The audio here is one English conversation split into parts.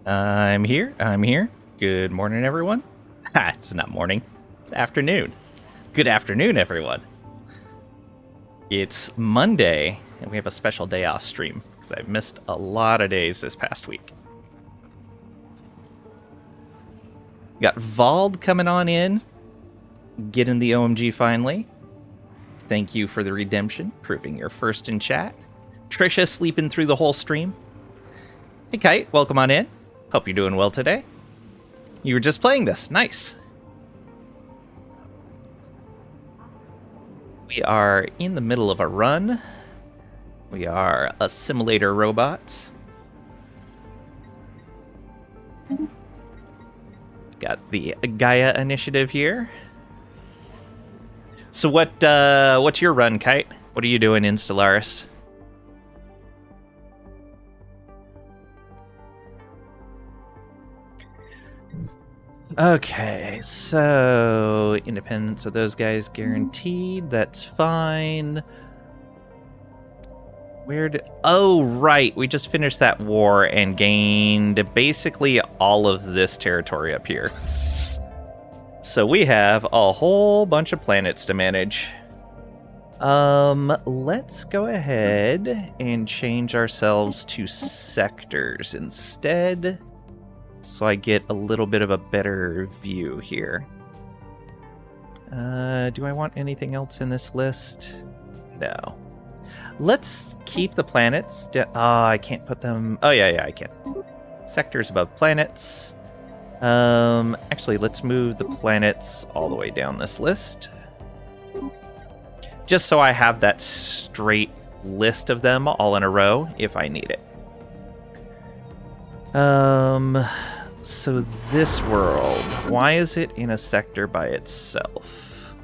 I'm here. I'm here. Good morning, everyone. Ha, it's not morning. It's afternoon. Good afternoon, everyone. It's Monday, and we have a special day off stream because I've missed a lot of days this past week. Got Vald coming on in, getting the OMG finally. Thank you for the redemption, proving you're first in chat. Trisha sleeping through the whole stream. Hey, Kite, welcome on in. Hope you're doing well today. You were just playing this. Nice. We are in the middle of a run. We are Assimilator robots. Got the Gaia initiative here. So what's your run, Kite? What are you doing in Stellaris? Okay, so independence of those guys guaranteed. That's fine. Oh, right. We just finished that war and gained basically all of this territory up here. So we have a whole bunch of planets to manage. Let's go ahead and change ourselves to sectors instead, so I get a little bit of a better view here. Do I want anything else in this list? No. Let's keep the planets. I can't put them. Oh, yeah, I can. Sectors above planets. Actually, let's move the planets all the way down this list. Just so I have that straight list of them all in a row if I need it. So this world, why is it in a sector by itself?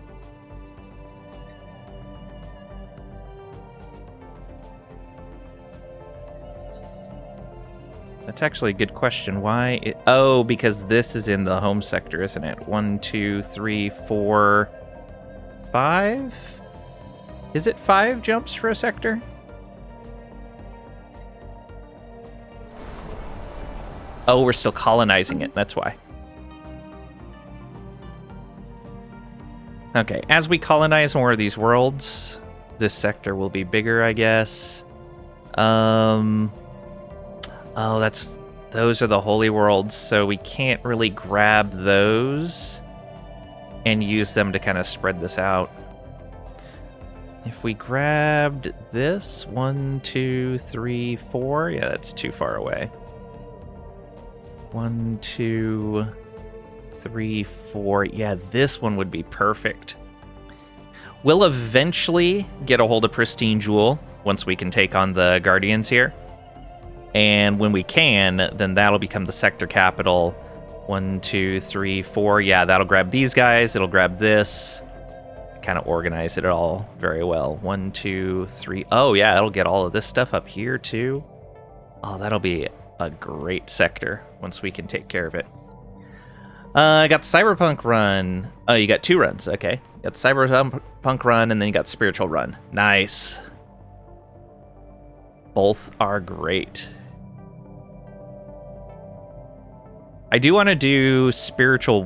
That's actually a good question. Why? Oh, because this is in the home sector, isn't it? 1, 2, 3, 4, 5? Is it 5 jumps for a sector? Oh, we're still colonizing it. That's why. Okay, as we colonize more of these worlds, this sector will be bigger, I guess. Oh, those are the holy worlds, so we can't really grab those and use them to kind of spread this out. If we grabbed this, 1, 2, 3, 4, yeah, that's too far away. 1, 2, 3, 4. Yeah, this one would be perfect. We'll eventually get a hold of Pristine Jewel once we can take on the Guardians here. And when we can, then that'll become the sector capital. 1, 2, 3, 4. Yeah, that'll grab these guys. It'll grab this. Kind of organize it all very well. 1, 2, 3. Oh, yeah, it'll get all of this stuff up here, too. Oh, that'll be a great sector once we can take care of it. I got the Cyberpunk run. Oh, you got 2 runs. Okay. You got the Cyberpunk run, and then you got the Spiritual run. Nice. Both are great. I do want to do Spiritual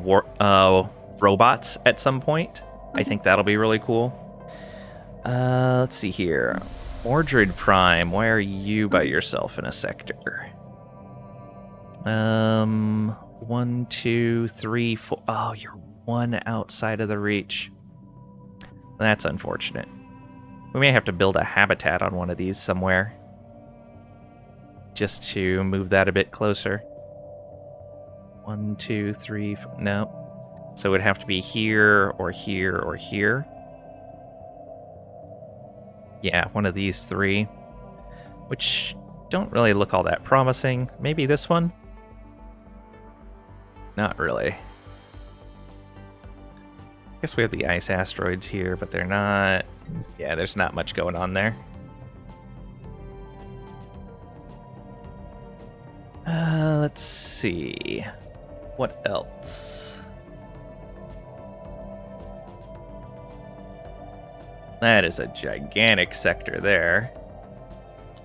robots at some point. I think that'll be really cool. Let's see here. Mordred Prime, why are you by yourself in a sector? 1, 2, 3, 4. Oh, you're 1 outside of the reach. That's unfortunate. We may have to build a habitat on one of these somewhere, just to move that a bit closer. 1, 2, 3, 4. No. So it would have to be here, or here, or here. Yeah, one of these 3. Which don't really look all that promising. Maybe this one? Not really. I guess we have the ice asteroids here, but they're not... Yeah, there's not much going on there. Let's see. What else? That is a gigantic sector there.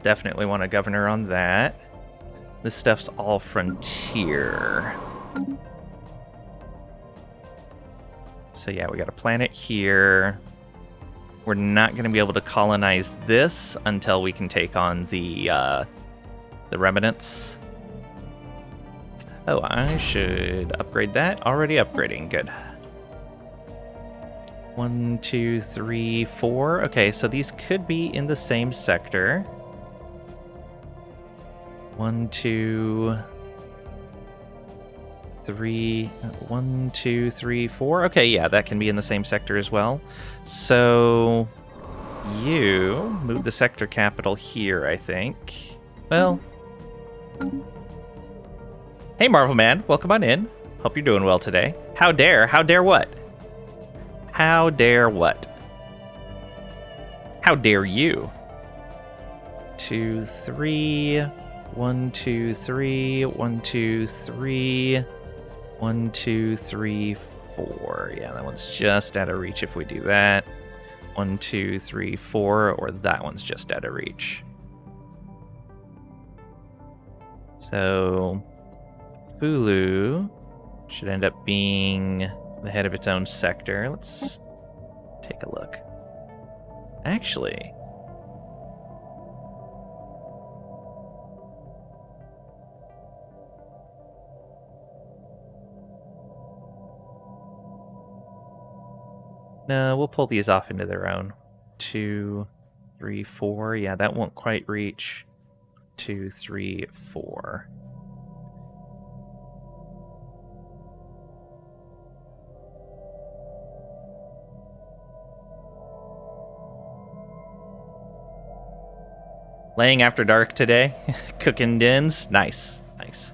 Definitely want a governor on that. This stuff's all frontier. So yeah, we got a planet here. We're not going to be able to colonize this until we can take on the remnants. Oh, I should upgrade that. Already upgrading. Good. 1, 2, 3, 4. Okay, so these could be in the same sector. 1, 2, 3. 1, 2, 3, 4. Okay, yeah, that can be in the same sector as well. So you move the sector capital here, I think. Well, hey, Marvel Man, welcome on in. Hope you're doing well today. How dare what? How dare what? How dare you? 2, 3. 1, 2, 3. 1, 2, 3. 1, 2, 3, 4. Yeah, that one's just out of reach if we do that. 1, 2, 3, 4, or that one's just out of reach. So Hulu should end up being the head of its own sector. Let's take a look. Actually, no, we'll pull these off into their own. 2, 3, 4. Yeah, that won't quite reach. 2, 3, 4. Laying after dark today. Cooking dins. Nice. Nice.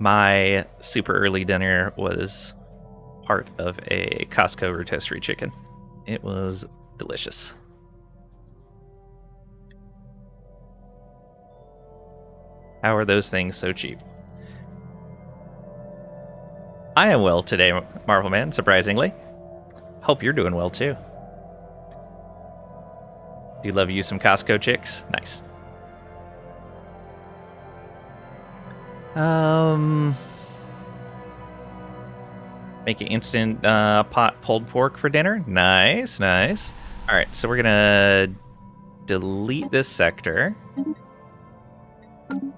My super early dinner was part of a Costco rotisserie chicken. It was delicious. How are those things so cheap? I am well today, Marvel Man, surprisingly. Hope you're doing well too. Do you love you some Costco chicks? Nice. Make an instant pot pulled pork for dinner. Nice, nice. All right, so we're gonna delete this sector,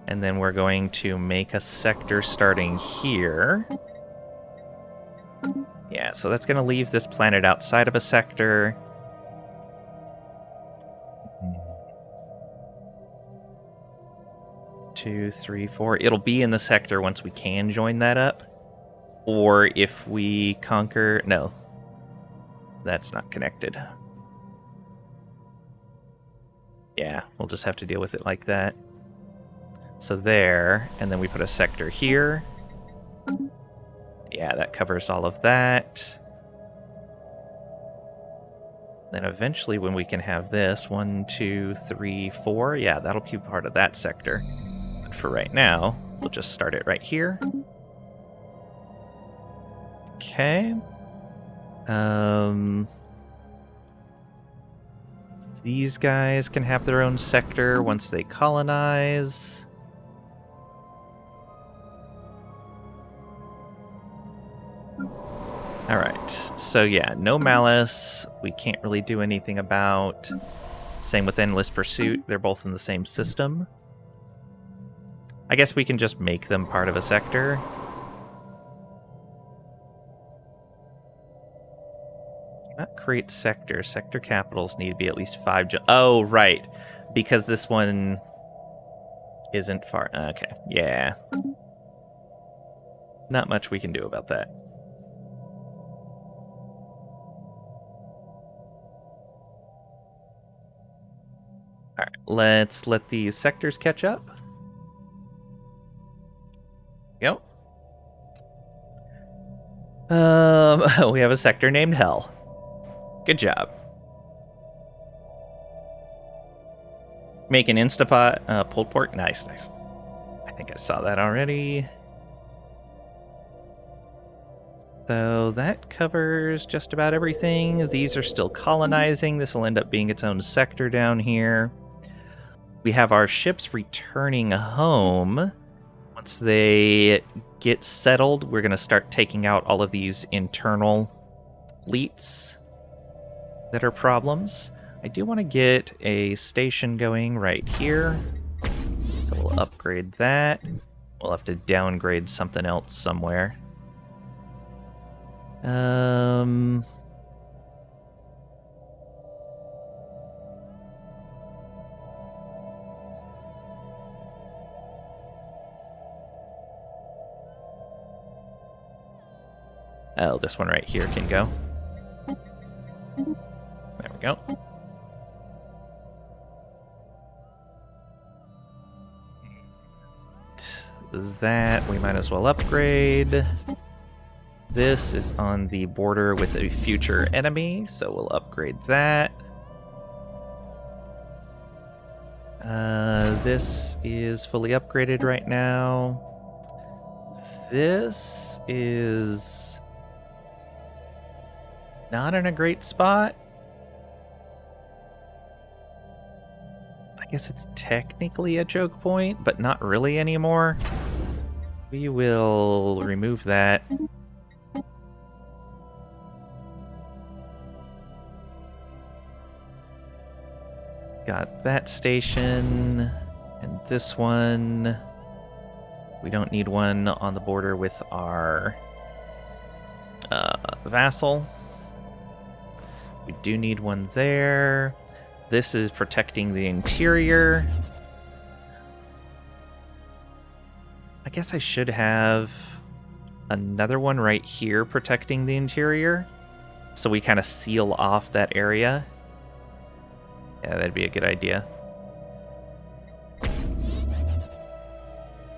and then we're going to make a sector starting here. Yeah, so that's gonna leave this planet outside of a sector. 2, 3, 4. It'll be in the sector once we can join that up. Or if we conquer... No. That's not connected. Yeah, we'll just have to deal with it like that. So there, and then we put a sector here. Yeah, that covers all of that. Then eventually when we can have this, 1, 2, 3, 4, yeah, that'll be part of that sector. But for right now, we'll just start it right here. Okay. These guys can have their own sector once they colonize. Alright, so yeah, no malice. We can't really do anything about. Same with Endless Pursuit. They're both in the same system. I guess we can just make them part of a sector. Not create sector. Sector capitals need to be at least 5. Oh, right. Because this one isn't far. Okay, yeah. Not much we can do about that. All right, let's let these sectors catch up. Yep. We have a sector named Hell. Good job. Make an Instapot pulled pork. Nice, nice. I think I saw that already. So that covers just about everything. These are still colonizing. This will end up being its own sector down here. we have our ships returning home. Once they get settled, we're going to start taking out all of these internal fleets that are problems. I do want to get a station going right here. So we'll upgrade that. We'll have to downgrade something else somewhere. Oh, this one right here can go. There we go. That we might as well upgrade. This is on the border with a future enemy, so we'll upgrade that. This is fully upgraded right now. This is not in a great spot. I guess it's technically a choke point, but not really anymore. We will remove that. Got that station, and this one. We don't need one on the border with our vassal. We do need one there. This is protecting the interior. I guess I should have another one right here protecting the interior, so we kind of seal off that area. Yeah, that'd be a good idea.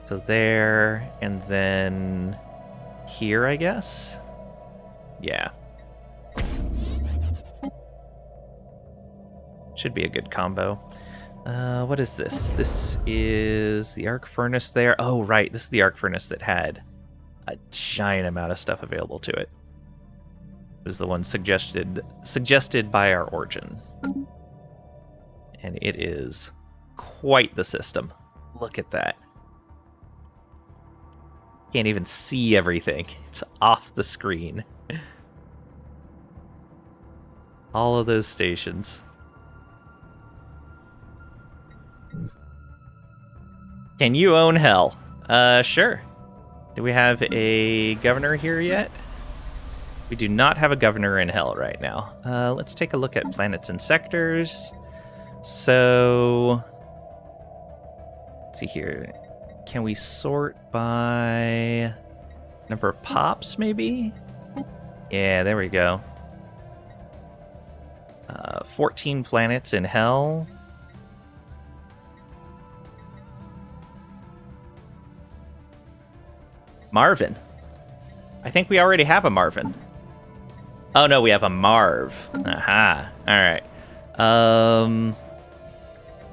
So there, and then here, I guess? Yeah. Should be a good combo. What is this? This is the arc furnace there. Oh, right. This is the arc furnace that had a giant amount of stuff available to it. It was the one suggested by our origin. And it is quite the system. Look at that. Can't even see everything. It's off the screen. All of those stations. Can you own hell? Sure. Do we have a governor here yet? We do not have a governor in hell right now. Let's take a look at planets and sectors. So, let's see here. Can we sort by number of pops, maybe? Yeah, there we go. 14 planets in hell. Marvin. I think we already have a Marvin. Oh, no, we have a Marv. Aha. All right.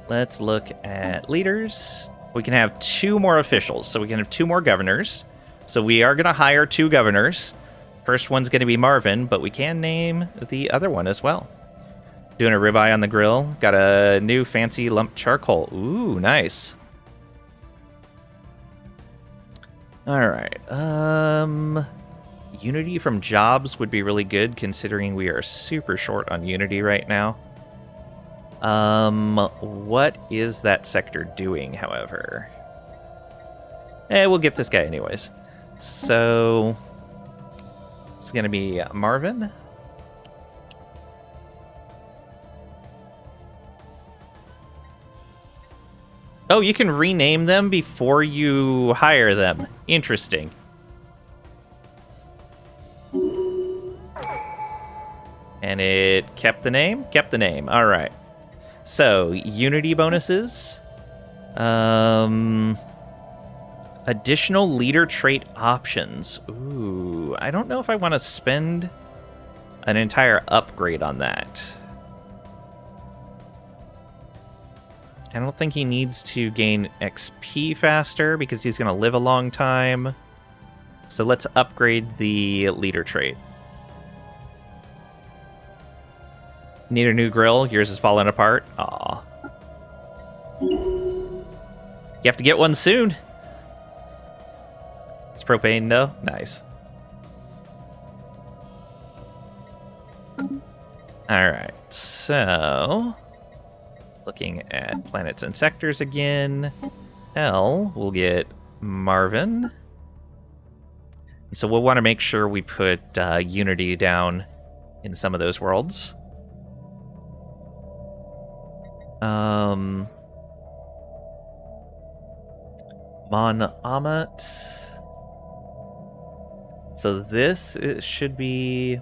Let's look at leaders. We can have 2 more officials, so we can have 2 more governors. So we are going to hire 2 governors. First one's going to be Marvin, but we can name the other one as well. Doing a ribeye on the grill. Got a new fancy lump charcoal. Ooh, nice. All right. Unity from jobs would be really good, considering we are super short on Unity right now. What is that sector doing, however? We'll get this guy anyways. So, it's going to be Marvin. Oh, you can rename them before you hire them. Interesting. And it kept the name? Kept the name. All right. So, Unity bonuses. Additional leader trait options. Ooh, I don't know if I want to spend an entire upgrade on that. I don't think he needs to gain XP faster because he's going to live a long time. So let's upgrade the leader trait. Need a new grill? Yours is falling apart? Aw. You have to get one soon. It's propane, no? Nice. Alright, so... looking at planets and sectors again. Hell, we'll get Marvin. So we'll want to make sure we put Unity down in some of those worlds. Mon Amat. So this should be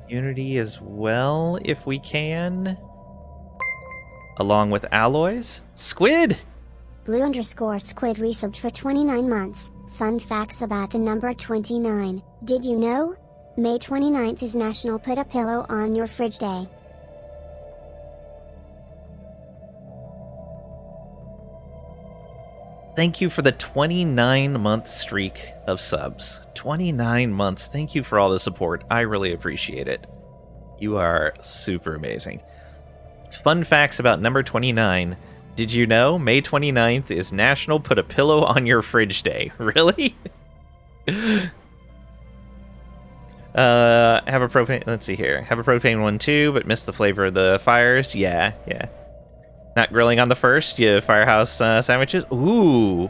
Unity as well, if we can. Along with alloys. Squid! Blue_squid resubbed for 29 months. Fun facts about the number 29. Did you know? May 29th is National Put a Pillow on Your Fridge Day. Thank you for the 29-month streak of subs. 29 months. Thank you for all the support. I really appreciate it. You are super amazing. Fun facts about number 29. Did you know May 29th is National Put a Pillow on Your Fridge Day? Really? Have a propane... Let's see here. Have a propane one too, but miss the flavor of the fires. Yeah. Not grilling on the first. You firehouse sandwiches. Ooh.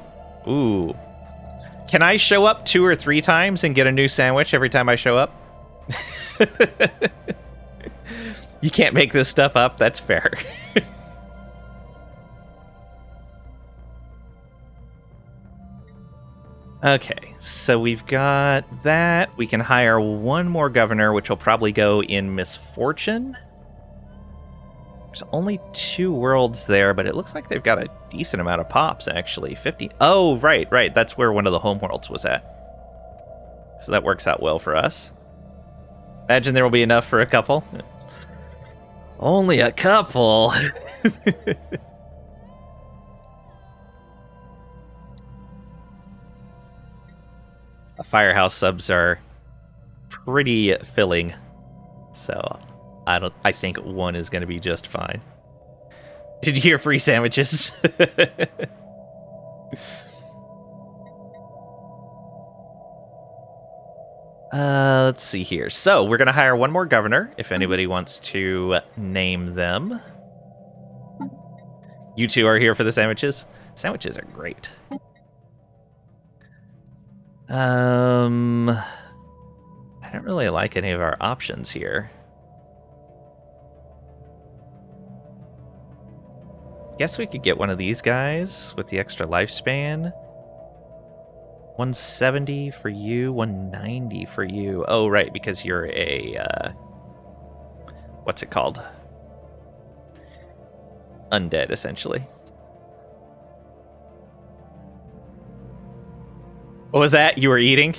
Can I show up 2 or 3 times and get a new sandwich every time I show up? You can't make this stuff up. That's fair. Okay, so we've got that. We can hire one more governor, which will probably go in misfortune. There's only 2 worlds there, but it looks like they've got a decent amount of pops, actually. 50. Oh, right. That's where one of the home worlds was at. So that works out well for us. Imagine there will be enough for a couple. Only a couple. Firehouse subs are pretty filling, so I think 1 is going to be just fine. Did you hear free sandwiches? Let's see here. So we're going to hire one more governor, if anybody wants to name them. You 2 are here for the sandwiches. Sandwiches are great. I don't really like any of our options here. Guess we could get one of these guys with the extra lifespan. 170 for you, 190 for you. Oh, right, because you're a, what's it called? Undead, essentially. What was that? You were eating?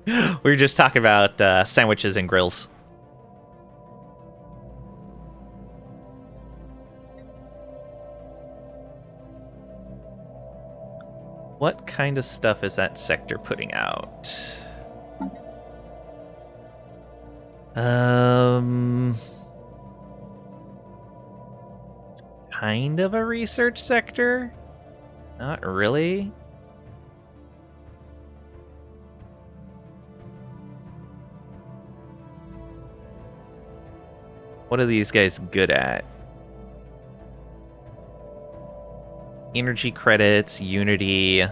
We were just talking about sandwiches and grills. What kind of stuff is that sector putting out? It's kind of a research sector. Not really. What are these guys good at? Energy credits, Unity,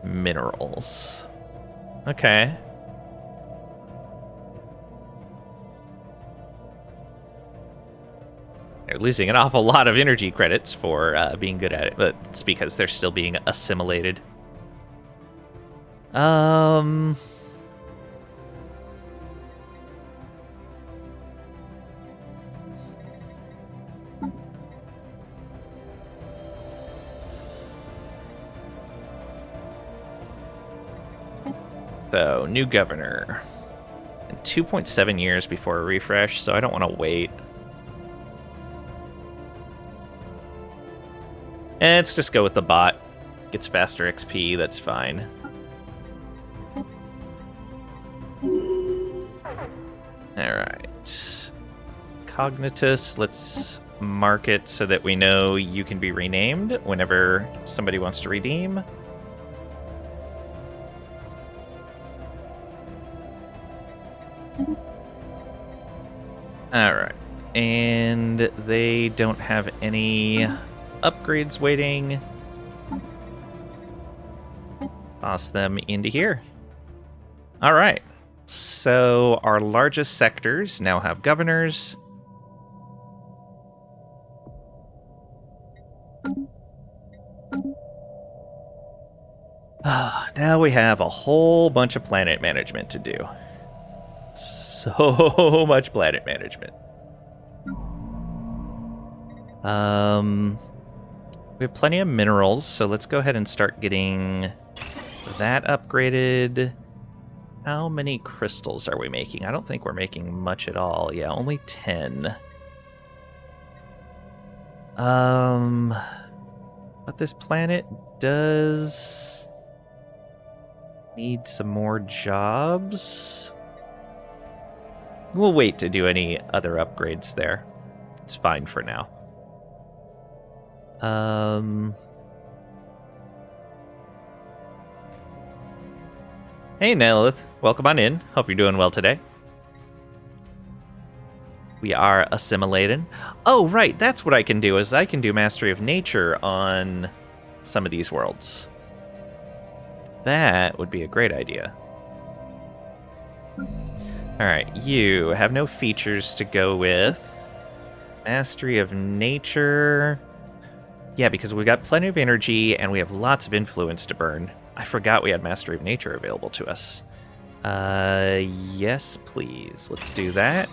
minerals. Okay. They're losing an awful lot of energy credits for being good at it, but it's because they're still being assimilated. So, new governor. And 2.7 years before a refresh, so I don't want to wait. And let's just go with the bot. Gets faster XP, that's fine. Alright. Cognitus, let's mark it so that we know you can be renamed whenever somebody wants to redeem. Alright. And they don't have any upgrades waiting. Toss them into here. Alright. So our largest sectors now have governors. Now we have a whole bunch of planet management to do. So much planet management. We have plenty of minerals, so let's go ahead and start getting that upgraded. How many crystals are we making? I don't think we're making much at all. Yeah, only 10. But this planet does need some more jobs. We'll wait to do any other upgrades there. It's fine for now. Hey, Nelith. Welcome on in. Hope you're doing well today. We are assimilating. Oh, right. That's what I can do, is I can do Mastery of Nature on some of these worlds. That would be a great idea. Alright, you have no features to go with. Mastery of Nature. Yeah, because we got plenty of energy and we have lots of influence to burn. I forgot we had Mastery of Nature available to us. Yes, please. Let's do that.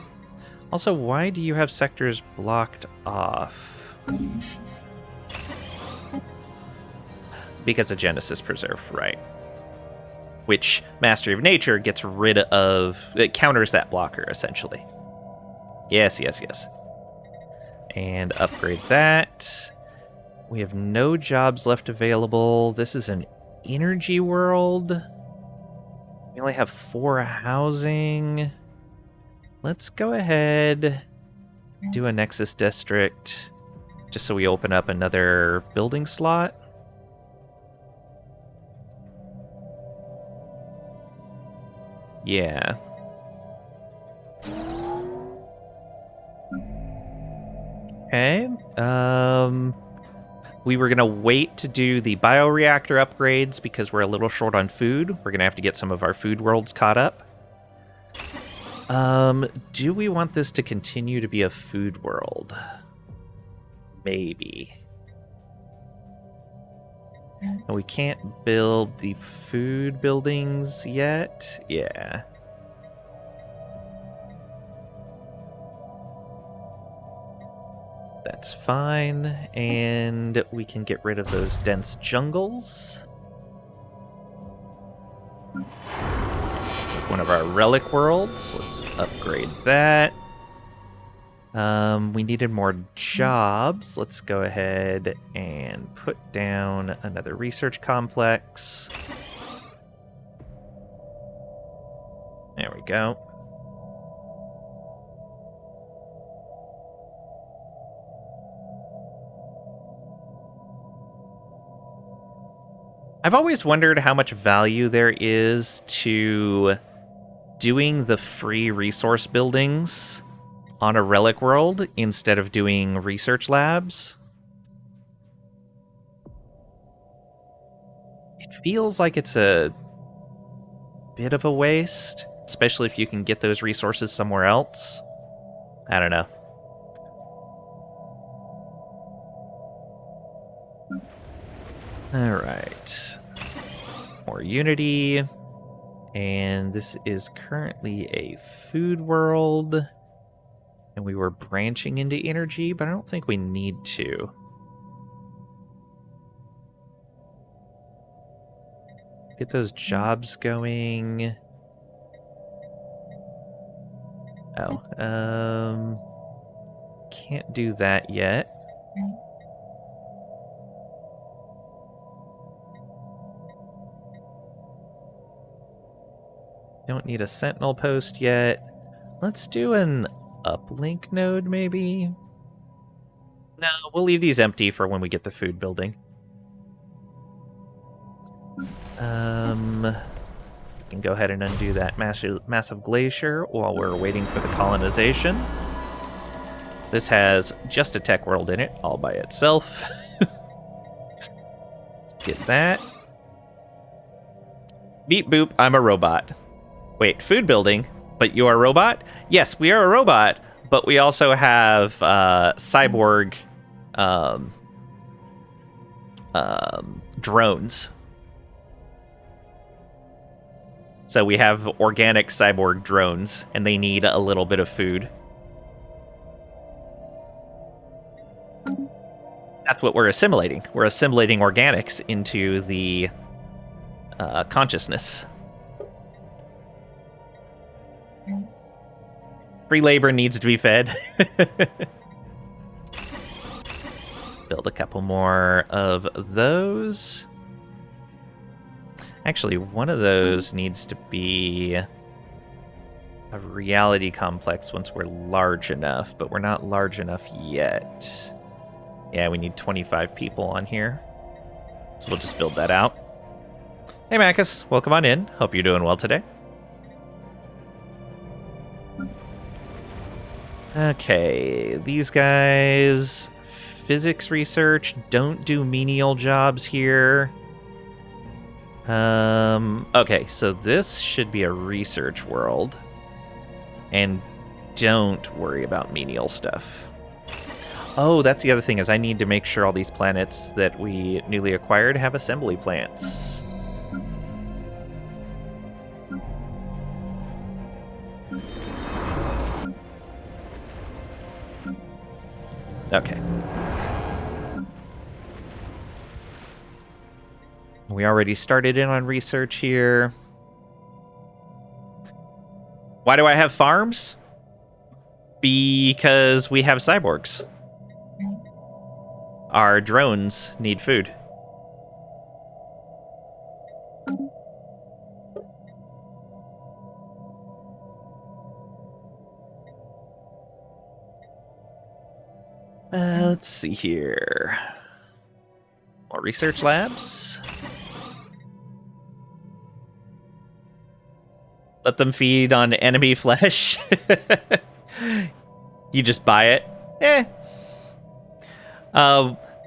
Also, why do you have sectors blocked off? Because of Genesis Preserve, right. Which Mastery of Nature gets rid of... It counters that blocker, essentially. Yes, yes, yes. And upgrade that. We have no jobs left available. This is an energy world. We only have 4 housing. Let's go ahead, do a Nexus District, just so we open up another building slot. Yeah. Okay. We were going to wait to do the bioreactor upgrades because we're a little short on food. We're going to have to get some of our food worlds caught up. Do we want this to continue to be a food world? Maybe. And we can't build the food buildings yet? Yeah. That's fine. And we can get rid of those dense jungles. One of our relic worlds. Let's upgrade that. We needed more jobs. Let's go ahead and put down another research complex. There we go. I've always wondered how much value there is to doing the free resource buildings on a relic world instead of doing research labs. It feels like it's a bit of a waste, especially if you can get those resources somewhere else. I don't know. All right. More unity. And this is currently a food world. And we were branching into energy, but I don't think we need to. Get those jobs going. Oh, can't do that yet. Don't need a sentinel post yet. Let's do an uplink node, maybe? No, we'll leave these empty for when we get the food building. We can go ahead and undo that massive glacier while we're waiting for the colonization. This has just a tech world in it, all by itself. Get that. Beep boop, I'm a robot. Wait, food building? But you are a robot? Yes, we are a robot, but we also have cyborg drones. So we have organic cyborg drones, and they need a little bit of food. That's what we're assimilating. We're assimilating organics into the consciousness. Free labor needs to be fed. Build a couple more of those. Actually, one of those needs to be a reality complex once we're large enough, but we're not large enough yet. Yeah, we need 25 people on here. So we'll just build that out. Hey, Macus, welcome on in. Hope you're doing well today. Okay, these guys, physics research, don't do menial jobs here. Okay, so this should be a research world. And don't worry about menial stuff. Oh, that's the other thing, is I need to make sure all these planets that we newly acquired have assembly plants. Okay. We already started in on research here. Why do I have farms? Because we have cyborgs. Our drones need food. Let's see here. More research labs. Let them feed on enemy flesh. You just buy it.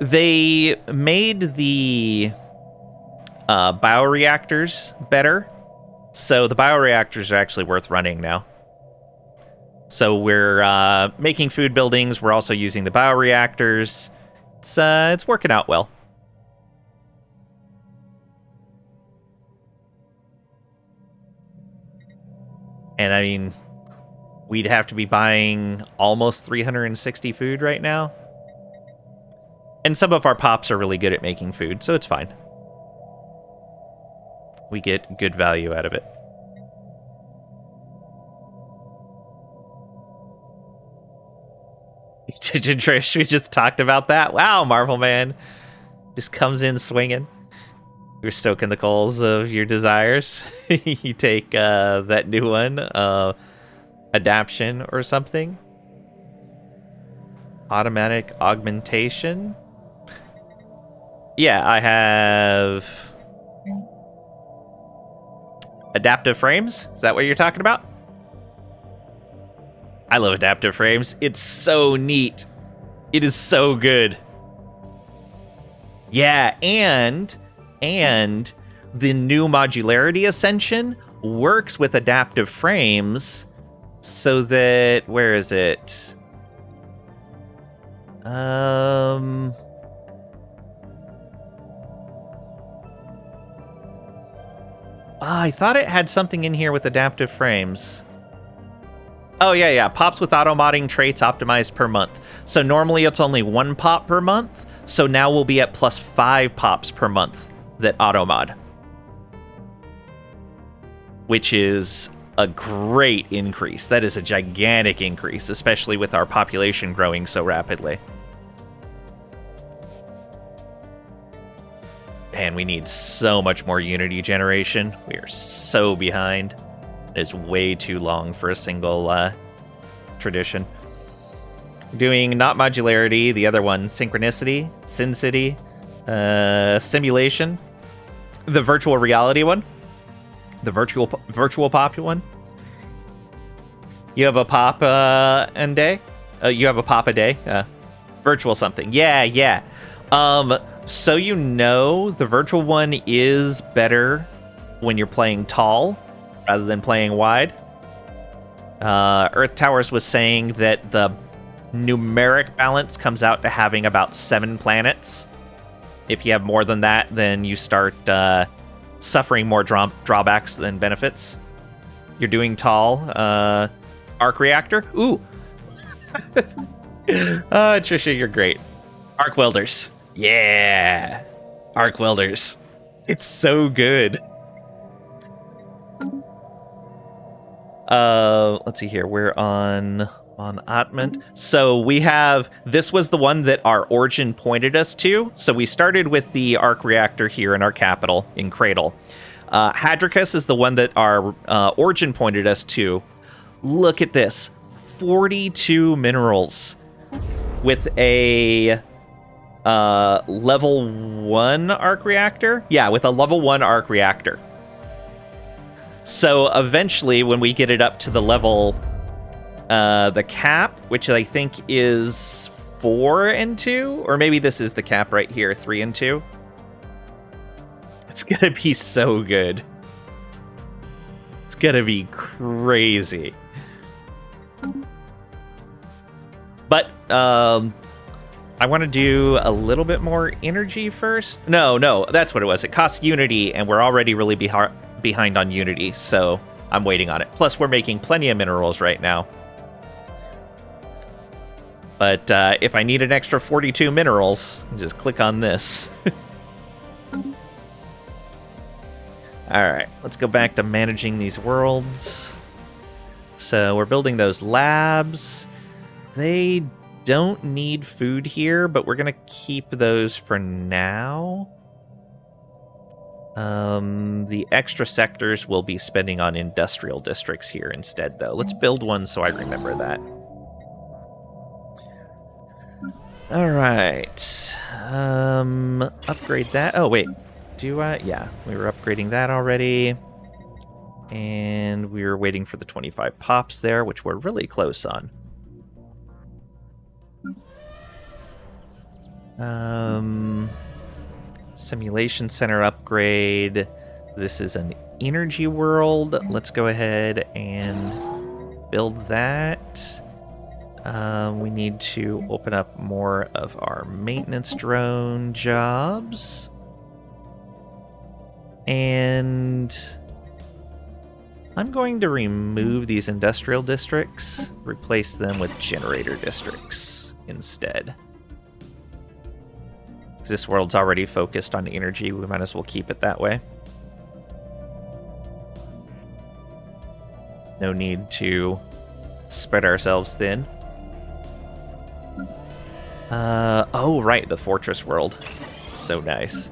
They made the bioreactors better. So the bioreactors are actually worth running now. So we're making food buildings. We're also using the bioreactors. It's working out well. And I mean, we'd have to be buying almost 360 food right now. And some of our pops are really good at making food, so it's fine. We get good value out of it. Trish, we just talked about that. Wow, Marvel Man just comes in swinging. You're stoking the coals of your desires. You take that new one, adaption or something. Automatic augmentation. Yeah, I have adaptive frames. Is that what you're talking about? I love adaptive frames. It's so neat. It is so good. Yeah, and the new modularity ascension works with adaptive frames so that, where is it? I thought it had something in here with adaptive frames. Oh, yeah. Pops with auto-modding traits optimized per month. So normally it's only 1 pop per month. So now we'll be at plus 5 pops per month that auto-mod. Which is a great increase. That is a gigantic increase, especially with our population growing so rapidly. Man, we need so much more Unity generation. We are so behind. It is way too long for a single tradition. Doing not modularity, the other one, synchronicity, Sin City, simulation, the virtual reality one, the virtual pop one. You have a pop and day. You have a pop a day. Virtual something. Yeah. So the virtual one is better when you're playing tall rather than playing wide. Earth Towers was saying that the numeric balance comes out to having about 7 planets. If you have more than that, then you start suffering more drawbacks than benefits. You're doing tall. Arc reactor. Ooh. Trisha, you're great. Arc welders. Yeah. Arc welders. It's so good. Let's see here. We're on Atment. So this was the one that our origin pointed us to. So we started with the arc reactor here in our capital in Cradle. Hadricus is the one that our origin pointed us to. Look at this. 42 minerals with a level 1 arc reactor. Yeah, with a level 1 arc reactor. So eventually, when we get it up to the level, the cap, which I think is 4 and 2, or maybe this is the cap right here, 3 and 2. It's gonna be so good. It's gonna be crazy. But I want to do a little bit more energy first. No, that's what it was. It costs Unity, and we're already really behind on Unity, so I'm waiting on it. Plus, we're making plenty of minerals right now. But if I need an extra 42 minerals, just click on this. Alright, let's go back to managing these worlds. So we're building those labs. They don't need food here, but we're going to keep those for now. The extra sectors we'll be spending on industrial districts here instead, though. Let's build one so I remember that. All right. Upgrade that. Oh, wait. Do I? Yeah, we were upgrading that already. And we were waiting for the 25 pops there, which we're really close on. Simulation center upgrade. This is an energy world. Let's go ahead and build that. We need to open up more of our maintenance drone jobs. And I'm going to remove these industrial districts, replace them with generator districts instead. This world's already focused on energy, we might as well keep it that way. No need to spread ourselves thin. Oh, right, the fortress world. So nice.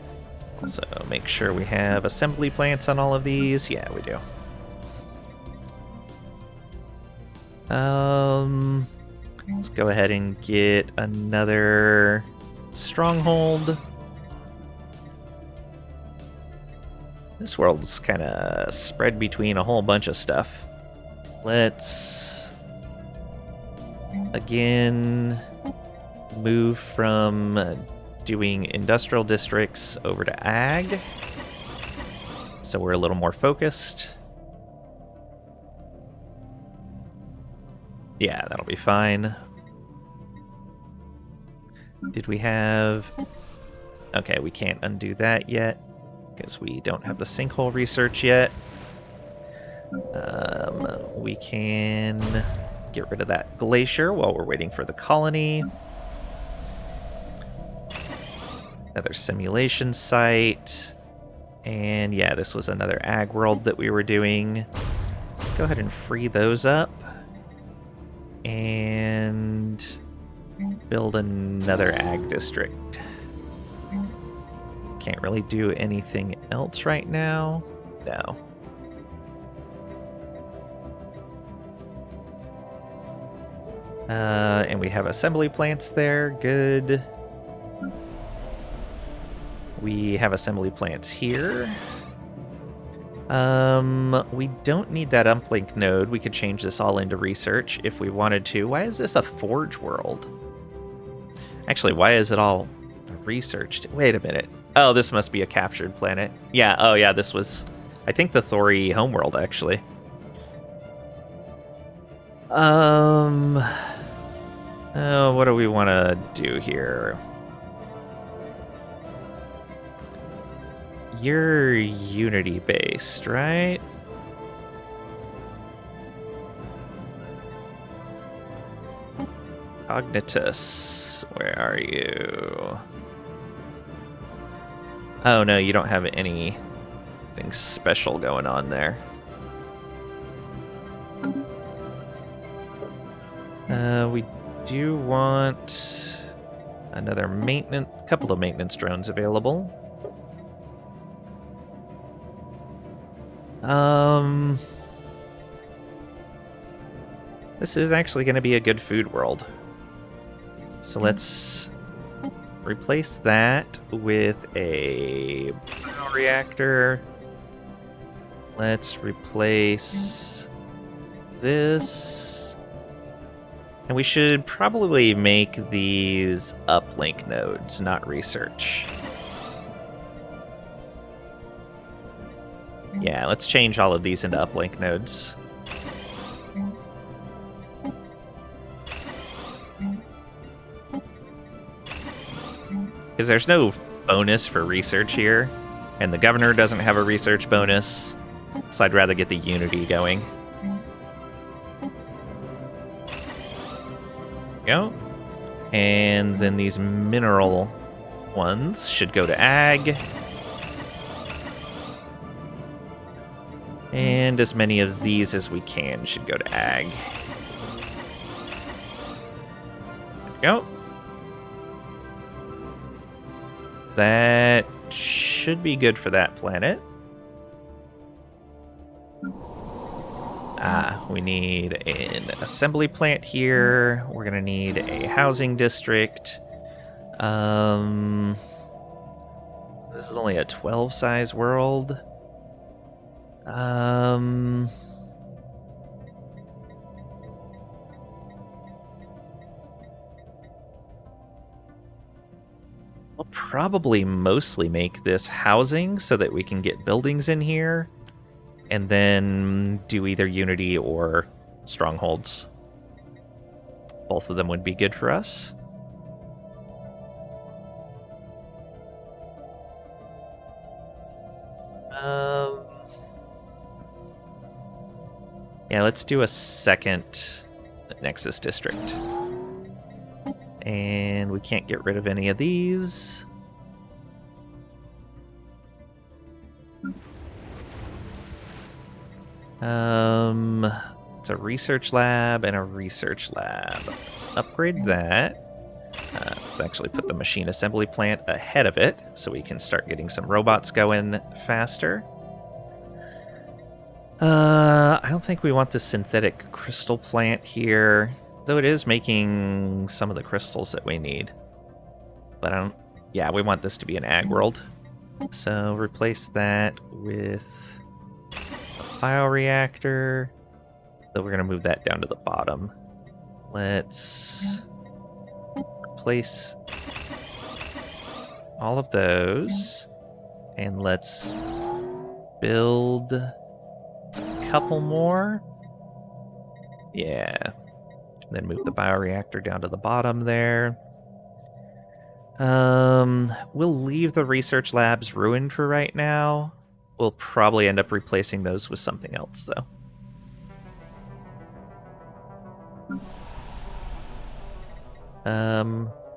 So make sure we have assembly plants on all of these. Yeah, we do. Let's go ahead and get another stronghold. This world's kind of spread between a whole bunch of stuff. Let's again move from doing industrial districts over to ag, so we're a little more focused. Yeah, that'll be fine. Did we have... Okay, we can't undo that yet because we don't have the sinkhole research yet. We can get rid of that glacier while we're waiting for the colony. Another simulation site. And yeah, this was another ag world that we were doing. Let's go ahead and free those up. And build another ag district. Can't really do anything else right now. No. And we have assembly plants there. Good. We have assembly plants here. We don't need that uplink node. We could change this all into research if we wanted to. Why is this a forge world? Actually, why is it all researched? Wait a minute. Oh, this must be a captured planet. Yeah, oh yeah, this was, I think, the Thori homeworld, actually. What do we want to do here? You're Unity-based, right? Cognitus, where are you? Oh no, you don't have anything special going on there. We do want another couple of maintenance drones available. This is actually going to be a good food world. So let's replace that with a bioreactor. Let's replace this. And we should probably make these uplink nodes, not research. Yeah, let's change all of these into uplink nodes. Because there's no bonus for research here, and the governor doesn't have a research bonus, so I'd rather get the Unity going. Go. And then these mineral ones should go to ag. And as many of these as we can should go to ag. There we go. That should be good for that planet. We need an assembly plant here. We're gonna need a housing district. This is only a 12 size world. We'll probably mostly make this housing so that we can get buildings in here, and then do either Unity or strongholds. Both of them would be good for us. Yeah, let's do a second Nexus district. And we can't get rid of any of these. It's a research lab and a research lab. Let's upgrade that. Let's actually put the machine assembly plant ahead of it so we can start getting some robots going faster. I don't think we want the synthetic crystal plant here, though it is making some of the crystals that we need. But yeah, we want this to be an ag world. So replace that with a bioreactor. So we're going to move that down to the bottom. Let's replace all of those. And let's build a couple more. Yeah. And then move the bioreactor down to the bottom there. We'll leave the research labs ruined for right now. We'll probably end up replacing those with something else, though.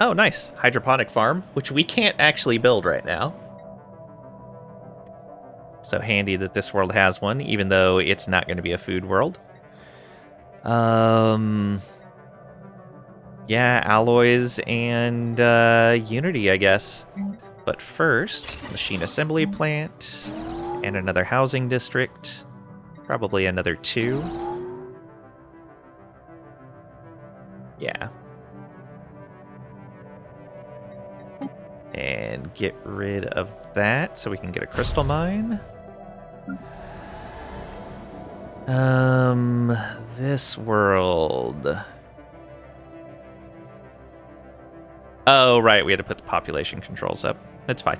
Oh, nice. Hydroponic farm, which we can't actually build right now. So handy that this world has one, even though it's not going to be a food world. Yeah, alloys and Unity, I guess. But first, machine assembly plant and another housing district. Probably another 2. Yeah. And get rid of that so we can get a crystal mine. This world. Oh, right, we had to put the population controls up. That's fine.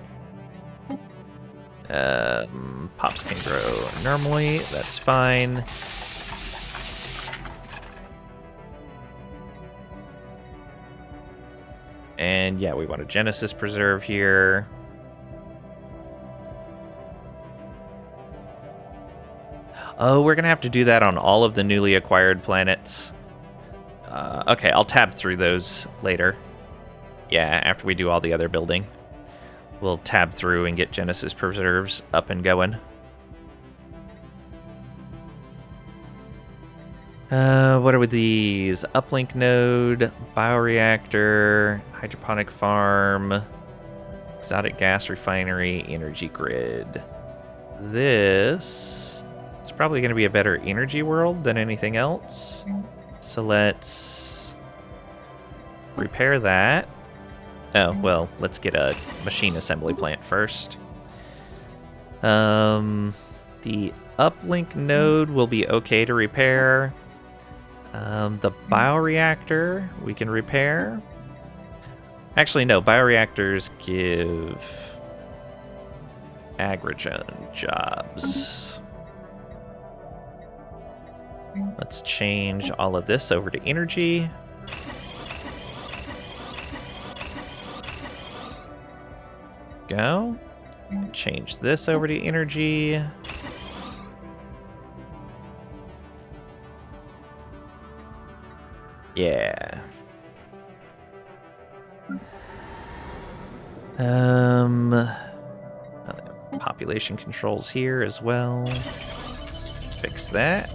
Pops can grow normally. That's fine. And yeah, we want a Genesis Preserve here. Oh, we're going to have to do that on all of the newly acquired planets. Okay, I'll tab through those later. Yeah, after we do all the other building. We'll tab through and get Genesis Preserves up and going. What are with these? Uplink node, bioreactor, hydroponic farm, exotic gas refinery, energy grid. This is probably going to be a better energy world than anything else. So let's repair that. Oh, well, let's get a machine assembly plant first. The uplink node will be okay to repair. The bioreactor we can repair. Actually, no, bioreactors give agrigene jobs. Let's change all of this over to energy. Go. Change this over to energy. Yeah. Population controls here as well. Let's fix that.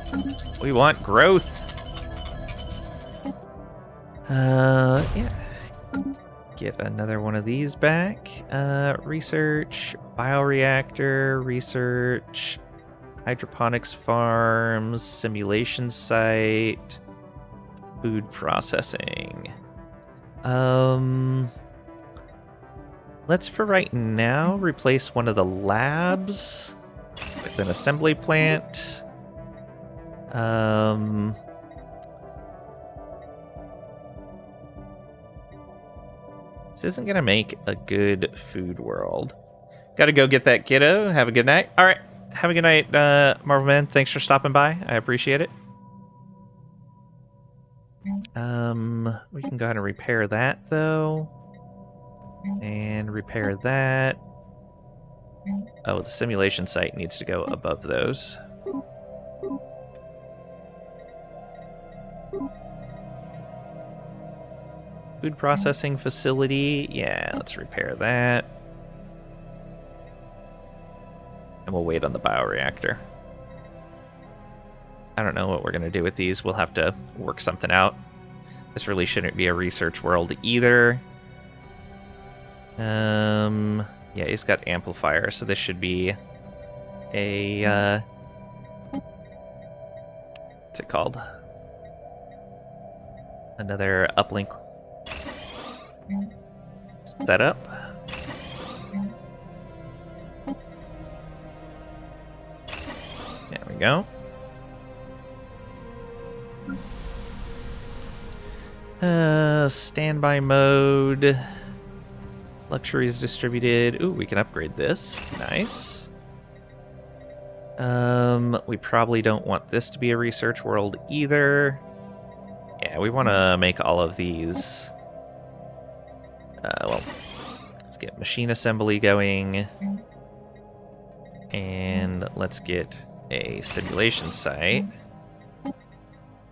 We want growth. Yeah. Get another one of these back. Research, bioreactor, research, hydroponics farms, simulation site, food processing. Let's for right now replace one of the labs with an assembly plant. This isn't gonna make a good food world. Gotta go get that kiddo. Have a good night. All right. Have a good night, Marvel Man. Thanks for stopping by. I appreciate it. We can go ahead and repair that, though. And repair that. Oh, the simulation site needs to go above those. Food processing facility. Yeah, let's repair that. And we'll wait on the bioreactor. I don't know what we're going to do with these. We'll have to work something out. This really shouldn't be a research world either. Yeah, he's got amplifier, so this should be a, what's it called? Another uplink setup. There we go. Standby mode. Luxuries distributed. Ooh, we can upgrade this. Nice. We probably don't want this to be a research world either. Yeah, we want to make all of these. Well, let's get machine assembly going. And let's get a simulation site.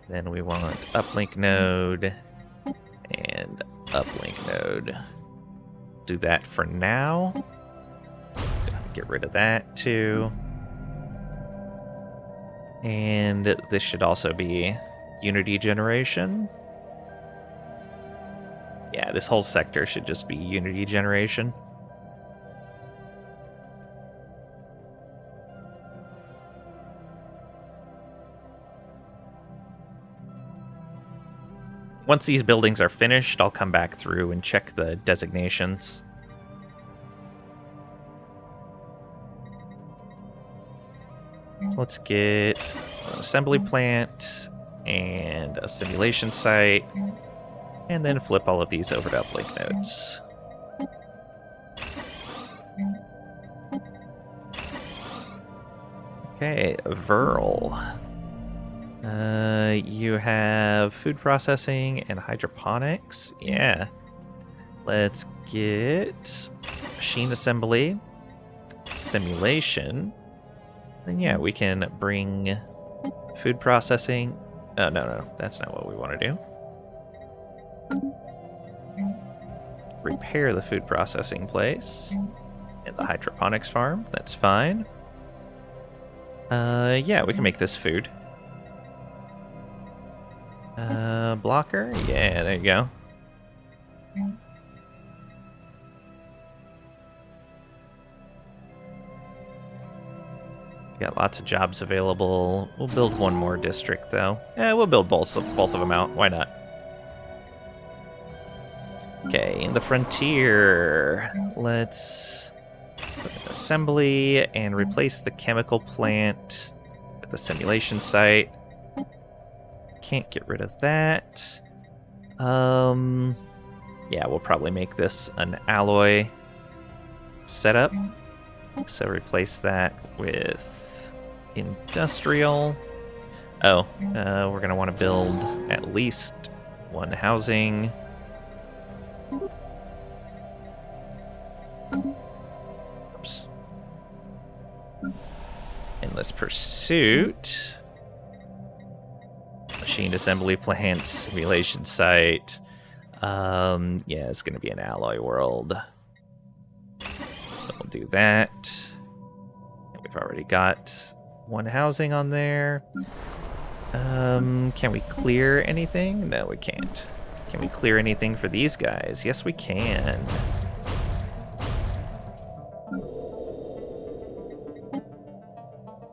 Then we want uplink node and uplink node. Do that for now. Get rid of that too. And this should also be Unity generation. Yeah, this whole sector should just be Unity generation. Once these buildings are finished, I'll come back through and check the designations. So let's get an assembly plant and a simulation site, and then flip all of these over to uplink nodes. Okay, Verl. You have food processing and hydroponics. Yeah. Let's get machine assembly, simulation. Then yeah, we can bring food processing. Oh, no, that's not what we want to do. Repair the food processing place and the hydroponics farm. That's fine. Yeah, we can make this food. Blocker? Yeah, there you go. Got lots of jobs available. We'll build one more district, though. We'll build both of them out. Why not? Okay, in the frontier, let's put an assembly and replace the chemical plant with the simulation site. Can't get rid of that. Yeah, we'll probably make this an alloy setup. So replace that with industrial. Oh, we're going to want to build at least one housing. Oops. Endless pursuit. Machine assembly plant, simulation site. Yeah, it's going to be an alloy world. So we'll do that. And we've already got one housing on there. Can we clear anything? No, we can't. Can we clear anything for these guys? Yes, we can.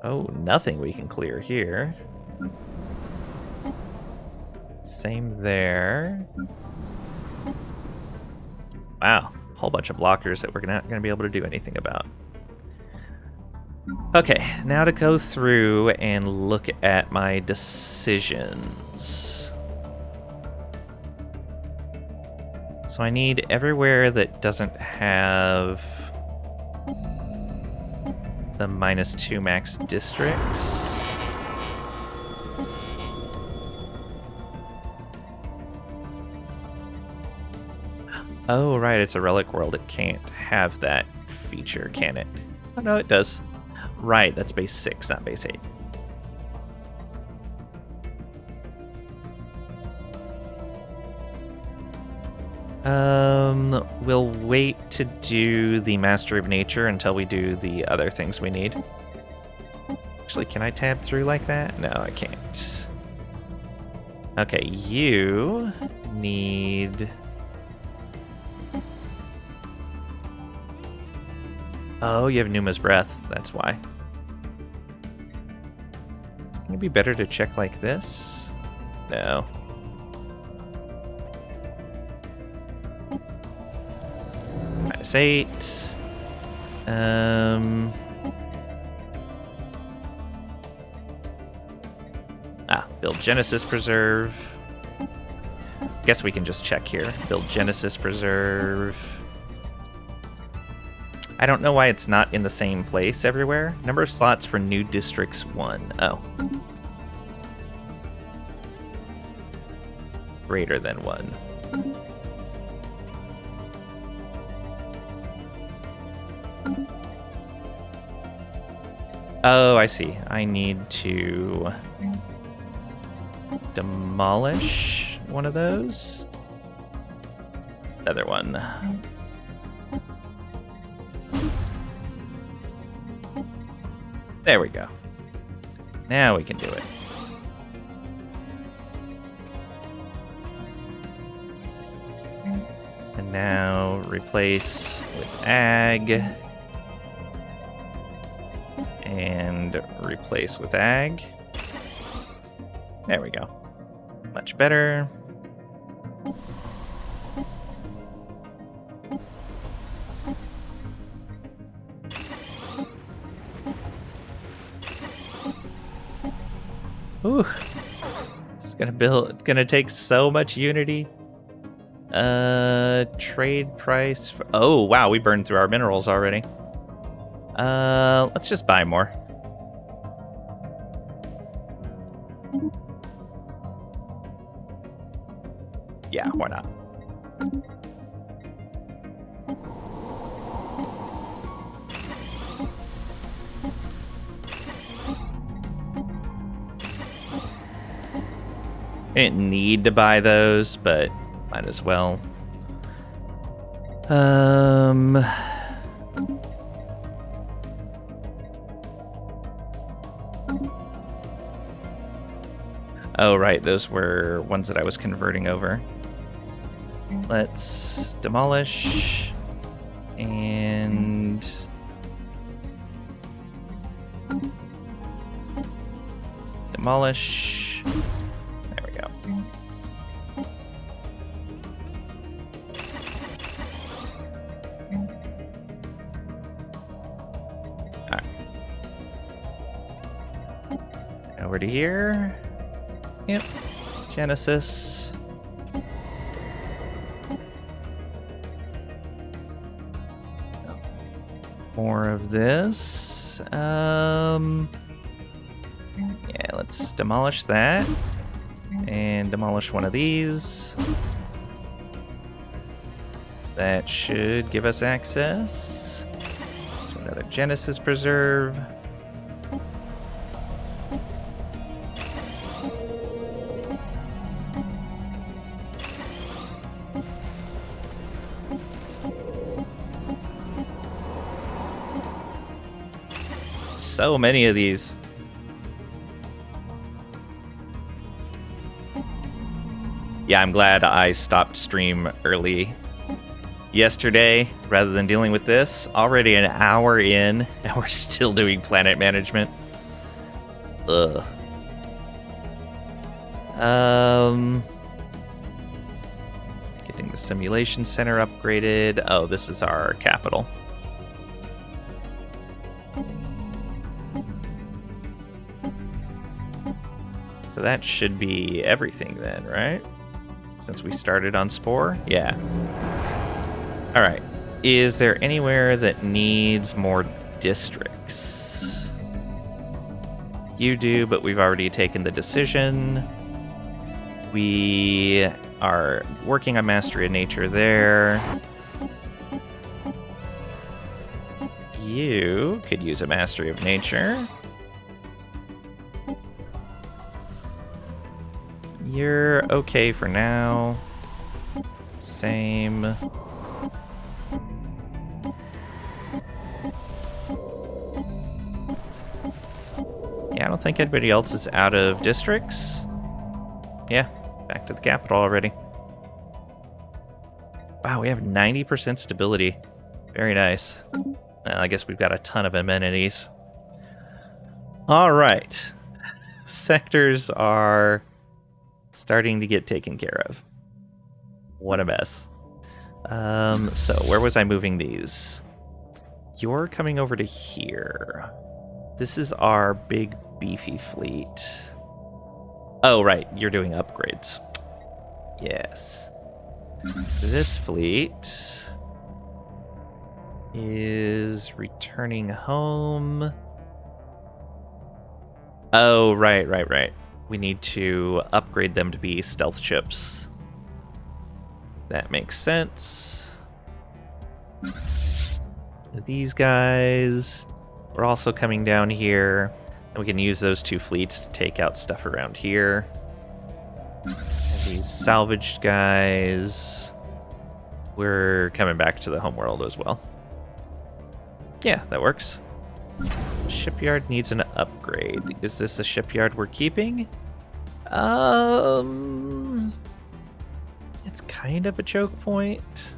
Oh, nothing we can clear here. Same there. Wow, a whole bunch of blockers that we're not going to be able to do anything about. Okay, now to go through and look at my decisions. So I need everywhere that doesn't have the -2 max districts. Oh, right, it's a relic world. It can't have that feature, can it? Oh, no, it does. Right, that's base 6, not base 8. We'll wait to do the Mastery of Nature until we do the other things we need. Actually, can I tab through like that? No, I can't. Okay, you need... Oh, you have Numa's Breath. That's why. It's going to be better to check like this. No. -8. Build Genesis Preserve. Guess we can just check here. Build Genesis Preserve. I don't know why it's not in the same place everywhere. Number of slots for new districts 1. Oh. Greater than 1. Oh, I see. I need to demolish one of those. Another one. There we go. Now we can do it. And now replace with ag. And replace with ag. There we go. Much better. Ooh. It's gonna take so much unity. Trade price. Oh, wow, we burned through our minerals already. Let's just buy more. Yeah, why not? I didn't need to buy those, but might as well. Oh, right, those were ones that I was converting over. Let's demolish and demolish. There we go. All right. Over to here. Yep. Genesis. More of this. Yeah, let's demolish that. And demolish one of these. That should give us access to another Genesis preserve. So many of these. Yeah, I'm glad I stopped stream early yesterday rather than dealing with this. Already an hour in, and we're still doing planet management. Ugh. Getting the simulation center upgraded. Oh, this is our capital. So that should be everything then, right? Since we started on Spore? Yeah. Alright. Is there anywhere that needs more districts? You do, but we've already taken the decision. We are working on Mastery of Nature there. You could use a Mastery of Nature. You're okay for now. Same. Yeah, I don't think anybody else is out of districts. Yeah, back to the capital already. Wow, we have 90% stability. Very nice. I guess we've got a ton of amenities. All right. Sectors are starting to get taken care of. What a mess. So where was I moving these? You're coming over to here. This is our big beefy fleet. Oh, right. You're doing upgrades. Yes. This fleet is returning home. Oh, right. We need to upgrade them to be stealth ships. That makes sense. These guys are also coming down here. And we can use those two fleets to take out stuff around here. And these salvaged guys, we're coming back to the homeworld as well. Yeah, that works. Shipyard needs an upgrade. Is this a shipyard we're keeping? It's kind of a choke point.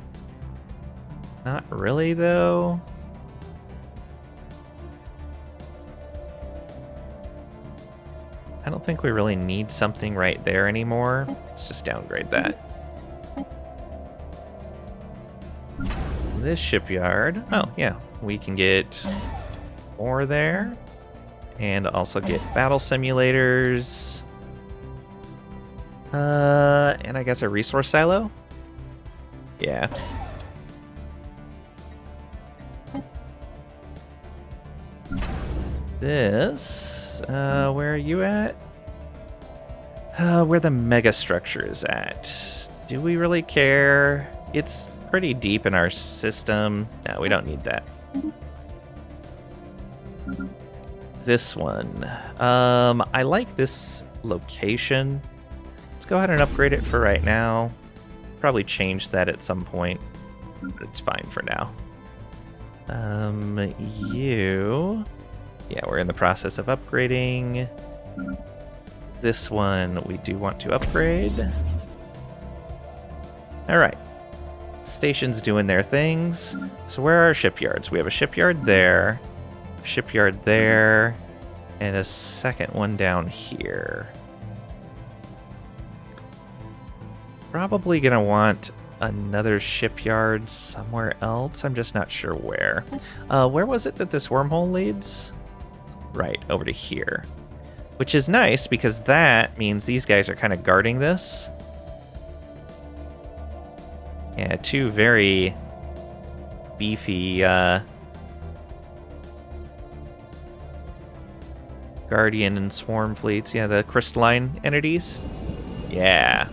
Not really, though. I don't think we really need something right there anymore. Let's just downgrade that. This shipyard. Oh, yeah. We can get more there. And also get battle simulators. And I guess a resource silo? Yeah. This, where are you at? Where the mega structure is at. Do we really care? It's pretty deep in our system. No, we don't need that. This one. I like this location. Let's go ahead and upgrade it for right now. Probably change that at some point. But it's fine for now. You... Yeah, we're in the process of upgrading. This one we do want to upgrade. Alright. Stations doing their things. So where are our shipyards? We have a shipyard there. Shipyard there. And a second one down here. Probably gonna want another shipyard somewhere else. I'm just not sure where. Where was it that this wormhole leads? Right, over to here. Which is nice, because that means these guys are kind of guarding this. Yeah, two very beefy Guardian and Swarm fleets. Yeah, the crystalline entities. Yeah.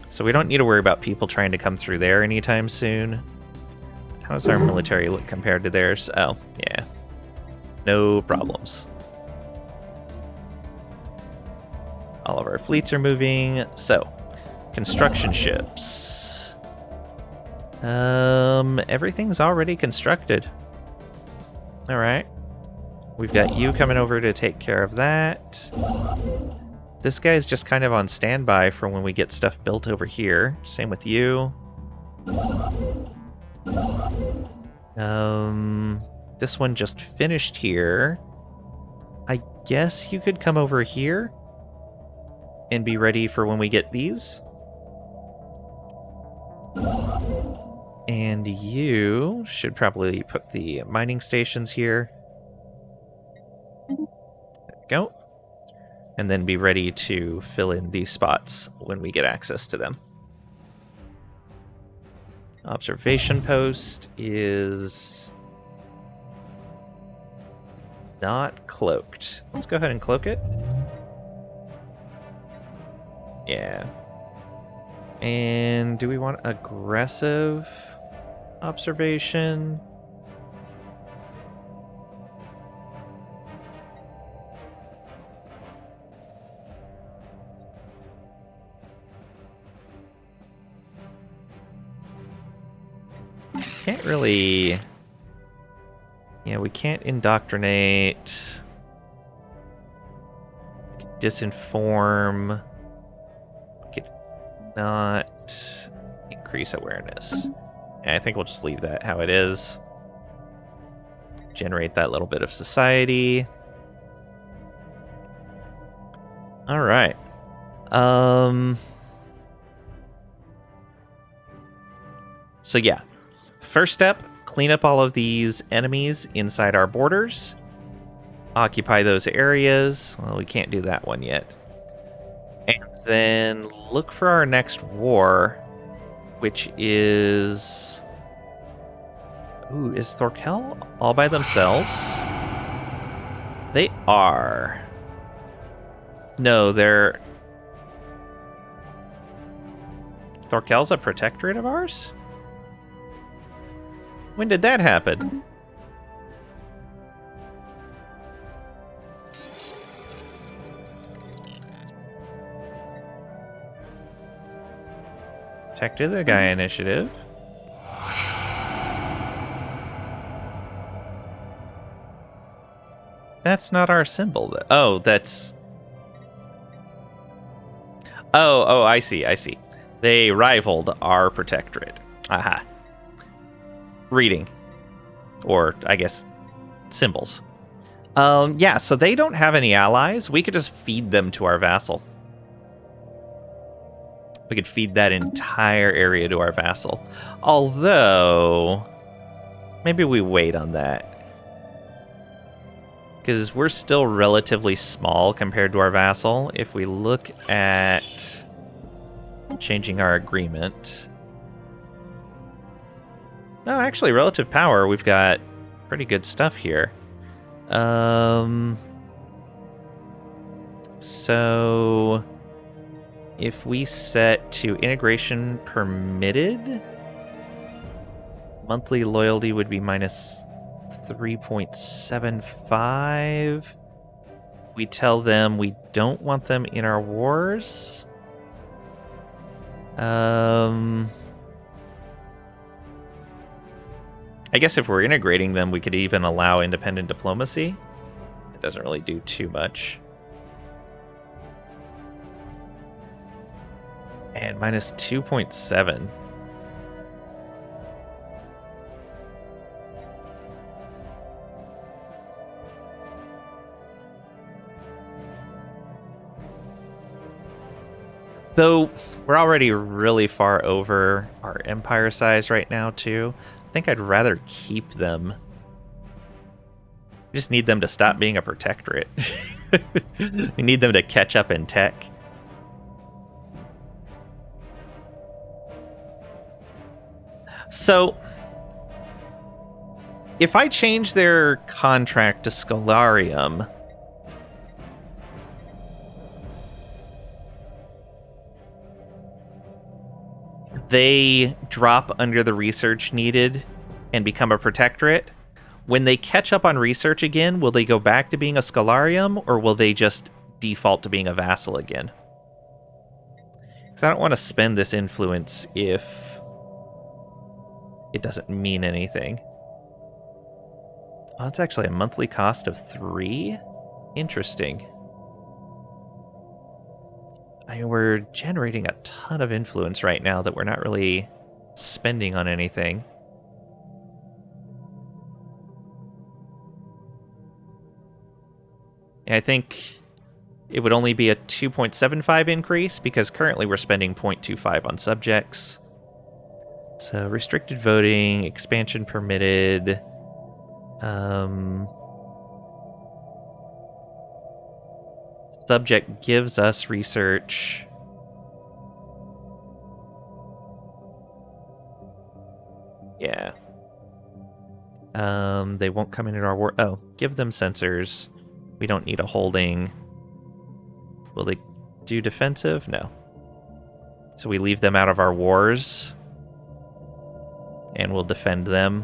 So we don't need to worry about people trying to come through there anytime soon. How does our military look compared to theirs? Oh, yeah. No problems. All of our fleets are moving. So, construction ships. Everything's already constructed. All right. We've got you coming over to take care of that. This guy's just kind of on standby for when we get stuff built over here. Same with you. This one just finished here. I guess you could come over here and be ready for when we get these. And you should probably put the mining stations here. There we go. And then be ready to fill in these spots when we get access to them. Observation post is not cloaked. Let's go ahead and cloak it. Yeah. And do we want aggressive observation? Can't really... Yeah, we can't indoctrinate. We could disinform. We could not increase awareness. Yeah, I think we'll just leave that how it is. Generate that little bit of society. All right. So yeah. First step, clean up all of these enemies inside our borders. Occupy those areas. Well, we can't do that one yet. And then look for our next war, which is... Ooh, is Thorkel all by themselves? They are. No, they're... Thorkel's a protectorate of ours? When did that happen? Protected the Gaia initiative. That's not our symbol. Oh, that's... Oh, I see. They rivaled our protectorate. Aha. Reading. Or, I guess, symbols. Yeah, so they don't have any allies. We could just feed them to our vassal. We could feed that entire area to our vassal. Although, maybe we wait on that. Because we're still relatively small compared to our vassal. If we look at changing our agreement... No, actually, relative power, we've got pretty good stuff here. So... if we set to integration permitted, monthly loyalty would be minus 3.75. We tell them we don't want them in our wars. I guess if we're integrating them, we could even allow independent diplomacy. It doesn't really do too much. And minus 2.7. Though we're already really far over our empire size right now, too. I think I'd rather keep them. We just need them to stop being a protectorate. We need them to catch up in tech. So, if I change their contract to Scholarium, they drop under the research needed and become a protectorate. When they catch up on research again, will they go back to being a Scholarium, or will they just default to being a vassal again? Because I don't want to spend this influence if it doesn't mean anything. Oh, it's actually a monthly cost of 3? Interesting. I mean, we're generating a ton of influence right now that we're not really spending on anything. And I think it would only be a 2.75 increase because currently we're spending 0.25 on subjects. So restricted voting, expansion permitted. Subject gives us research. Yeah. They won't come into our war. Oh, give them sensors. We don't need a holding. Will they do defensive? No. So we leave them out of our wars. And we'll defend them.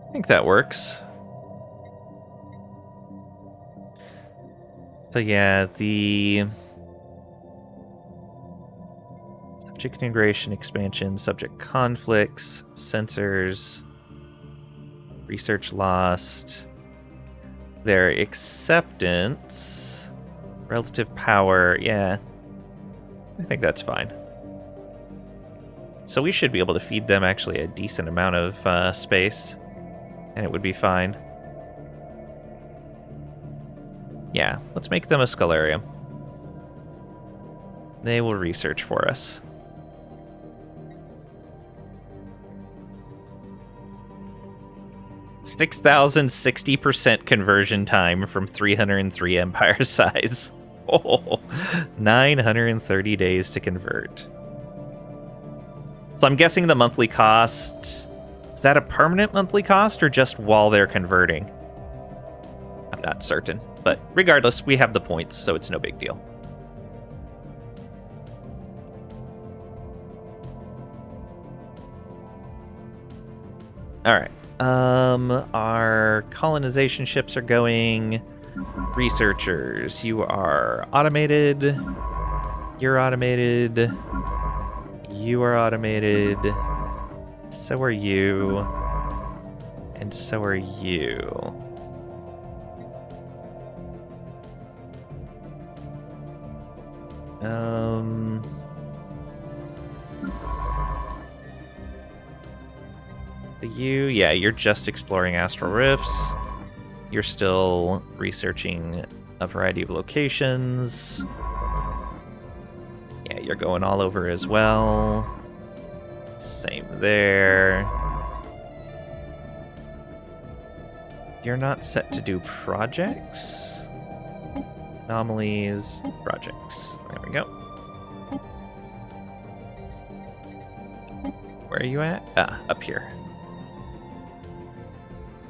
I think that works. So yeah, the subject integration, expansion, subject conflicts, sensors, research lost, their acceptance, relative power, yeah. I think that's fine. So we should be able to feed them actually a decent amount of space, and it would be fine. Yeah, let's make them a Scholarium. They will research for us. $6,060% conversion time from 303 empire size. Oh, 930 days to convert. So I'm guessing the monthly cost... Is that a permanent monthly cost or just while they're converting? I'm not certain. But regardless, we have the points, so it's no big deal. All right. Our colonization ships are going. Researchers, you are automated. You're automated. You are automated. So are you. And so are you. You, yeah, you're just exploring astral rifts. You're still researching a variety of locations. Yeah, you're going all over as well. Same there. You're not set to do projects. Anomalies, projects. There we go. Where are you at? Ah, up here.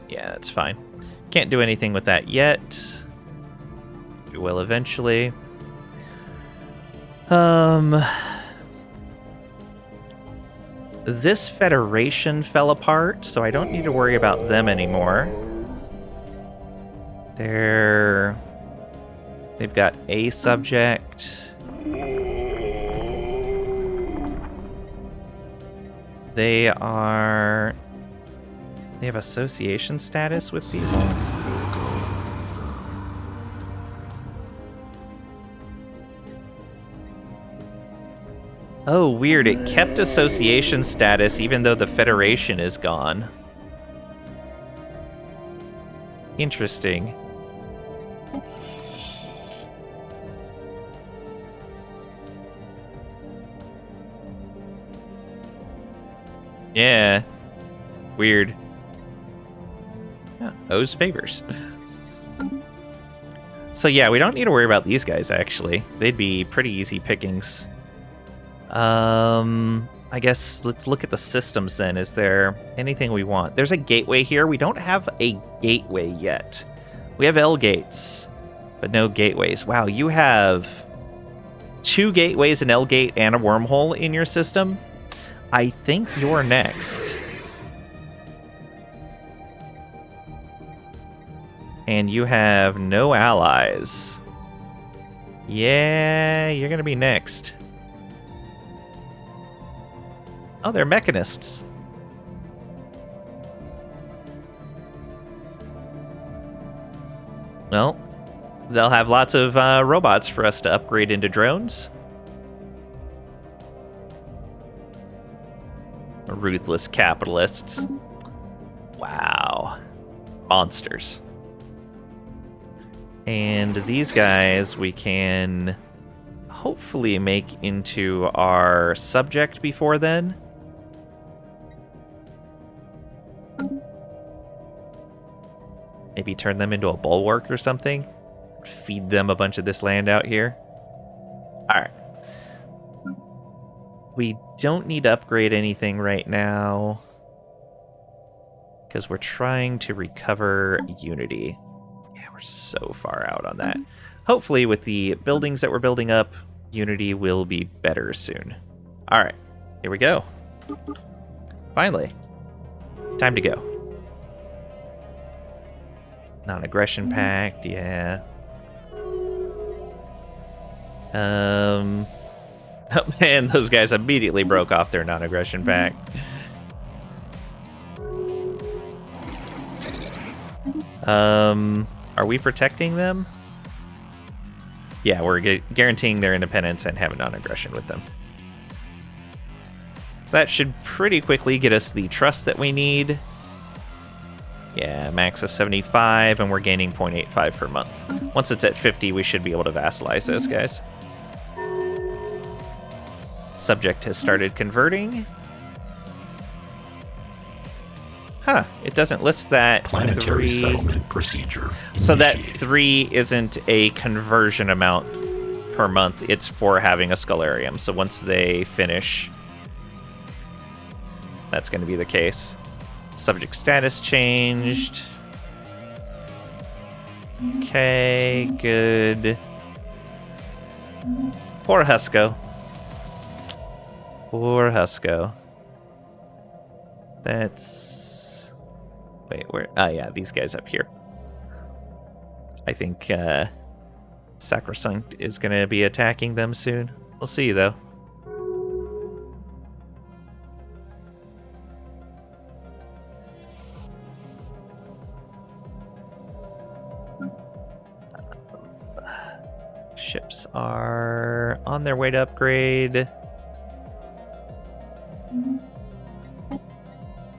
Yeah, that's fine. Can't do anything with that yet. We will eventually. This Federation fell apart, so I don't need to worry about them anymore. They've got a subject. They have association status with people. Oh, weird. It kept association status even though the Federation is gone. Interesting. Yeah. Weird. Yeah, owes favors. So yeah, we don't need to worry about these guys, actually. They'd be pretty easy pickings. I guess let's look at the systems then. Is there anything we want? There's a gateway here. We don't have a gateway yet. We have L gates, but no gateways. Wow, you have 2 gateways, an L gate, and a wormhole in your system. I think you're next. And you have no allies. Yeah, you're gonna be next. Oh, they're mechanists. Well, they'll have lots of robots for us to upgrade into drones. Ruthless capitalists. Wow. Monsters. And these guys we can hopefully make into our subject before then. Maybe turn them into a bulwark or something. Feed them a bunch of this land out here. Alright. We don't need to upgrade anything right now, because we're trying to recover Unity. Yeah, we're so far out on that. Hopefully with the buildings that we're building up, Unity will be better soon. Alright, here we go. Finally. Time to go. Non-aggression pact, yeah. Oh man, those guys immediately broke off their non-aggression pact. Are we protecting them? Yeah, we're guaranteeing their independence and having non-aggression with them. So that should pretty quickly get us the trust that we need. Yeah, max of 75, and we're gaining 0.85 per month. Once it's at 50, we should be able to vassalize those guys. Subject has started converting. Huh, it doesn't list that planetary 3. Settlement procedure. So that 3 isn't a conversion amount per month. It's for having a Stellarium. So once they finish, that's going to be the case. Subject status changed. Okay, good. Poor Husko. Poor Husko. That's... Wait, where? Ah, yeah, these guys up here. I think Sacrosanct is going to be attacking them soon. We'll see, though. Ships are on their way to upgrade.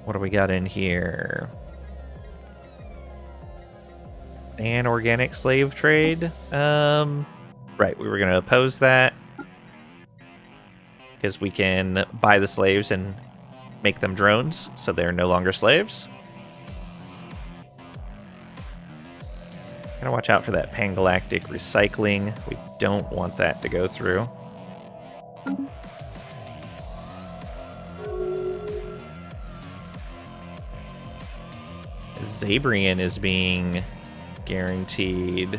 What do we got in here? An organic slave trade. Right, we were going to oppose that because we can buy the slaves and make them drones, so they're no longer slaves. Gotta watch out for that pangalactic recycling. We don't want that to go through. Zabrian is being guaranteed.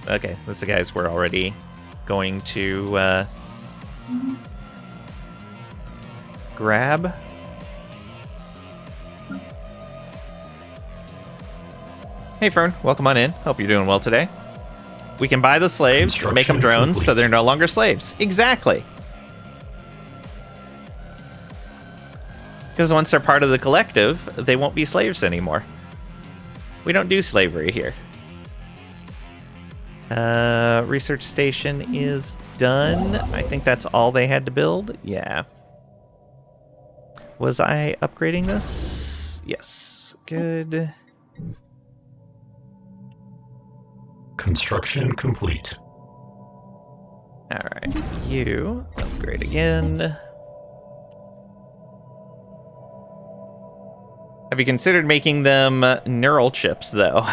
Okay, that's the guys we're already going to grab. Hey Fern, welcome on in. Hope you're doing well today. We can buy the slaves, make them drones, so they're no longer slaves. Exactly. Because once they're part of the collective, they won't be slaves anymore. We don't do slavery here. Research station is done. I think that's all they had to build. Yeah. Was I upgrading this? Yes. Good. Construction complete. Alright, you upgrade again. Have you considered making them neural chips, though?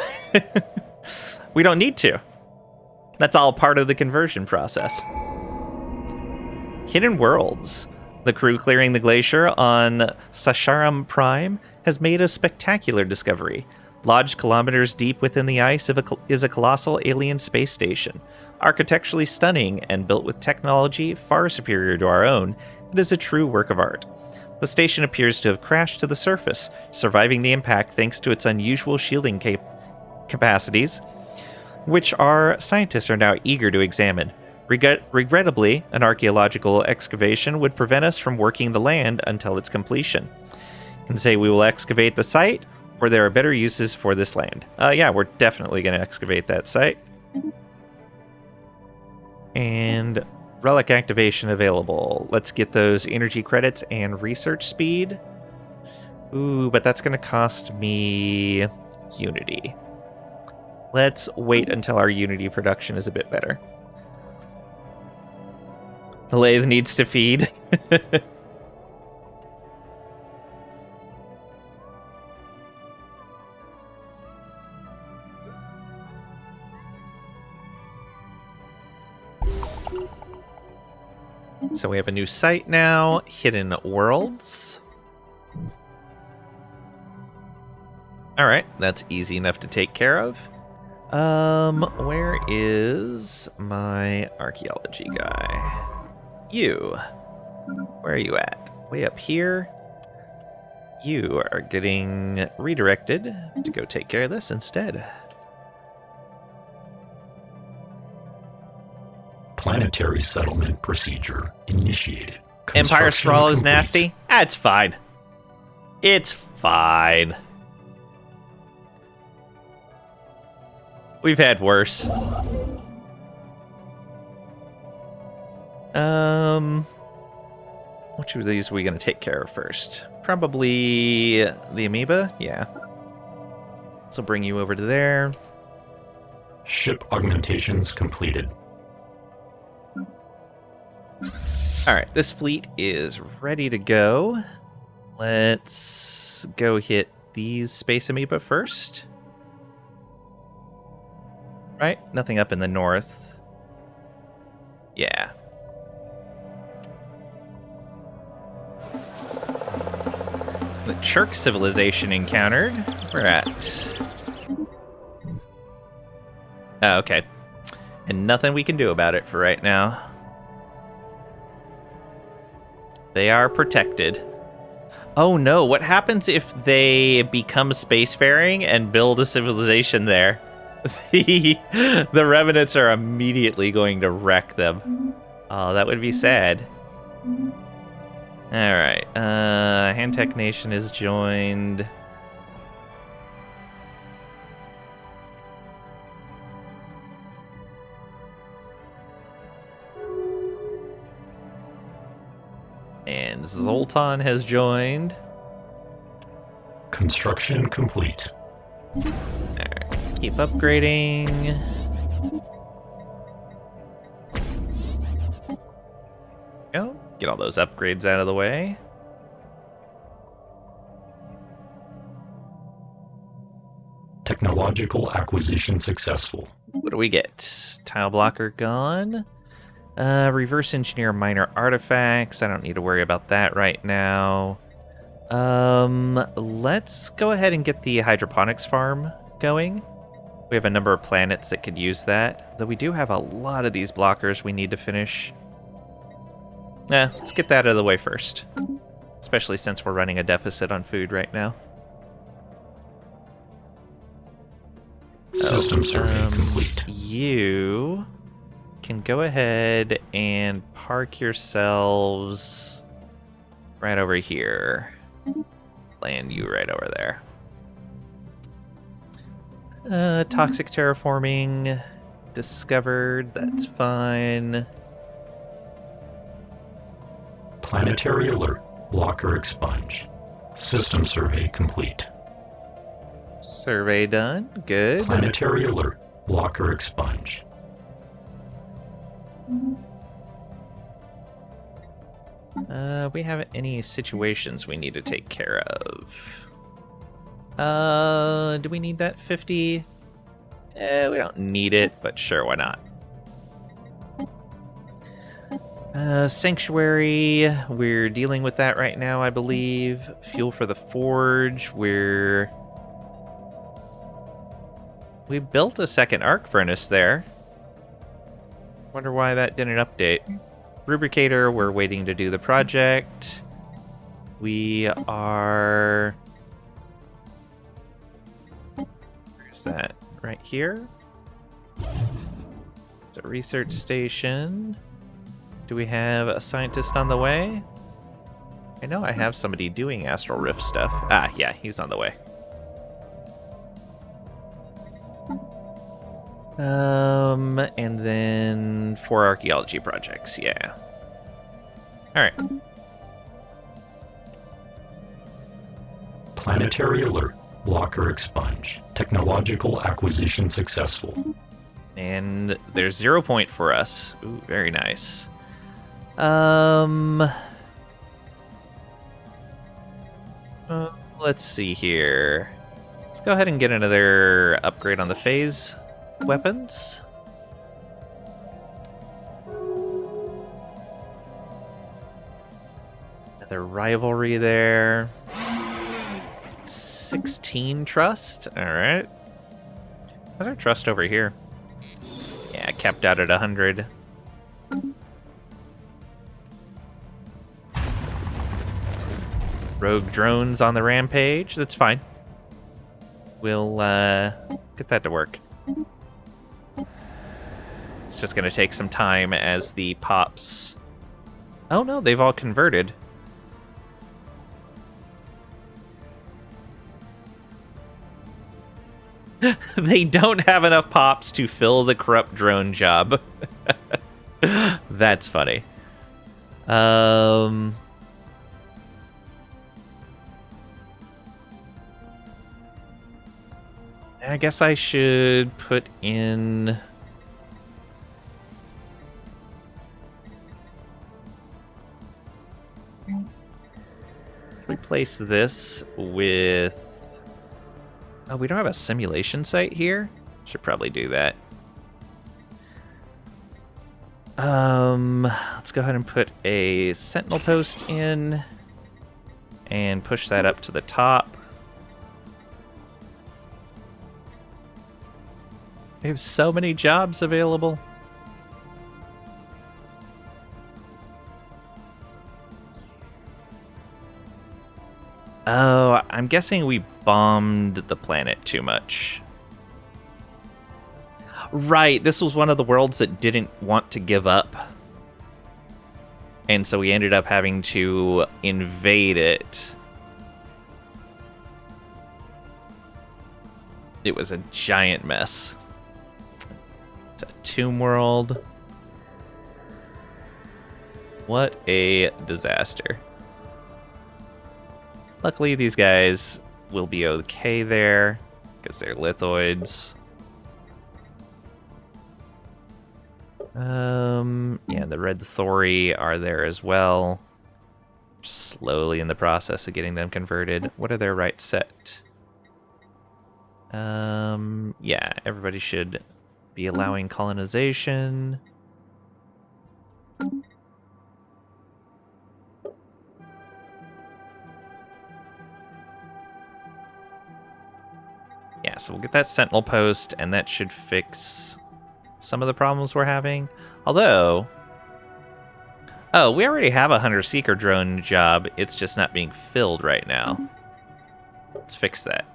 We don't need to. That's all part of the conversion process. Hidden Worlds. The crew clearing the glacier on Sasharam Prime has made a spectacular discovery. Lodged kilometers deep within the ice is a colossal alien space station. Architecturally stunning and built with technology far superior to our own, it is a true work of art. The station appears to have crashed to the surface, surviving the impact thanks to its unusual shielding capacities, which our scientists are now eager to examine. Regrettably, an archaeological excavation would prevent us from working the land until its completion. You can say we will excavate the site, or there are better uses for this land. Yeah, we're definitely going to excavate that site. And relic activation available. Let's get those energy credits and research speed. Ooh, but that's going to cost me Unity. Let's wait until our Unity production is a bit better. The lathe needs to feed. So we have a new site now, Hidden Worlds. Alright, that's easy enough to take care of. Where is my archaeology guy? You. Where are you at? Way up here. You are getting redirected to go take care of this instead. Planetary settlement procedure initiated. Empire Sprawl is nasty? It's fine. It's fine. We've had worse. Which of these are we going to take care of first? Probably the amoeba? Yeah. So bring you over to there. Ship augmentations completed. Alright, this fleet is ready to go. Let's go hit these space amoeba first. Right? Nothing up in the north. Yeah. The Churk civilization encountered. We're at... Oh, okay. And nothing we can do about it for right now. They are protected. Oh no, what happens if they become spacefaring and build a civilization there? The Revenants are immediately going to wreck them. Oh, that would be sad. Alright, Handtech Nation is joined. And Zoltan has joined. Construction complete. Alright, keep upgrading. Go. Get Get all those upgrades out of the way. Technological acquisition successful. What do we get? Tile blocker gone. Reverse engineer minor artifacts. I don't need to worry about that right now. Let's go ahead and get the hydroponics farm going. We have a number of planets that could use that, though we do have a lot of these blockers we need to finish. Let's get that out of the way first, especially since we're running a deficit on food right now. System survey complete. You can go ahead and park yourselves right over here. Land you right over there. Toxic terraforming discovered. That's fine. Planetary alert. Blocker expunged. System survey complete. Survey done. Good. Planetary alert. Blocker expunged. We have any situations we need to take care of? Do we need that 50? We don't need it, but sure, why not? Sanctuary, we're dealing with that right now, I believe. Fuel for the forge, we built a second arc furnace there. Wonder why that didn't update. Rubricator, we're waiting to do the project. We are... Where's that? Right here? It's a research station. Do we have a scientist on the way? I know I have somebody doing Astral Rift stuff. Ah, yeah, he's on the way. And then 4 archaeology projects, yeah. Alright. Planetary alert. Blocker expunged. Technological acquisition successful. And there's 0 point for us. Ooh, very nice. Let's see here. Let's go ahead and get another upgrade on the phase weapons. Another rivalry there. 16 trust. All right. How's our trust over here? Yeah, capped out at 100. Rogue drones on the rampage. That's fine. We'll get that to work. It's just going to take some time as the pops... Oh no, they've all converted. They don't have enough pops to fill the corrupt drone job. That's funny. I guess I should put in... Replace this with... Oh, we don't have a simulation site here? Should probably do that. Let's go ahead and put a sentinel post in and push that up to the top. We have so many jobs available. Oh, I'm guessing we bombed the planet too much. Right, this was one of the worlds that didn't want to give up. And so we ended up having to invade it. It was a giant mess. It's a tomb world. What a disaster. Luckily, these guys will be okay there, because they're lithoids. Yeah, the red Thori are there as well. Slowly in the process of getting them converted. What are their rights set? Yeah, everybody should be allowing colonization. Yeah, so we'll get that sentinel post, and that should fix some of the problems we're having. Although, oh, we already have a hunter-seeker drone job. It's just not being filled right now. Let's fix that.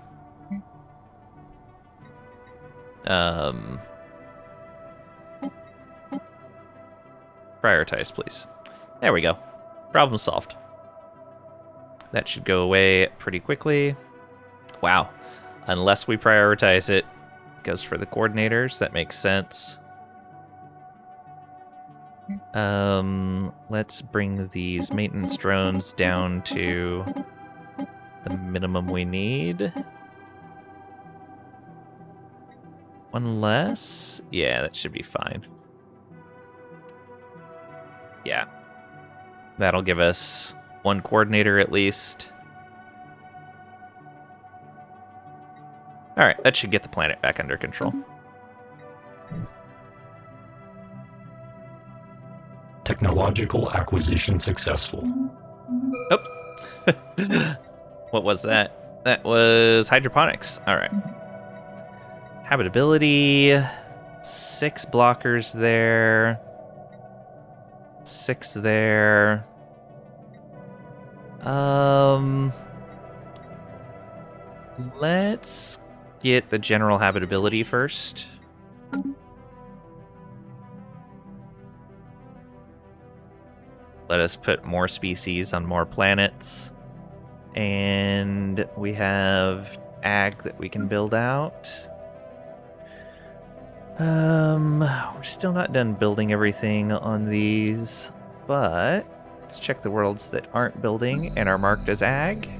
Prioritize, please. There we go. Problem solved. That should go away pretty quickly. Wow. Unless we prioritize it, goes for the coordinators. That makes sense. Let's bring these maintenance drones down to the minimum we need. One less? Yeah, that should be fine. Yeah. That'll give us one coordinator at least. Alright, that should get the planet back under control. Technological acquisition successful. Oh. What was that? That was hydroponics. Alright. Habitability. 6 blockers there. 6 there. Let's get the general habitability first. Let us put more species on more planets. And we have ag that we can build out. We're still not done building everything on these, but let's check the worlds that aren't building and are marked as ag.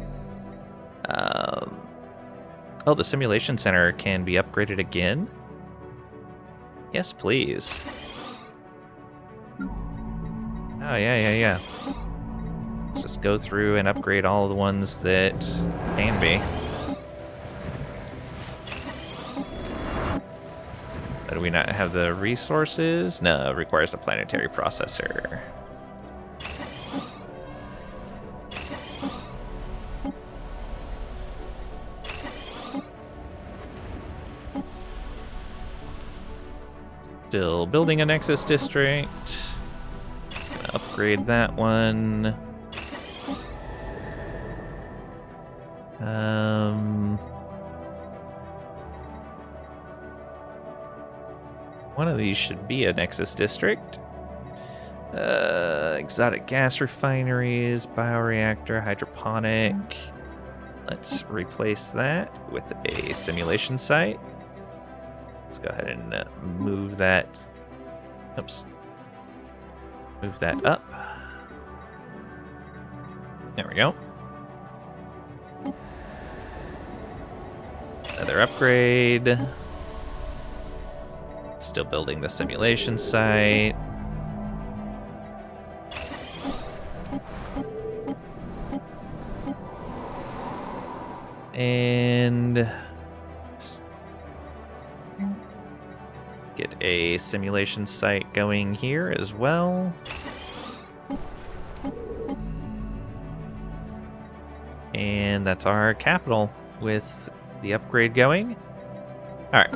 Oh, the simulation center can be upgraded again? Yes, please. Oh, yeah. Let's just go through and upgrade all the ones that can be. Do we not have the resources? No, it requires a planetary processor. Still building a Nexus district. Gonna upgrade that one. One of these should be a Nexus district. Exotic gas refineries, bioreactor, hydroponic. Let's replace that with a simulation site. Let's go ahead and move that. Oops. Move that up. There we go. Another upgrade. Still building the simulation site. And get a simulation site going here as well. And that's our capital with the upgrade going. All right.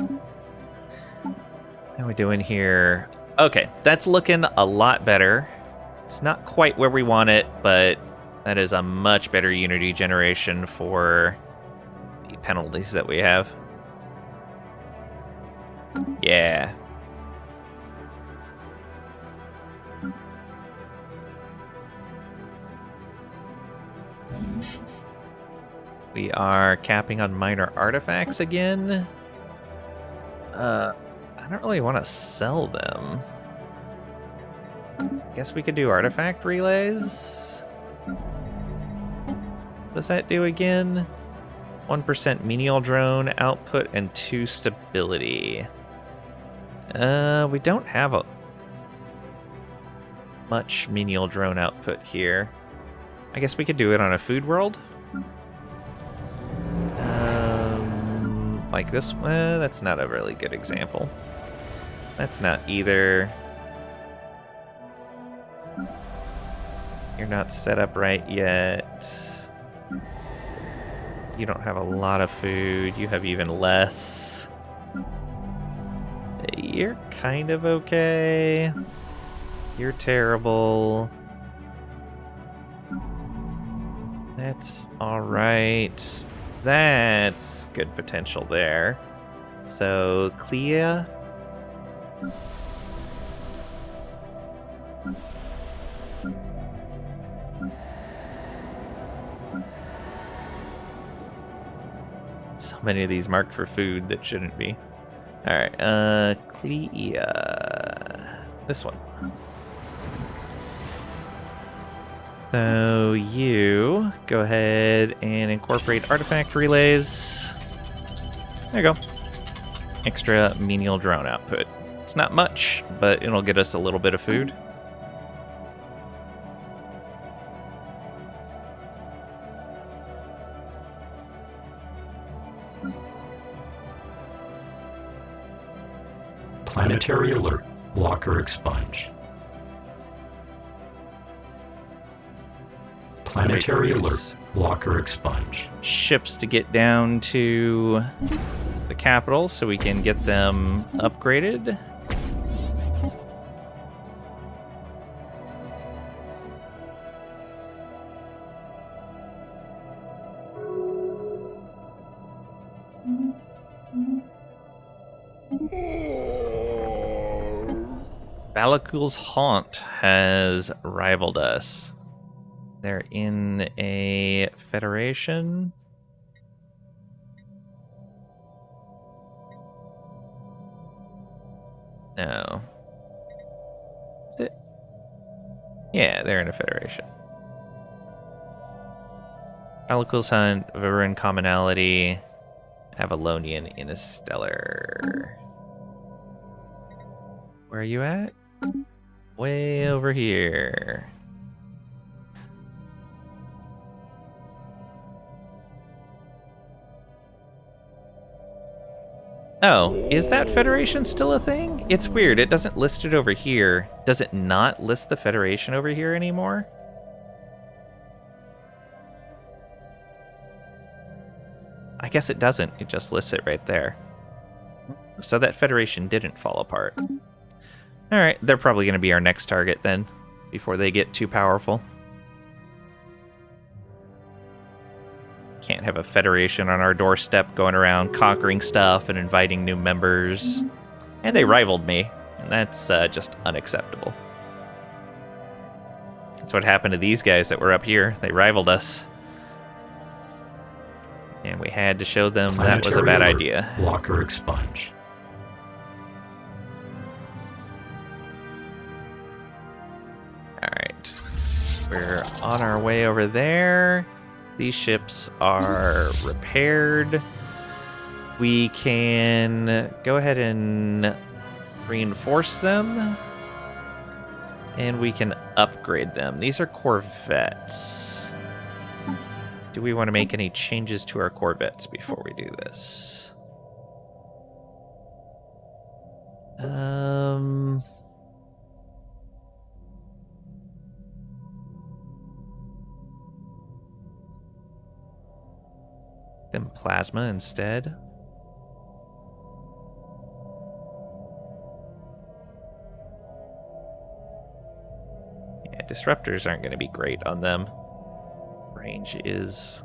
How are we doing here? Okay, that's looking a lot better. It's not quite where we want it, but that is a much better Unity generation for the penalties that we have. Yeah. We are capping on minor artifacts again. I don't really want to sell them. Guess we could do artifact relays. What does that do again? 1% menial drone output and 2 stability. We don't have much menial drone output here. I guess we could do it on a food world. Like this one. That's not a really good example. That's not either. You're not set up right yet. You don't have a lot of food. You have even less. You're kind of okay. You're terrible. That's alright. That's good potential there. So, Clea. So many of these marked for food that shouldn't be. Alright, Clea. This one. So you go ahead and incorporate artifact relays. There you go. Extra menial drone output. It's not much, but it'll get us a little bit of food. Planetary alert. Blocker expunged. Planetary alert. Blocker expunged. Ships to get down to the capital so we can get them upgraded. Balakul's Haunt has rivaled us. They're in a federation. No. Is it? Yeah, they're in a federation. Balakul's Hunt, Varun Commonality, Avalonian in a stellar. Where are you at? Way over here. Oh, is that Federation still a thing? It's weird, it doesn't list it over here. Does it not list the Federation over here anymore? I guess it doesn't, it just lists it right there. So that Federation didn't fall apart. Alright, they're probably going to be our next target then, before they get too powerful. Can't have a Federation on our doorstep going around conquering stuff and inviting new members. And they rivaled me, and that's just unacceptable. That's what happened to these guys that were up here. They rivaled us. And we had to show them that was a bad idea. Blocker expunged. Alright. We're on our way over there. These ships are repaired. We can go ahead and reinforce them. And we can upgrade them. These are corvettes. Do we want to make any changes to our corvettes before we do this? Them plasma instead. Yeah, disruptors aren't going to be great on them. Range is...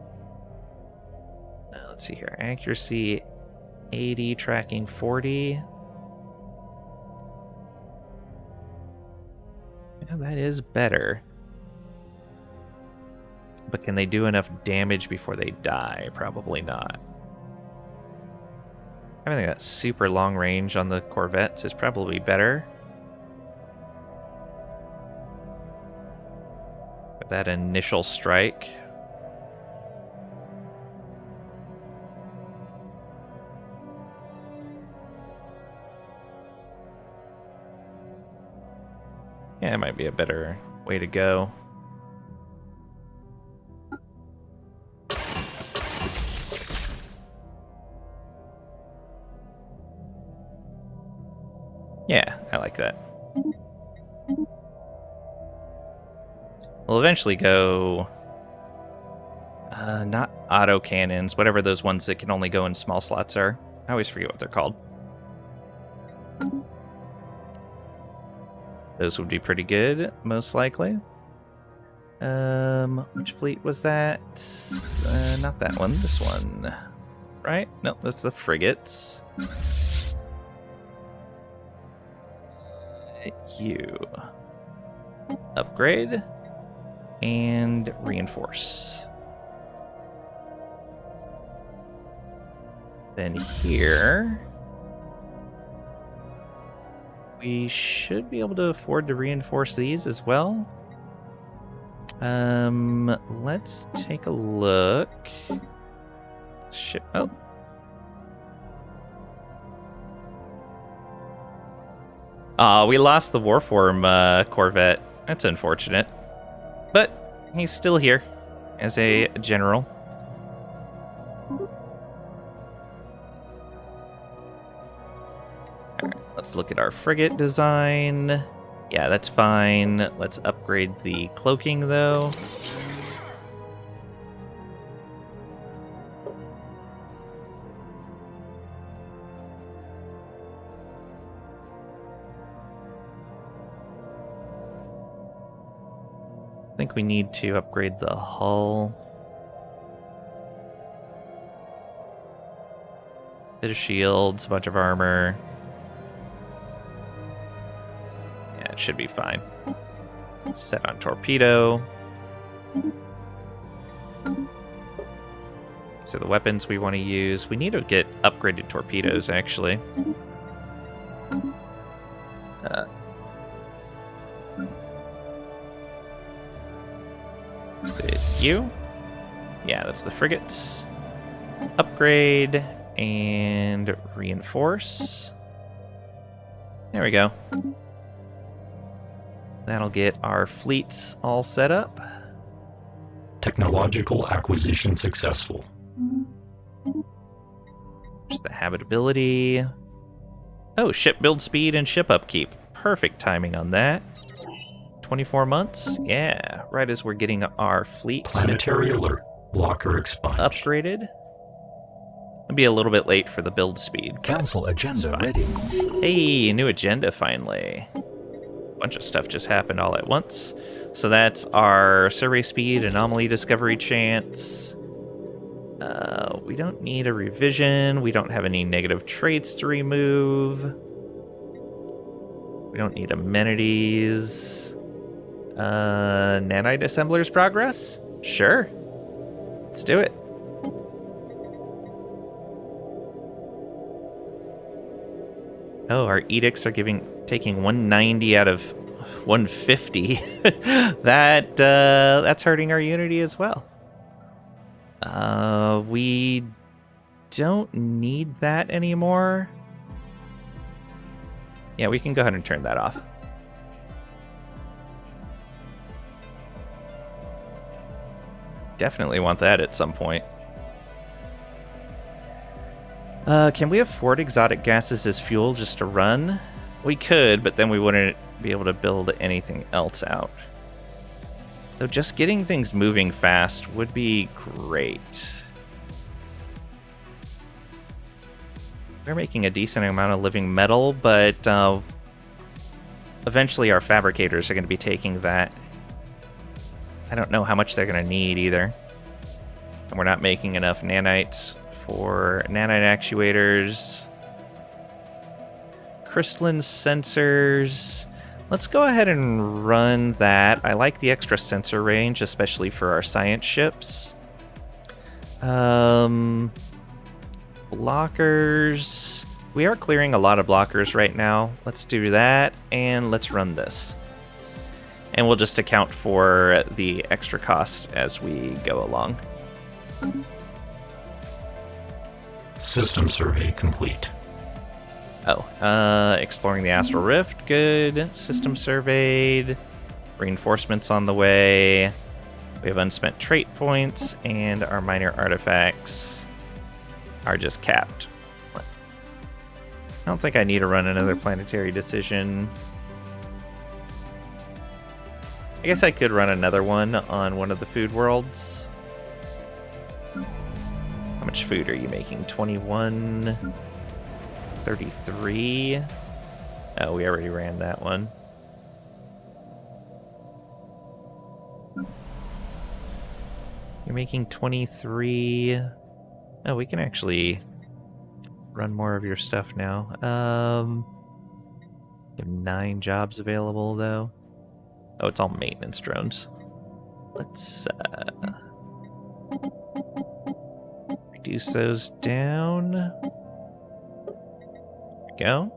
let's see here. Accuracy 80, tracking 40. Yeah, that is better. But can they do enough damage before they die? Probably not. Having that super long range on the corvettes is probably better. With that initial strike. Yeah, it might be a better way to go. Yeah, I like that. We'll eventually go... not auto cannons, whatever those ones that can only go in small slots are. I always forget what they're called. Those would be pretty good, most likely. Which fleet was that? Not that one, this one. Right? No, that's the frigates. You. Upgrade. And reinforce. Then here... we should be able to afford to reinforce these as well. Let's take a look. Ship. Oh. We lost the Warform Corvette. That's unfortunate. But he's still here as a general. Alright, let's look at our frigate design. Yeah, that's fine. Let's upgrade the cloaking, though. I think we need to upgrade the hull. Bit of shields, a bunch of armor. Yeah, it should be fine. Set on torpedo. So the weapons we want to use, we need to get upgraded torpedoes, actually. Is it you? Yeah, that's the frigates. Upgrade and reinforce. There we go. That'll get our fleets all set up. Technological acquisition successful. There's the habitability. Oh, ship build speed and ship upkeep. Perfect timing on that. 24 months? Yeah, right as we're getting our fleet Planetary alert. Blocker expunged. upgraded. It'll be a little bit late for the build speed. Council agenda fine. ready. Hey, new agenda finally. Bunch of stuff just happened all at once. So that's our survey speed, anomaly discovery chance. We don't need a revision. We don't have any negative traits to remove. We don't need amenities. Nanite assemblers progress? Sure. Let's do it. Oh, our edicts are taking 190 out of 150. That's hurting our unity as well. We don't need that anymore. Yeah, we can go ahead and turn that off. Definitely want that at some point. Can we afford exotic gases as fuel just to run? We could, but then we wouldn't be able to build anything else out. So just getting things moving fast would be great. We're making a decent amount of living metal, but eventually our fabricators are going to be taking that. I don't know how much they're going to need either. And we're not making enough nanites for nanite actuators. Crystalline sensors. Let's go ahead and run that. I like the extra sensor range, especially for our science ships. Blockers. We are clearing a lot of blockers right now. Let's do that, and let's run this. And we'll just account for the extra costs as we go along. System survey complete. Exploring the Astral Rift, good. System surveyed. Reinforcements on the way. We have unspent trait points, and our minor artifacts are just capped. I don't think I need to run another planetary decision. I guess I could run another one on one of the food worlds. How much food are you making? 21, 33. Oh, we already ran that one. You're making 23. Oh, we can actually run more of your stuff now. You have 9 jobs available, though. Oh, it's all maintenance drones. Let's reduce those down. There we go.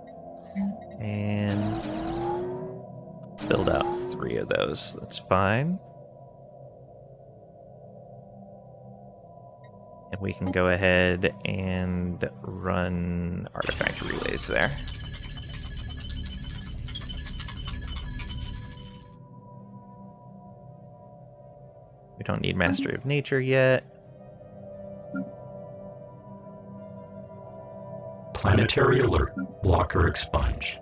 And build out 3 of those. That's fine. And we can go ahead and run artifact relays there. We don't need Mastery of Nature yet. Planetary alert. Blocker expunged.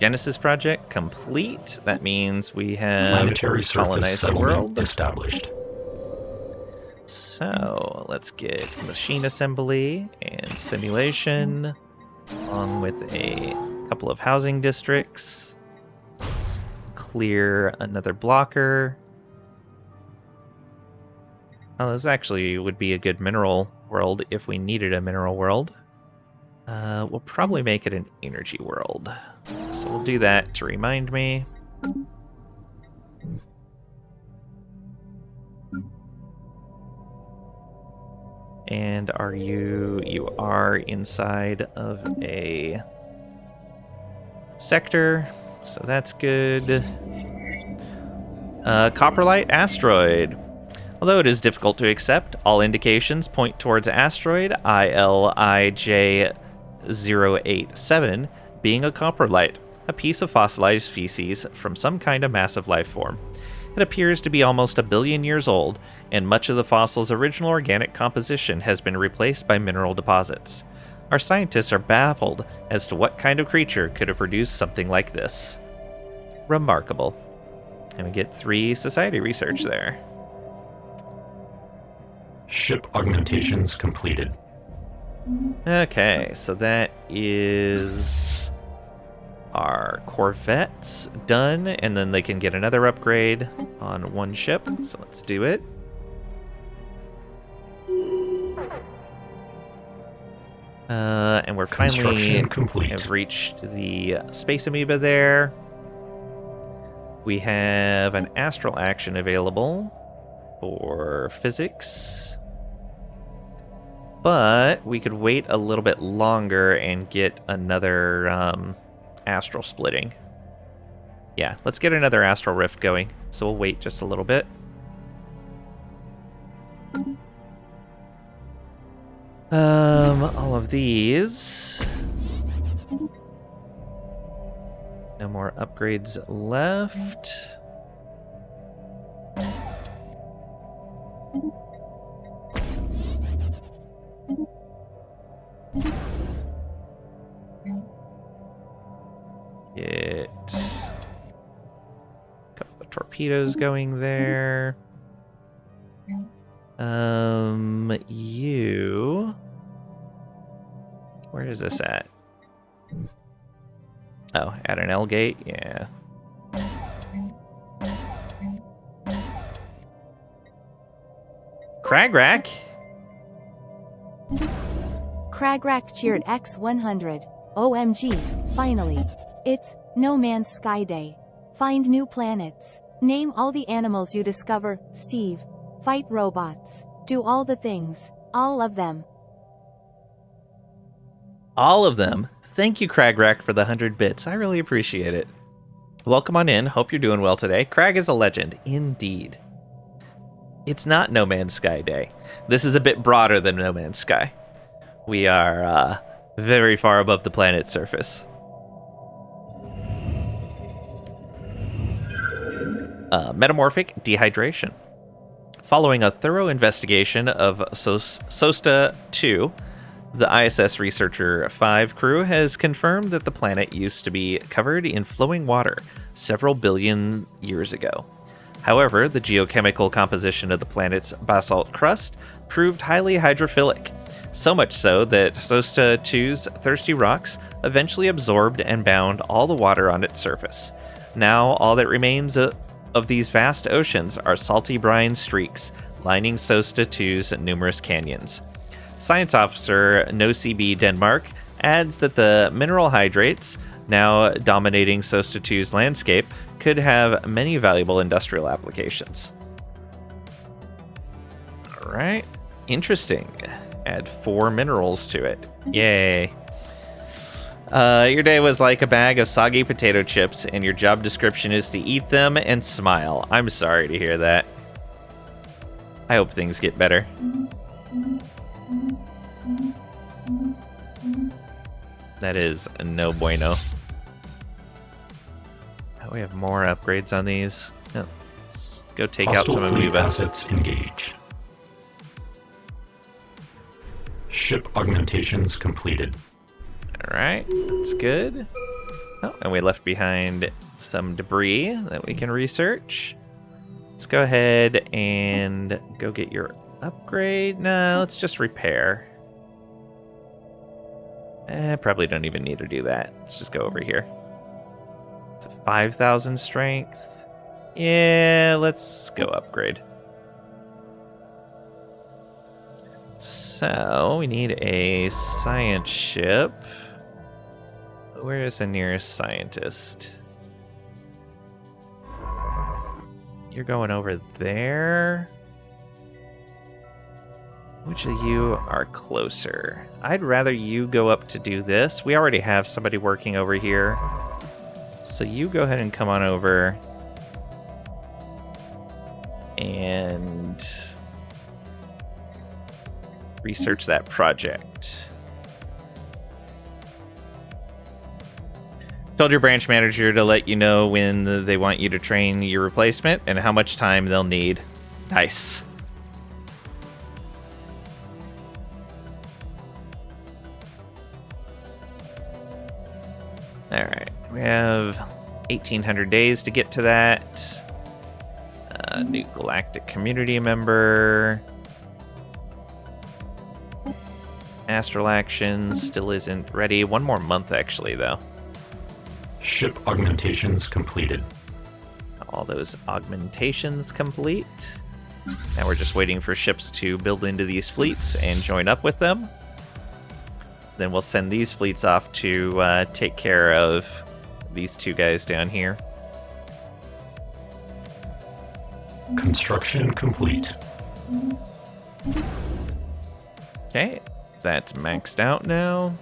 Genesis project complete. That means we have Planetary surface colonized the settlement world. established. So let's get machine assembly and simulation, along with a couple of housing districts. Let's clear another blocker. Oh, this actually would be a good mineral world if we needed a mineral world. We'll probably make it an energy world. So we'll do that to remind me. And are you are inside of a sector, so that's good. Copperlight asteroid. Although it is difficult to accept, all indications point towards asteroid ILIJ-087 being a copperlight, a piece of fossilized species from some kind of massive life form. It appears to be almost 1 billion years old, and much of the fossil's original organic composition has been replaced by mineral deposits. Our scientists are baffled as to what kind of creature could have produced something like this. Remarkable. And we get 3 society research there. Ship augmentations completed. Okay, so that is our corvettes done, and then they can get another upgrade on one ship, so let's do it. And we're finally complete. have reached the space amoeba there. We have an astral action available for physics, but we could wait a little bit longer and get another astral splitting. Yeah, let's get another astral rift going. So we'll wait just a little bit. All of these. No more upgrades left. Get a couple of torpedoes going there. You... Where is this at? Oh, at an L gate? Yeah. Cragrack? Cragrack cheered X100. OMG, finally. It's No Man's Sky Day. Find new planets. Name all the animals you discover, Steve. Fight robots. Do all the things. All of them. All of them. Thank you, Cragrack, for the 100 bits. I really appreciate it. Welcome on in. Hope you're doing well today. Crag is a legend, indeed. It's not No Man's Sky Day. This is a bit broader than No Man's Sky. We are very far above the planet's surface. Metamorphic dehydration. Following a thorough investigation of Sosta 2, the ISS Researcher 5 crew has confirmed that the planet used to be covered in flowing water several billion years ago. However, the geochemical composition of the planet's basalt crust proved highly hydrophilic, so much so that Sosta 2's thirsty rocks eventually absorbed and bound all the water on its surface. Now, all that remains of these vast oceans are salty brine streaks lining Sosta 2's numerous canyons. Science officer NoCB Denmark adds that the mineral hydrates, now dominating Sosta 2's landscape, could have many valuable industrial applications. Alright, interesting. Add 4 minerals to it. Yay. Your day was like a bag of soggy potato chips, and your job description is to eat them and smile. I'm sorry to hear that. I hope things get better. That is no bueno. Oh, we have more upgrades on these. Oh, let's go take out some amoeba. Assets engaged. Ship augmentations completed. Alright, that's good. Oh, and we left behind some debris that we can research. Let's go ahead and go get your upgrade. Nah, let's just repair. Probably don't even need to do that. Let's just go over here. To 5,000 strength. Yeah, let's go upgrade. So, we need a science ship. Where is the nearest scientist? You're going over there? Which of you are closer? I'd rather you go up to do this. We already have somebody working over here. So you go ahead and come on over. And research that project. Told your branch manager to let you know when they want you to train your replacement and how much time they'll need. Nice. Alright, we have 1,800 days to get to that. New galactic community member. Astral action still isn't ready. One more month, actually, though. Ship augmentations completed. All those augmentations complete. Now we're just waiting for ships to build into these fleets and join up with them. Then we'll send these fleets off to take care of these two guys down here. Construction complete. Okay, that's maxed out now.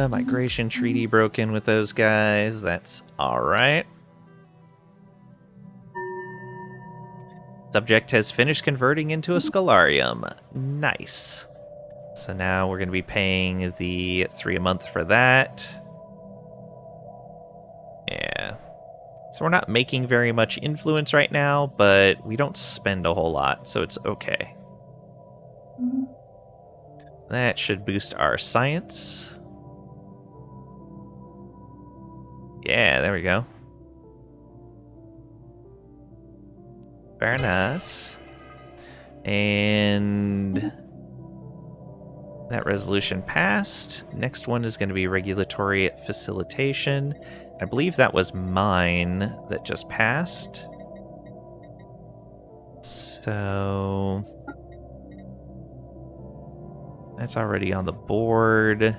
Migration treaty broken with those guys. That's alright. Subject has finished converting into a scholarium. Nice. So now we're going to be paying the 3 a month for that. Yeah. So we're not making very much influence right now, but we don't spend a whole lot, so it's okay. That should boost our science. Yeah, there we go. Very nice. And that resolution passed. Next one is going to be regulatory facilitation. I believe that was mine that just passed. So that's already on the board.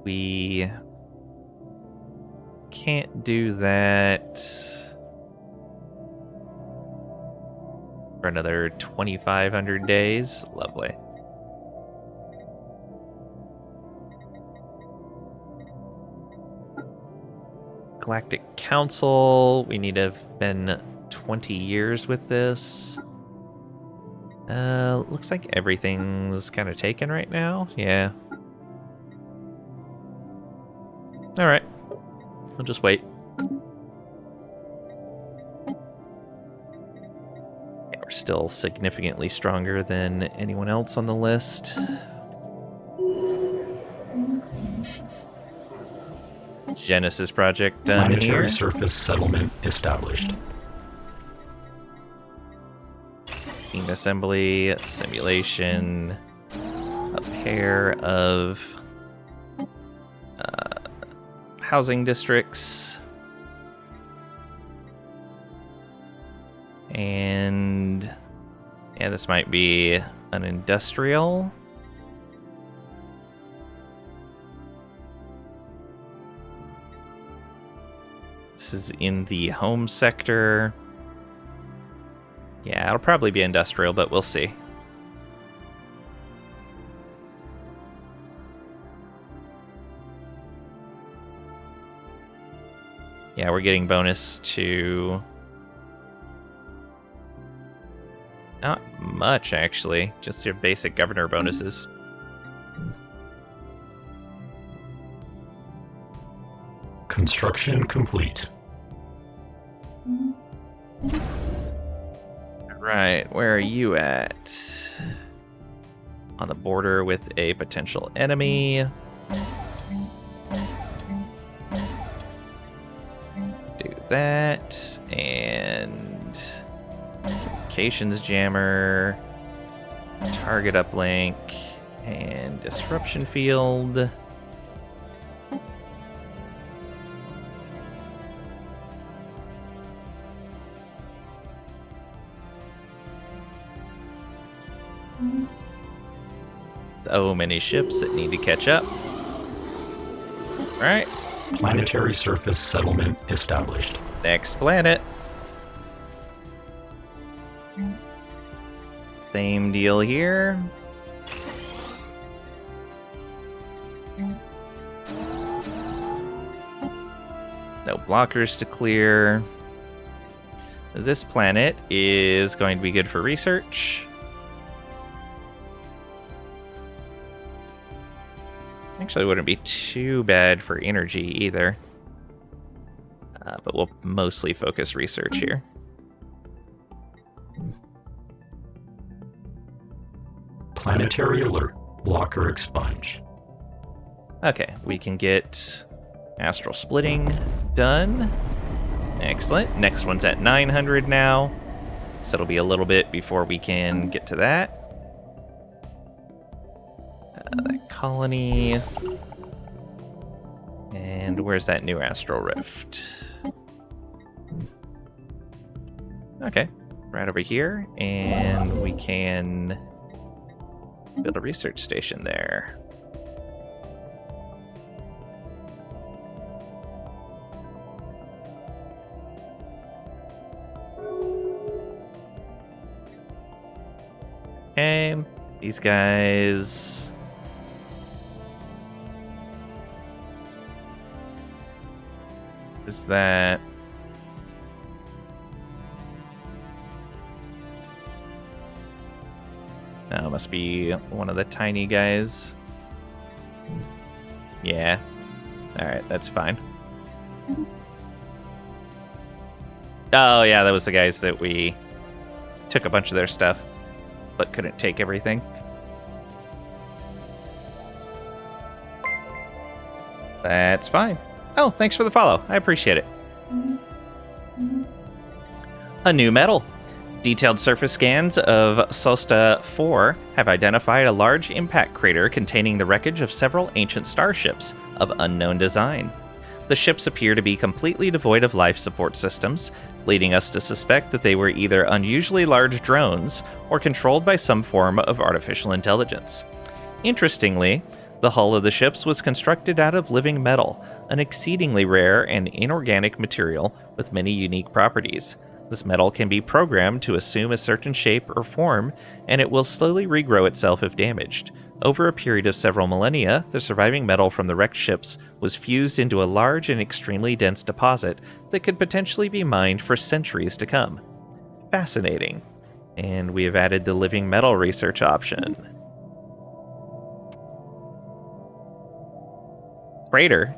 We can't do that for another 2,500 days. Lovely. Galactic Council. We need to have been 20 years with this. Looks like everything's kind of taken right now. Yeah. Alright. We'll just wait. Yeah, we're still significantly stronger than anyone else on the list. Genesis project done Planetary here. surface settlement established. Team assembly, simulation, a pair of housing districts, and yeah, this might be an industrial. This is in the home sector. Yeah, it'll probably be industrial, but we'll see. Yeah, we're getting bonus to... not much, actually. Just your basic governor bonuses. Construction complete. Right, where are you at? On the border with a potential enemy. Do that, and communications jammer, target uplink, and disruption field. So many ships that need to catch up. Alright, Planetary surface settlement established. next planet. Same deal here. No blockers to clear. This planet is going to be good for research. Actually, wouldn't be too bad for energy either. But we'll mostly focus research here. Planetary alert. Blocker expunged. Okay, we can get astral splitting done. Excellent. Next one's at 900 now. So it'll be a little bit before we can get to that. That colony. And where's that new astral rift? Okay, right over here. And we can build a research station there. Okay, these guys... is that... no, it must be one of the tiny guys. Yeah. Alright, that's fine. Oh, yeah, that was the guys that we took a bunch of their stuff, but couldn't take everything. That's fine. Oh, thanks for the follow. I appreciate it. A new metal. Detailed surface scans of Solsta 4 have identified a large impact crater containing the wreckage of several ancient starships of unknown design. The ships appear to be completely devoid of life support systems, leading us to suspect that they were either unusually large drones or controlled by some form of artificial intelligence. Interestingly, the hull of the ships was constructed out of living metal, an exceedingly rare and inorganic material with many unique properties. This metal can be programmed to assume a certain shape or form, and it will slowly regrow itself if damaged. Over a period of several millennia, the surviving metal from the wrecked ships was fused into a large and extremely dense deposit that could potentially be mined for centuries to come. Fascinating. And we have added the living metal research option. Crater.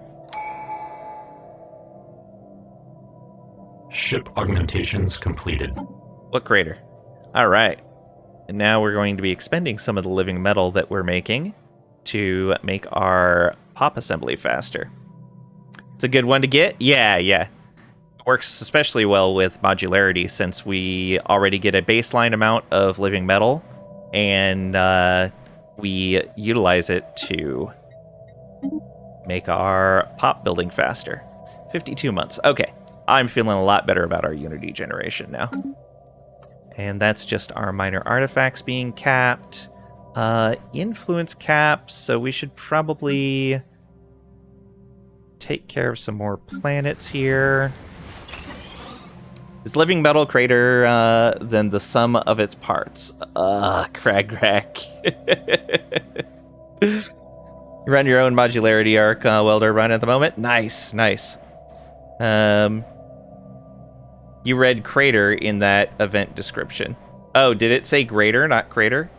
Ship augmentations completed. What crater? All right. And now we're going to be expending some of the living metal that we're making to make our pop assembly faster. It's a good one to get. Yeah. It works especially well with modularity since we already get a baseline amount of living metal and we utilize it to make our pop building faster. 52 months. Okay. I'm feeling a lot better about our Unity generation now. And that's just our minor artifacts being capped. Influence caps, so we should probably take care of some more planets here. Is living metal crater than the sum of its parts? Crag. Run your own modularity arc welder run at the moment. Nice. You read crater in that event description. Oh, did it say greater, not crater?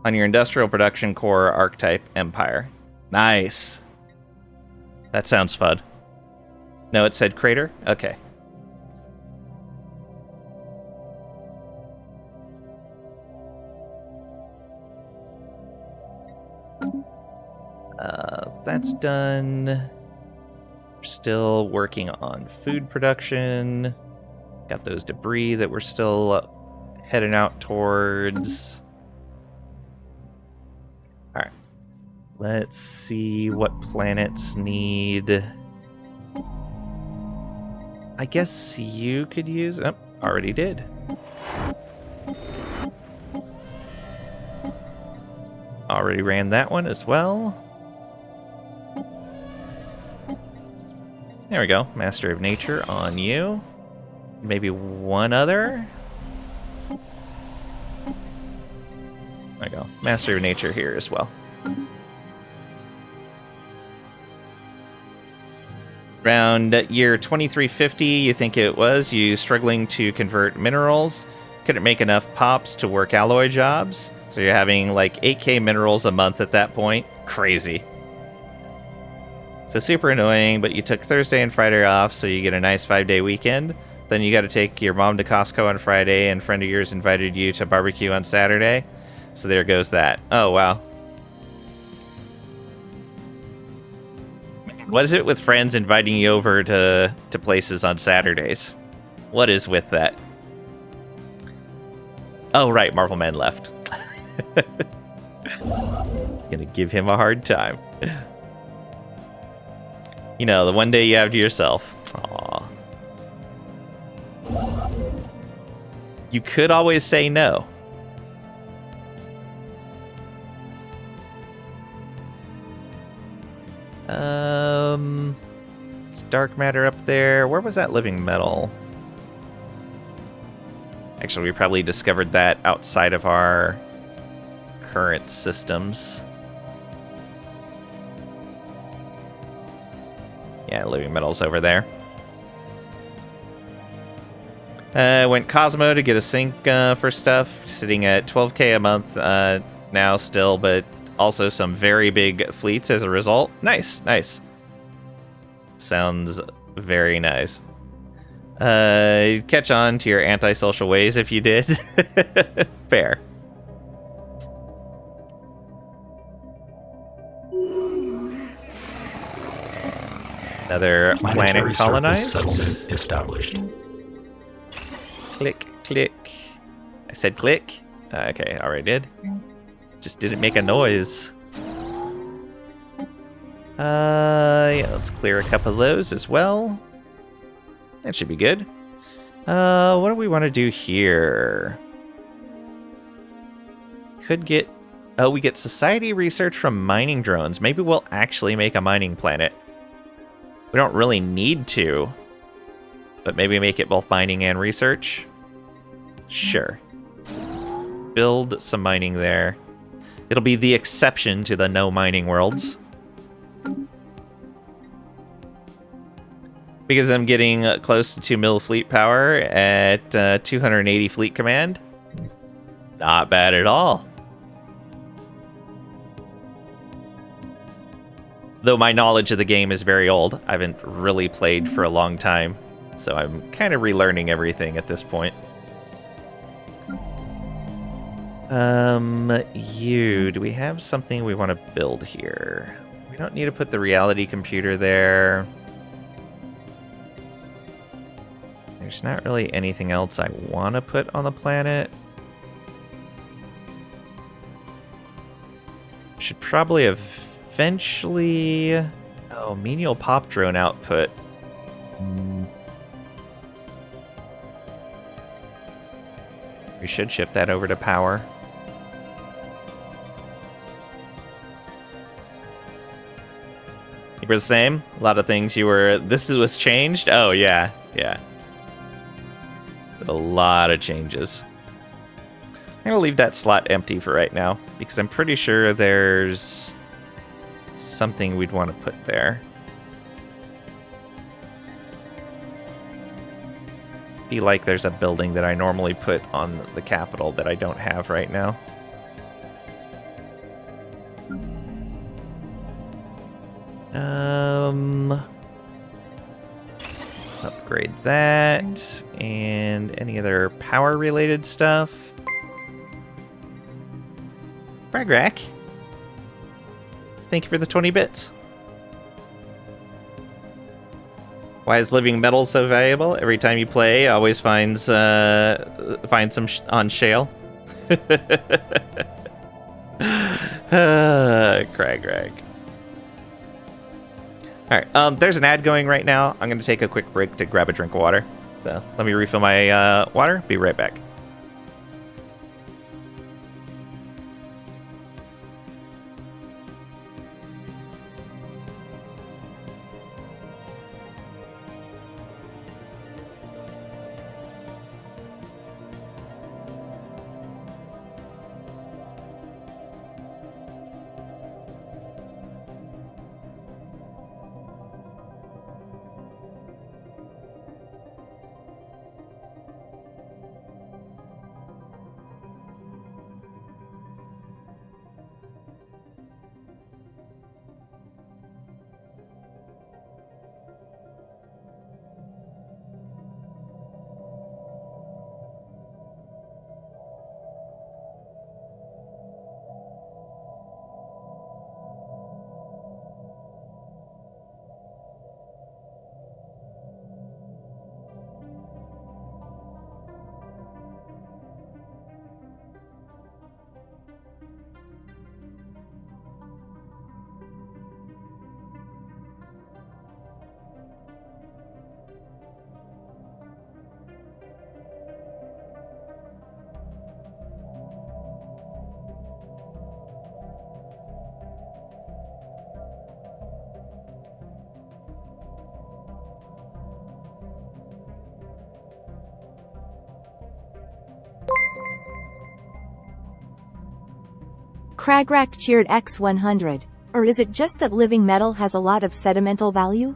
On your industrial production core archetype empire. Nice. That sounds fun. No, it said crater? Okay. That's done. We're still working on food production. Got those debris that we're still heading out towards. Alright. Let's see what planets need. I guess you could use... Oh, already did. Already ran that one as well. There we go. Master of Nature on you. Maybe one other? There we go. Master of Nature here as well. Around year 2350, you think it was, you struggling to convert minerals. Couldn't make enough pops to work alloy jobs. So you're having like 8k minerals a month at that point. Crazy. So super annoying, but you took Thursday and Friday off, so you get a nice 5-day weekend. Then you got to take your mom to Costco on Friday, and a friend of yours invited you to barbecue on Saturday. So there goes that. Oh, wow. What is it with friends inviting you over to places on Saturdays? What is with that? Oh, right, Marvel Man left. Gonna give him a hard time. You know, the one day you have to yourself. Aww. You could always say no. It's dark matter up there. Where was that living metal? Actually, we probably discovered that outside of our current systems. Yeah, living metal's over there. Went Cosmo to get a sink for stuff. Sitting at 12k a month now still, but also some very big fleets as a result. Nice. Sounds very nice. Catch on to your antisocial ways if you did. Fair. Another planet colonized. Settlement established. Click. I said click. Okay, already did. Just didn't make a noise. Yeah, let's clear a couple of those as well. That should be good. What do we want to do here? Could get... Oh, we get society research from mining drones. Maybe we'll actually make a mining planet. We don't really need to, but maybe make it both mining and research. Sure. Let's build some mining there. It'll be the exception to the no mining worlds. Because I'm getting close to 2 mil fleet power at 280 fleet command. Not bad at all. Though my knowledge of the game is very old. I haven't really played for a long time. So I'm kind of relearning everything at this point. Do we have something we want to build here? We don't need to put the reality computer there. There's not really anything else I want to put on the planet. Should probably eventually... Oh, menial pop drone output. We should shift that over to power. You were the same? A lot of things you were... This was changed? Oh, yeah. Yeah. A lot of changes. I'm going to leave that slot empty for right now, because I'm pretty sure there's something we'd want to put there. Be like there's a building that I normally put on the capital that I don't have right now. Let's upgrade that. And any other power-related stuff? Bragrack. Thank you for the 20 bits. Why is living metal so valuable? Every time you play, always finds some on shale. Cragrag. Alright, there's an ad going right now. I'm going to take a quick break to grab a drink of water. So let me refill my water. Be right back. Cragrack cheered X100. Or is it just that living metal has a lot of sedimental value?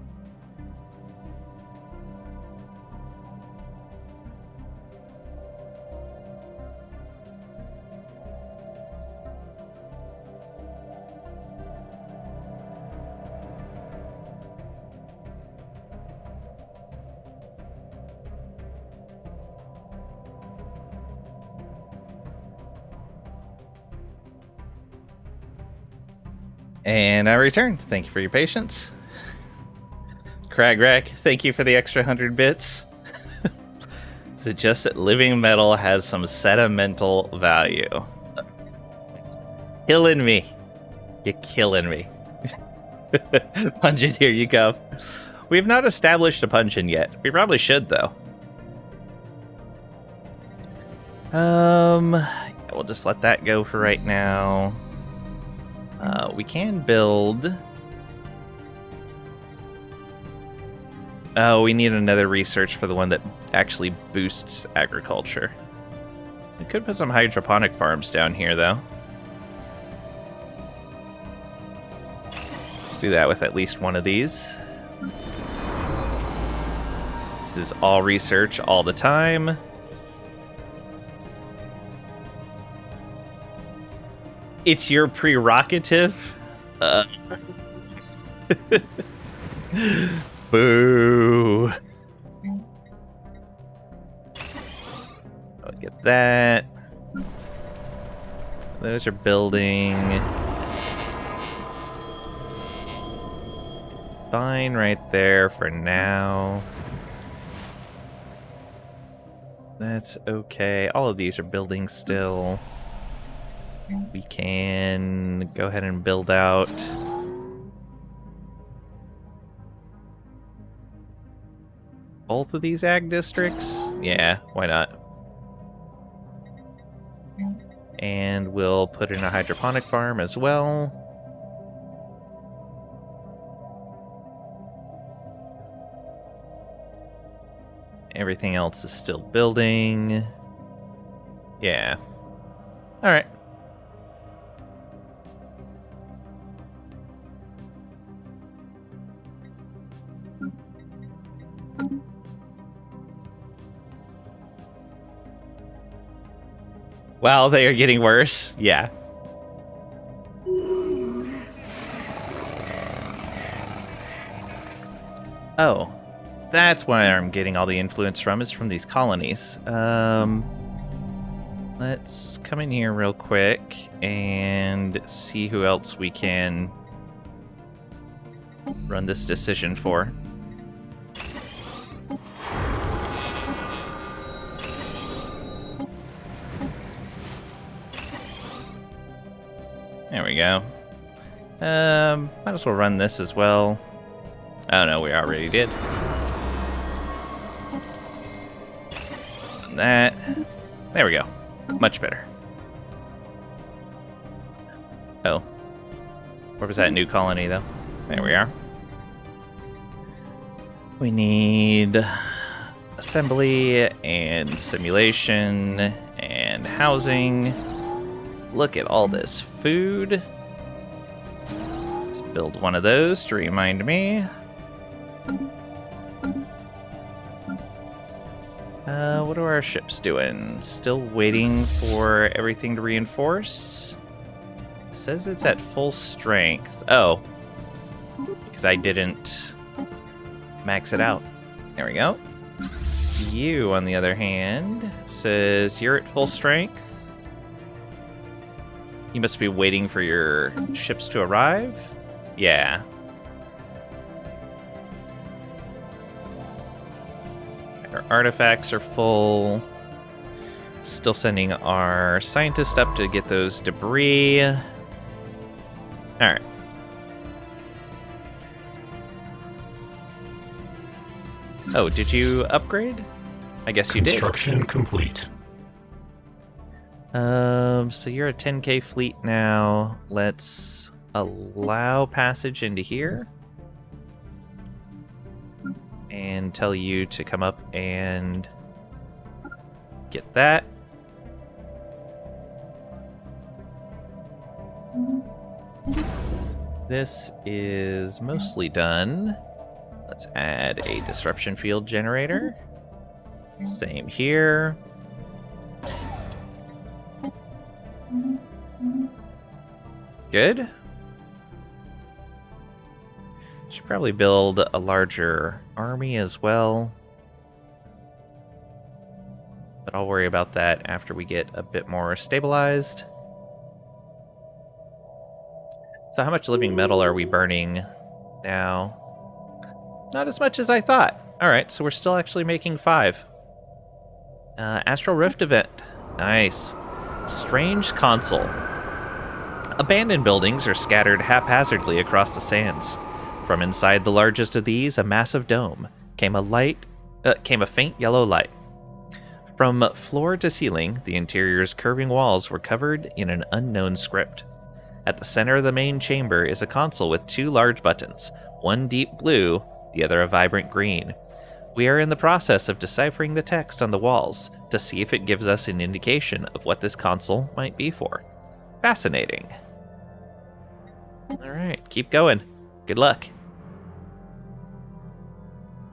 And I return. Thank you for your patience. Cragrack, thank you for the extra 100 bits. Is it just that living metal has some sedimental value? Killing me. You're killing me. Pungent, here you go. We have not established a Pungent yet. We probably should, though. We'll just let that go for right now. We can build Oh, we need another research for the one that actually boosts agriculture. We could put some hydroponic farms down here, though. Let's do that with at least one of these. This is all research all the time. It's your prerogative. Boo. I'll get that. Those are building. Fine right there for now. That's okay. All of these are building still. We can go ahead and build out both of these ag districts. Yeah, why not? And we'll put in a hydroponic farm as well. Everything else is still building. Yeah. All right. Wow, they are getting worse. Yeah. Oh, that's where I'm getting all the influence from, is from these colonies. Let's come in here real quick and see who else we can run this decision for. There we go. Might as well run this as well. Oh no, we already did. That. There we go. Much better. Oh. Where was that new colony, though? There we are. We need assembly and simulation and housing. Look at all this food. Let's build one of those to remind me. What are our ships doing? Still waiting for everything to reinforce. Says it's at full strength. Oh, because I didn't max it out. There we go. You, on the other hand, says you're at full strength. You must be waiting for your ships to arrive? Yeah. Our artifacts are full. Still sending our scientist up to get those debris. Alright. Oh, did you upgrade? I guess you did. Construction complete. So you're a 10K fleet now. Let's allow passage into here. And tell you to come up and get that. This is mostly done. Let's add a disruption field generator. Same here. Good. Should probably build a larger army as well. But I'll worry about that after we get a bit more stabilized. So how much living metal are we burning now? Not as much as I thought. Alright, so we're still actually making 5. Astral Rift event. Nice. Strange console. Abandoned buildings are scattered haphazardly across the sands. From inside the largest of these, a massive dome, came a faint yellow light. From floor to ceiling, the interior's curving walls were covered in an unknown script. At the center of the main chamber is a console with 2 large buttons, one deep blue, the other a vibrant green. We are in the process of deciphering the text on the walls to see if it gives us an indication of what this console might be for. Fascinating. Alright, keep going. Good luck.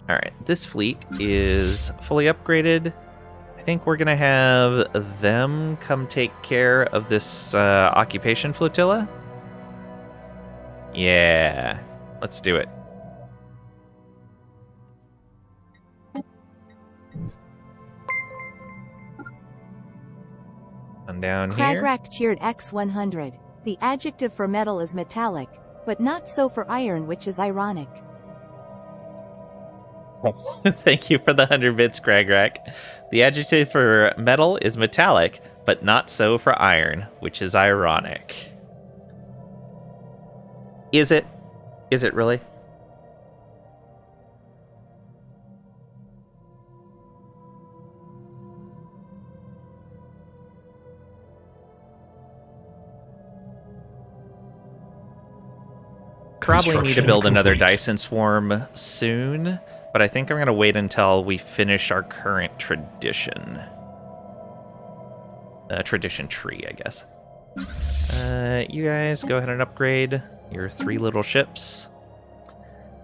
Alright, this fleet is fully upgraded. I think we're going to have them come take care of this occupation flotilla. Yeah, let's do it. On down here. Cragrack cheered X100. The adjective for metal is metallic, but not so for iron, which is ironic. Thank you for the 100 bits, Cragrack. The adjective for metal is metallic, but not so for iron, which is ironic. Is it? Is it really? Probably need to build another Dyson Swarm soon, but I think I'm going to wait until we finish our current tradition. Tradition tree, I guess. You guys go ahead and upgrade your 3 little ships.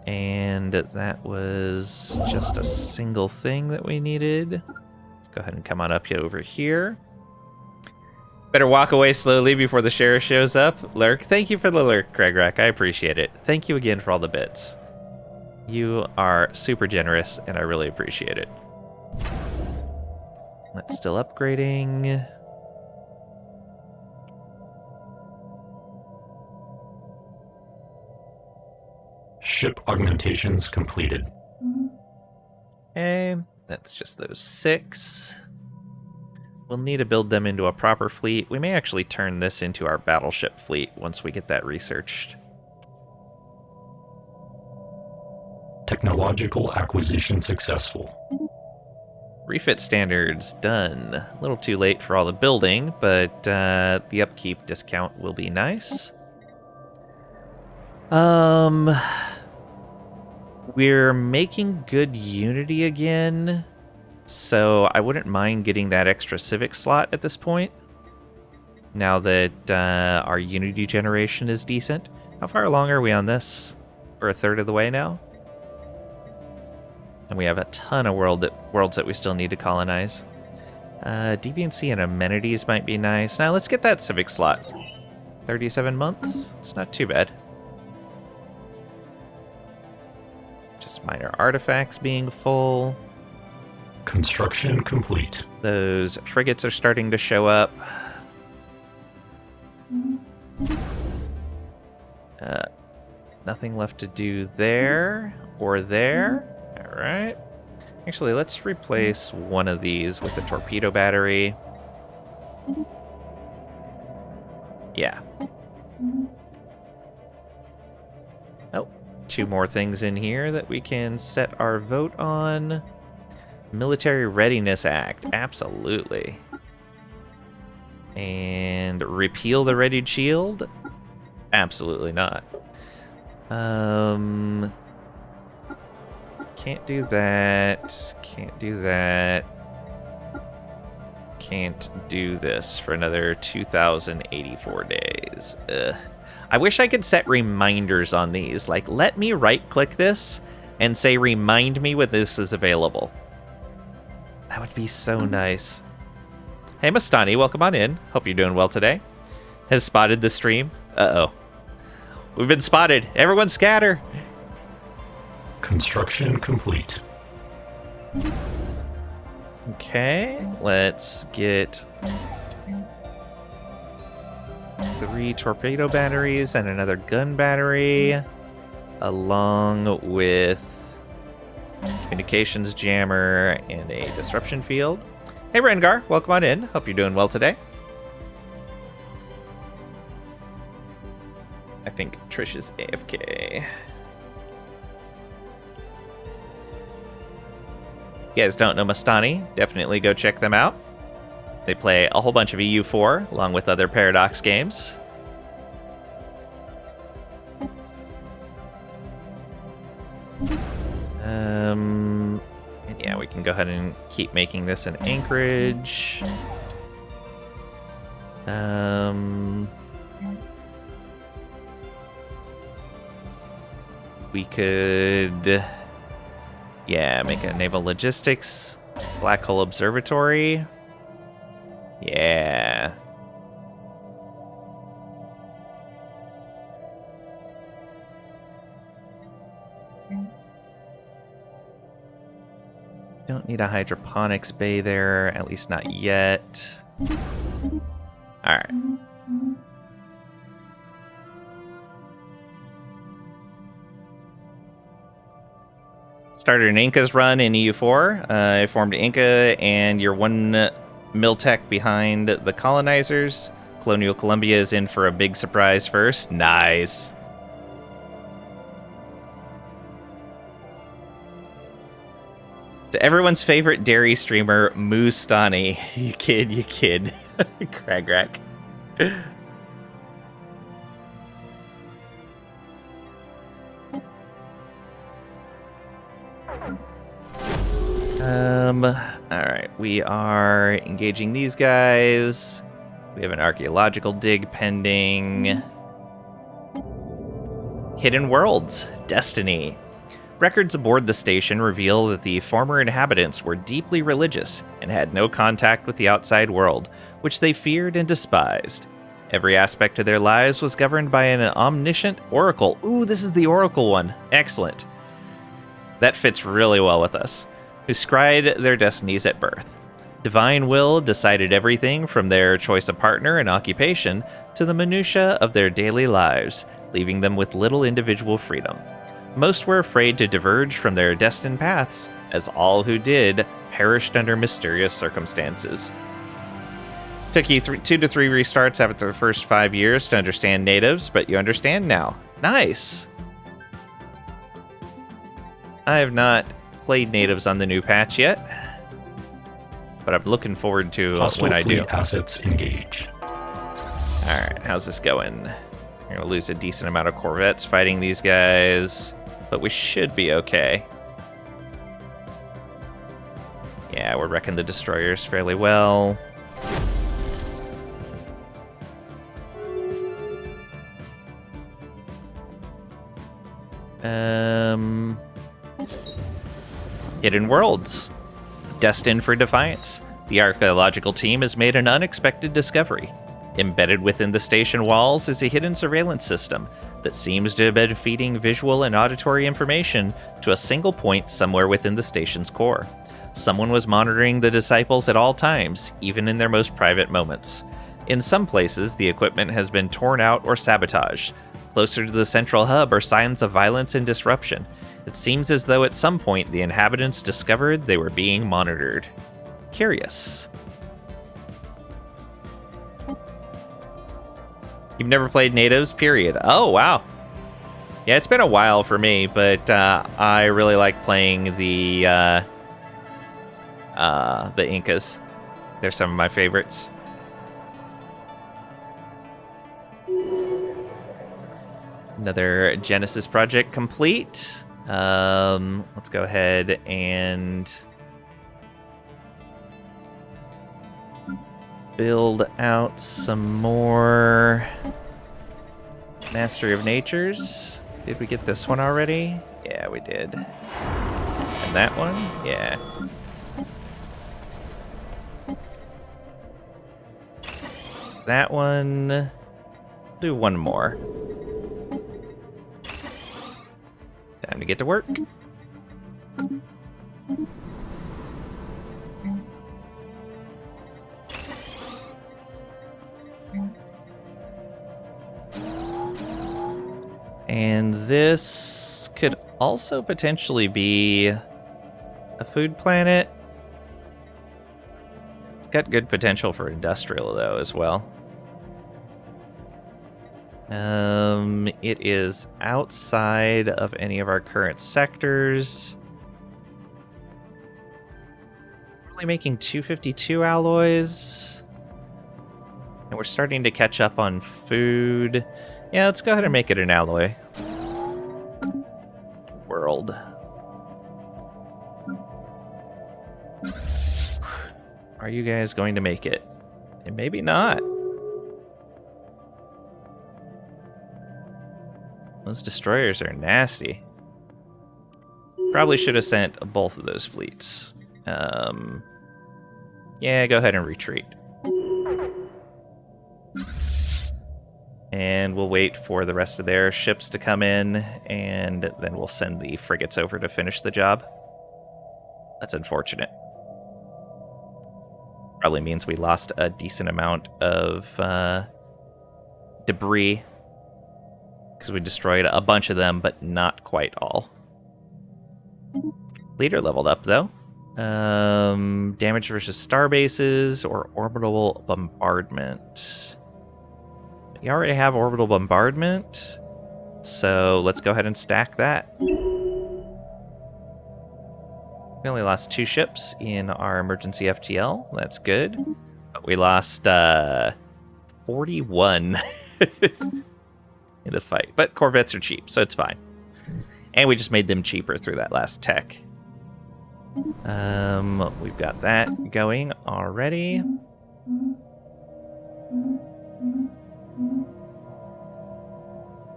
And that was just a single thing that we needed. Let's go ahead and come on up over here. Better walk away slowly before the sheriff shows up. Lurk, thank you for the lurk, Cragrack. I appreciate it. Thank you again for all the bits. You are super generous, and I really appreciate it. That's still upgrading. Ship augmentations completed. Okay, that's just those 6. We'll need to build them into a proper fleet. We may actually turn this into our battleship fleet once we get that researched. Technological acquisition successful. Refit standards done. A little too late for all the building, but the upkeep discount will be nice. We're making good Unity again, so I wouldn't mind getting that extra Civic slot at this point, now that our Unity generation is decent. How far along are we on this? We're a third of the way now? And we have a ton of worlds that we still need to colonize. Deviancy and amenities might be nice. Now let's get that Civic slot. 37 months? It's not too bad. Just minor artifacts being full. Construction complete. Those frigates are starting to show up. Nothing left to do there or there. All right. Actually, let's replace one of these with a torpedo battery. Yeah. Oh, 2 more things in here that we can set our vote on. Military Readiness Act, absolutely. And repeal the Readied Shield? Absolutely not. Can't do that. Can't do that. Can't do this for another 2,084 days. Ugh. I wish I could set reminders on these. Like, let me right-click this and say, remind me when this is available. That would be so nice. Hey, Mastani, welcome on in. Hope you're doing well today. Has spotted the stream? Uh-oh. We've been spotted. Everyone scatter. Construction complete. Okay, let's get 3 torpedo batteries and another gun battery, along with communications jammer and a disruption field. Hey, Rengar, welcome on in. Hope you're doing well today. I think Trish is AFK. You guys don't know Mastani, definitely go check them out. They play a whole bunch of EU4 along with other Paradox games. Yeah, we can go ahead and keep making this an anchorage. We could, yeah, make a naval logistics, black hole observatory. Yeah. Don't need a hydroponics bay there, at least not yet. All right. Started an Inca's run in EU4. I formed Inca, and you're one Miltech behind the colonizers. Colonial Columbia is in for a big surprise first. Nice. To everyone's favorite dairy streamer, Moostani. You kid. Crag rack. Alright, we are engaging these guys. We have an archaeological dig pending. Hidden Worlds, Destiny. Records aboard the station reveal that the former inhabitants were deeply religious and had no contact with the outside world, which they feared and despised. Every aspect of their lives was governed by an omniscient oracle. Ooh, this is the oracle one. Excellent. That fits really well with us. Who scried their destinies at birth. Divine will decided everything from their choice of partner and occupation to the minutiae of their daily lives, leaving them with little individual freedom. Most were afraid to diverge from their destined paths, as all who did perished under mysterious circumstances. Took you 2 to 3 restarts after the first 5 years to understand natives, but you understand now. Nice! I have not played natives on the new patch yet, but I'm looking forward to when I do. Assets engaged. Alright, how's this going? We're gonna lose a decent amount of corvettes fighting these guys, but we should be okay. Yeah, we're wrecking the destroyers fairly well. Hidden Worlds. Destined for defiance. The archaeological team has made an unexpected discovery. Embedded within the station walls is a hidden surveillance system that seems to have been feeding visual and auditory information to a single point somewhere within the station's core. Someone was monitoring the disciples at all times, even in their most private moments. In some places, the equipment has been torn out or sabotaged. Closer to the central hub are signs of violence and disruption. It seems as though at some point the inhabitants discovered they were being monitored. Curious. You've never played natives, period. Oh, wow. Yeah, it's been a while for me, but I really like playing the Incas. They're some of my favorites. Another Genesis project complete. Let's go ahead and build out some more Mastery of Natures. Did we get this one already? Yeah, we did. And that one? Yeah. That one. Do one more. Time to get to work. And this could also potentially be a food planet. It's got good potential for industrial, though, as well. It is outside of any of our current sectors. We're only making 252 alloys. And we're starting to catch up on food. Yeah, let's go ahead and make it an alloy. World. Are you guys going to make it? And maybe not. Those destroyers are nasty. Probably should have sent both of those fleets. Yeah, go ahead and retreat. And we'll wait for the rest of their ships to come in, and then we'll send the frigates over to finish the job. That's unfortunate. Probably means we lost a decent amount of debris, because we destroyed a bunch of them, but not quite all. Leader leveled up, though. Damage versus star bases or orbital bombardment. You already have orbital bombardment, so let's go ahead and stack that. We only lost 2 ships in our emergency FTL. That's good. But we lost 41 in the fight. But corvettes are cheap, so it's fine. And we just made them cheaper through that last tech. We've got that going already.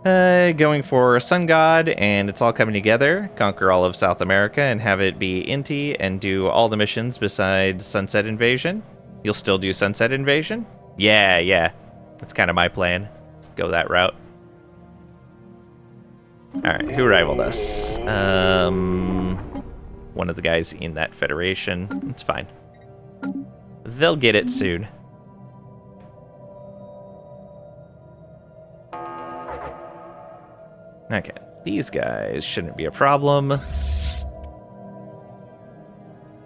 Going for Sun God, and it's all coming together. Conquer all of South America and have it be Inti and do all the missions besides Sunset Invasion. You'll still do Sunset Invasion? Yeah. That's kind of my plan. Let's go that route. Alright, who rivaled us? One of the guys in that federation. It's fine. They'll get it soon. Okay, these guys shouldn't be a problem.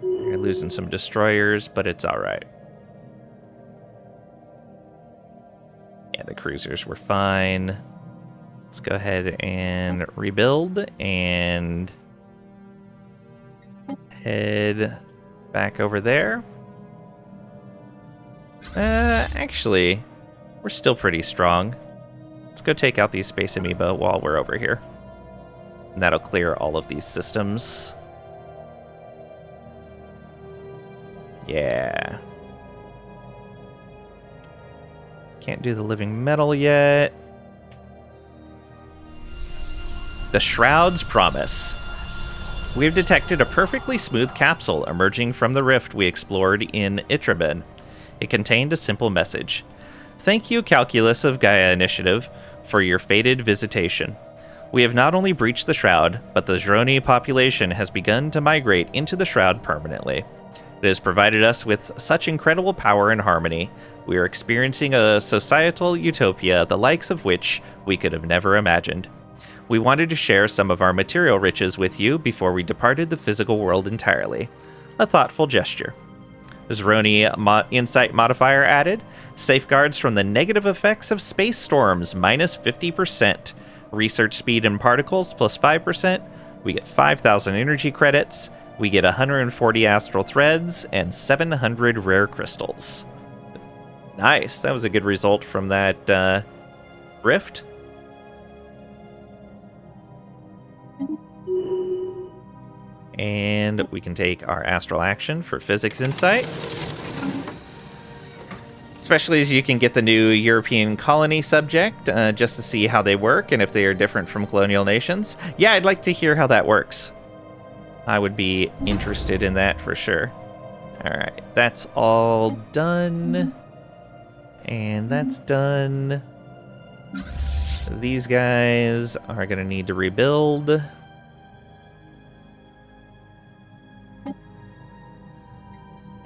We're losing some destroyers, but it's alright. Yeah, the cruisers were fine. Let's go ahead and rebuild and head back over there. Actually, we're still pretty strong. Let's go take out these space amoeba while we're over here. And that'll clear all of these systems. Yeah. Can't do the living metal yet. The Shroud's Promise. We have detected a perfectly smooth capsule emerging from the rift we explored in Itraben. It contained a simple message. Thank you, Calculus of Gaia Initiative, for your fated visitation. We have not only breached the Shroud, but the Droni population has begun to migrate into the Shroud permanently. It has provided us with such incredible power and harmony. We are experiencing a societal utopia, the likes of which we could have never imagined. We wanted to share some of our material riches with you before we departed the physical world entirely. A thoughtful gesture. Droni Insight modifier added. Safeguards from the negative effects of space storms, minus 50%. Research speed and particles, plus 5%. We get 5,000 energy credits. We get 140 astral threads and 700 rare crystals. Nice. That was a good result from that rift. And we can take our astral action for physics insight. Especially as you can get the new European colony subject, just to see how they work and if they are different from colonial nations. Yeah, I'd like to hear how that works. I would be interested in that for sure. Alright, that's all done. And that's done. These guys are going to need to rebuild.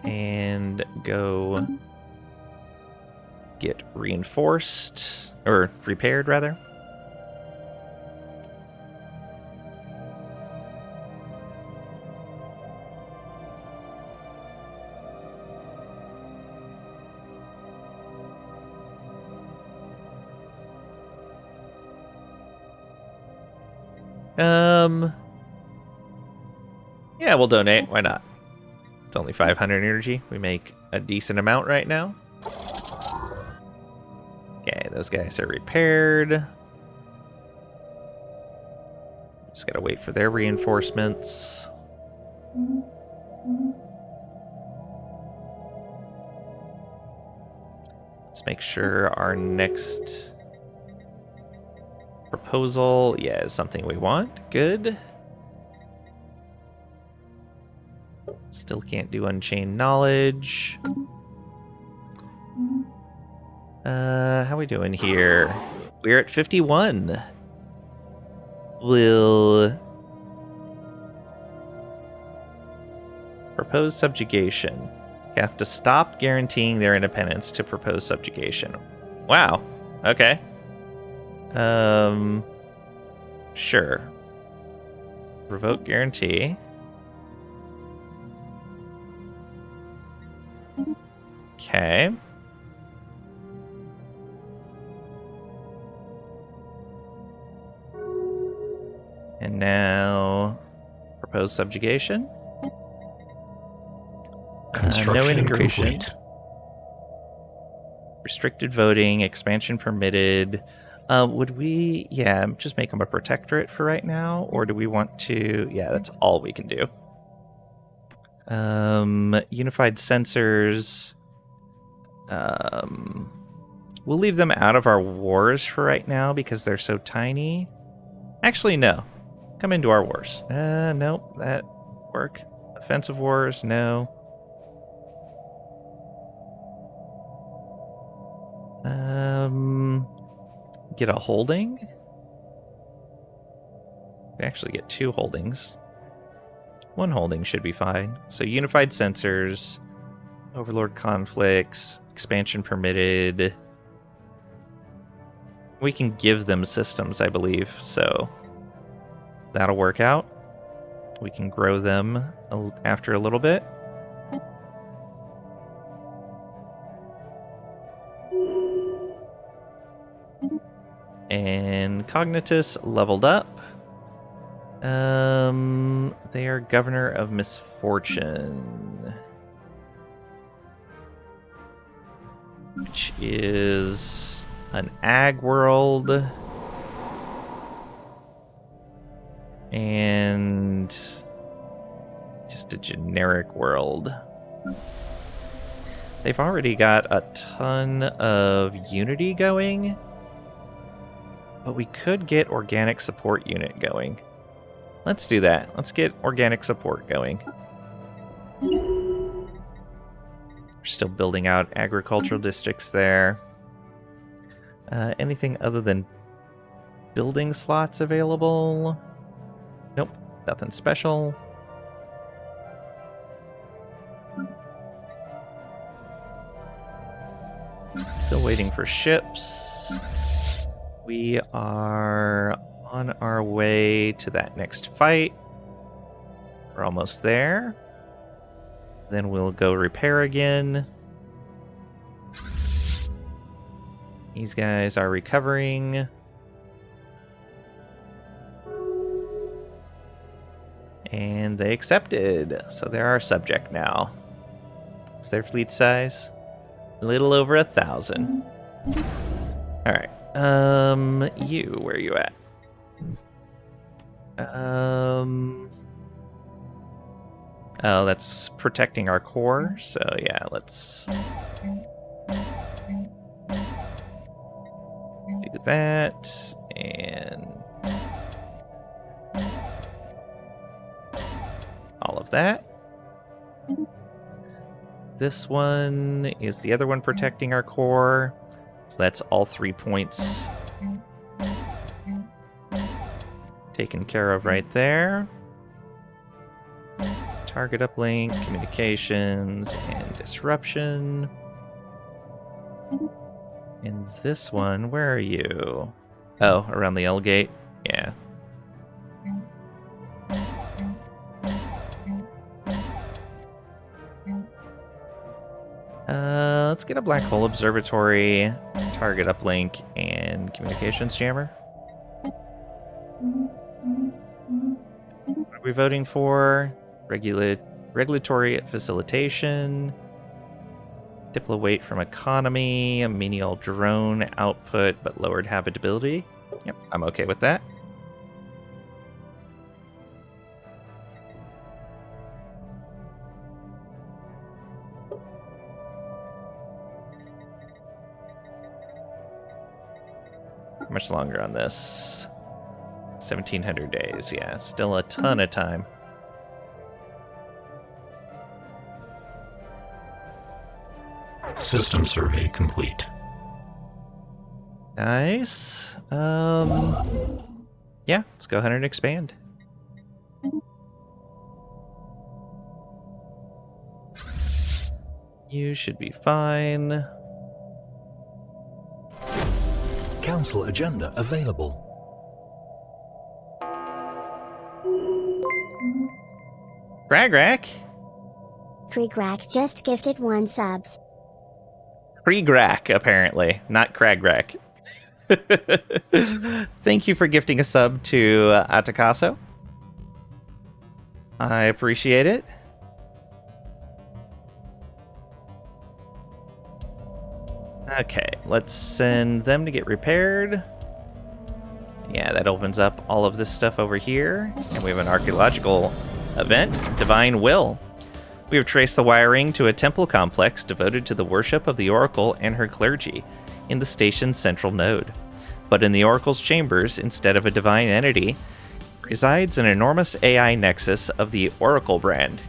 And go get reinforced, or repaired rather. Yeah, we'll donate. Why not? It's only 500 energy. We make a decent amount right now. Okay, those guys are repaired. Just gotta wait for their reinforcements. Let's make sure our next proposal, yeah, is something we want. Good. Still can't do Unchained Knowledge. How we doing here? We're at 51. Will propose subjugation. You have to stop guaranteeing their independence to propose subjugation. Wow. Okay. Sure. Revoke guarantee. Okay. And now propose subjugation. Construction no integration. complete. Restricted voting, expansion permitted. Would we, yeah, just make them a protectorate for right now? Or do we want to, yeah, that's all we can do. Unified sensors. We'll leave them out of our wars for right now because they're so tiny. Actually, no. Come into our wars. Nope, that work. Offensive wars, no. Get a holding? We actually get 2 holdings. 1 holding should be fine. So unified sensors, overlord conflicts, expansion permitted. We can give them systems, I believe, so that'll work out. We can grow them after a little bit. And Cognitus leveled up. They are Governor of Misfortune, which is an ag world and just a generic world. They've already got a ton of unity going, but we could get organic support unit going. Let's do that. Let's get organic support going. We're still building out agricultural districts there. Anything other than building slots available? Nope, nothing special. Still waiting for ships. We are on our way to that next fight. We're almost there. Then we'll go repair again. These guys are recovering. And they accepted. So they're our subject now. What's their fleet size? A little over 1,000. Alright. You, where are you at? Oh, that's protecting our core. So yeah, let's do that. And all of that. This one is the other one protecting our core. So that's all 3 points taken care of right there. Target uplink, communications, and disruption. And this one, where are you? Oh, around the L gate? Yeah. Let's get a black hole observatory, target uplink, and communications jammer. What are we voting for? Regulatory facilitation, diplo weight from economy, a menial drone output but lowered habitability. Yep, I'm okay with that. How much longer on this? 1,700 days. Yeah, still a ton of time. System survey complete. Nice. Yeah, let's go ahead and expand. You should be fine. Council agenda available. Gragrack. Kriegrak just gifted 1 subs. Kriegrak, apparently, not Kragrack. Thank you for gifting a sub to Atakaso. I appreciate it. Okay, let's send them to get repaired. Yeah, that opens up all of this stuff over here. And we have an archaeological event, Divine Will. We have traced the wiring to a temple complex devoted to the worship of the Oracle and her clergy in the station's central node. But in the Oracle's chambers, instead of a divine entity, resides an enormous AI nexus of the Oracle brand.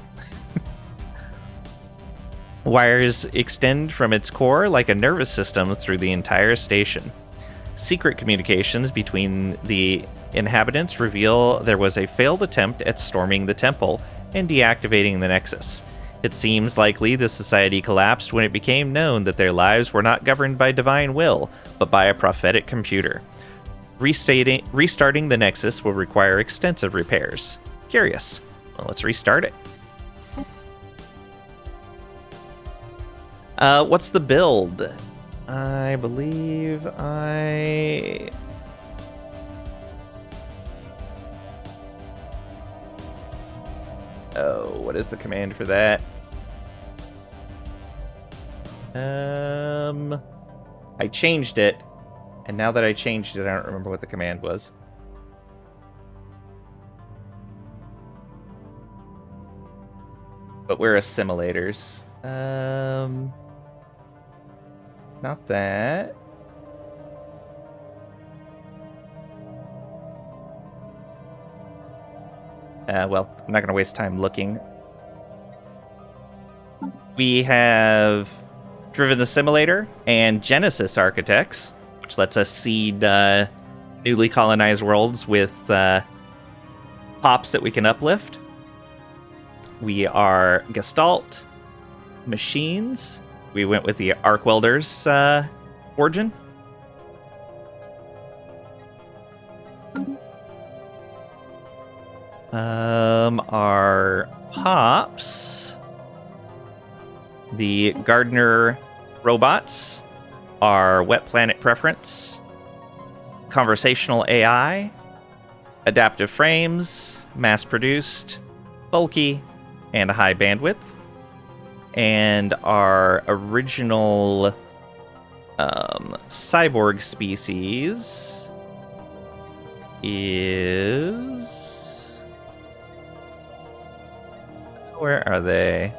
Wires extend from its core like a nervous system through the entire station. Secret communications between the inhabitants reveal there was a failed attempt at storming the temple and deactivating the nexus. It seems likely the society collapsed when it became known that their lives were not governed by divine will, but by a prophetic computer. Restarting the nexus will require extensive repairs. Curious. Well, let's restart it. What's the build? I believe Oh, what is the command for that? I changed it, and now that I changed it, I don't remember what the command was. But we're assimilators. Not that. Well, I'm not going to waste time looking. We have Driven Assimilator and Genesis Architects, which lets us seed newly colonized worlds with pops that we can uplift. We are Gestalt, Machines. We went with the Arc Welders origin. Our pops, the Gardener robots, our Wet Planet Preference, Conversational AI, Adaptive Frames, Mass-produced, Bulky, and High Bandwidth. And our original cyborg species is... Where are they?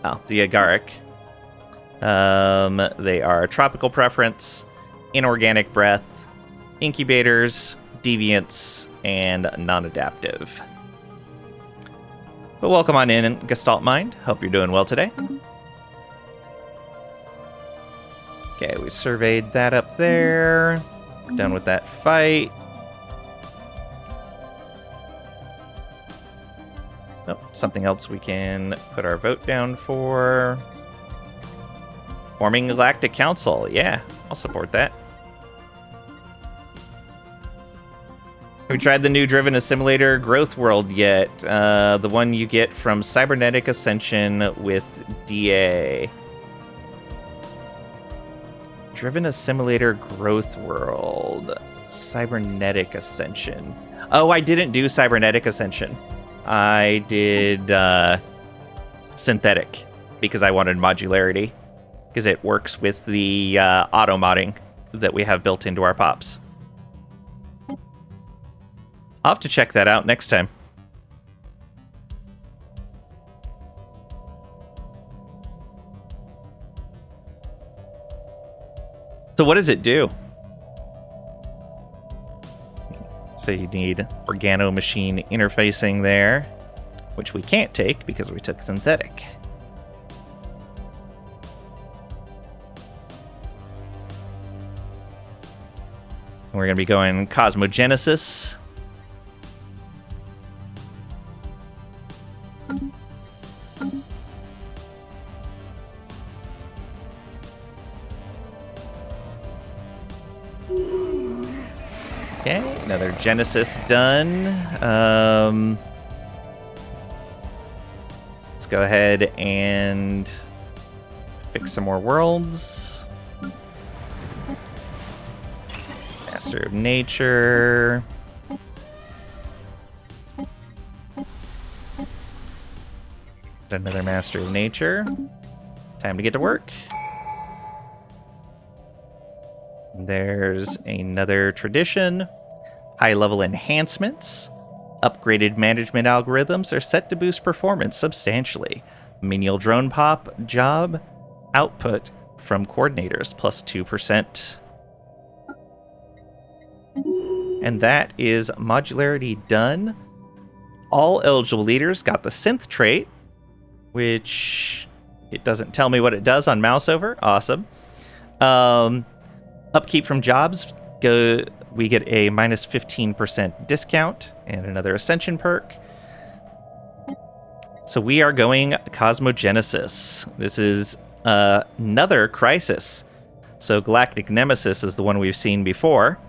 Oh, the Agaric. They are Tropical Preference, Inorganic Breath, Incubators, Deviants, and Non-Adaptive. But welcome on in, Gestalt Mind. Hope you're doing well today. Okay, we surveyed that up there. We're done with that fight. Oh, something else we can put our vote down for. Forming Galactic Council. Yeah, I'll support that. We tried the new Driven Assimilator Growth World yet. The one you get from Cybernetic Ascension with DA. Driven Assimilator Growth World. Cybernetic Ascension. Oh, I didn't do Cybernetic Ascension. I did Synthetic because I wanted modularity. Because it works with the auto-modding that we have built into our pops. I'll have to check that out next time. So what does it do? So you need organo-machine interfacing there, which we can't take because we took synthetic. And we're going to be going cosmogenesis. Okay, another Genesis done. Let's go ahead and pick some more worlds. Master of Nature. Another Master of Nature. Time to get to work. There's another tradition. High-level enhancements. Upgraded management algorithms are set to boost performance substantially. Menial drone pop job output from coordinators plus 2%. And that is modularity done. All eligible leaders got the synth trait, which it doesn't tell me what it does on mouse over. Awesome. Upkeep from jobs, we get a minus 15% discount and another ascension perk. So we are going cosmogenesis. This is another crisis. So Galactic Nemesis is the one we've seen before.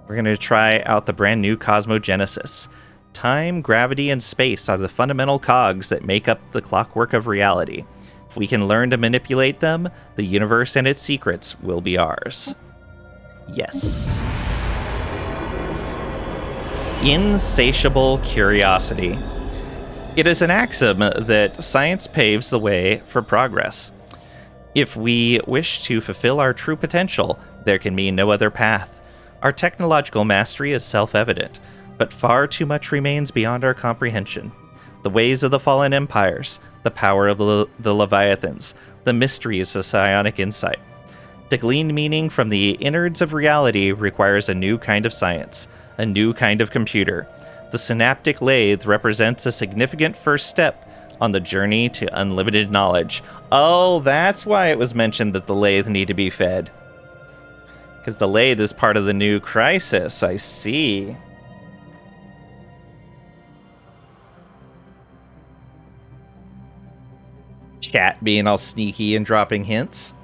We're going to try out the brand new cosmogenesis. Time, gravity, and space are the fundamental cogs that make up the clockwork of reality. If we can learn to manipulate them, the universe and its secrets will be ours. Yes. Insatiable curiosity. It is an axiom that science paves the way for progress. If we wish to fulfill our true potential, there can be no other path. Our technological mastery is self-evident, but far too much remains beyond our comprehension. The ways of the fallen empires, the power of the Leviathans, the mysteries of psionic insight. To glean meaning from the innards of reality requires a new kind of science, a new kind of computer. The synaptic lathe represents a significant first step on the journey to unlimited knowledge. Oh, that's why it was mentioned that the lathe need to be fed. Because the lathe is part of the new crisis, I see. Chat being all sneaky and dropping hints.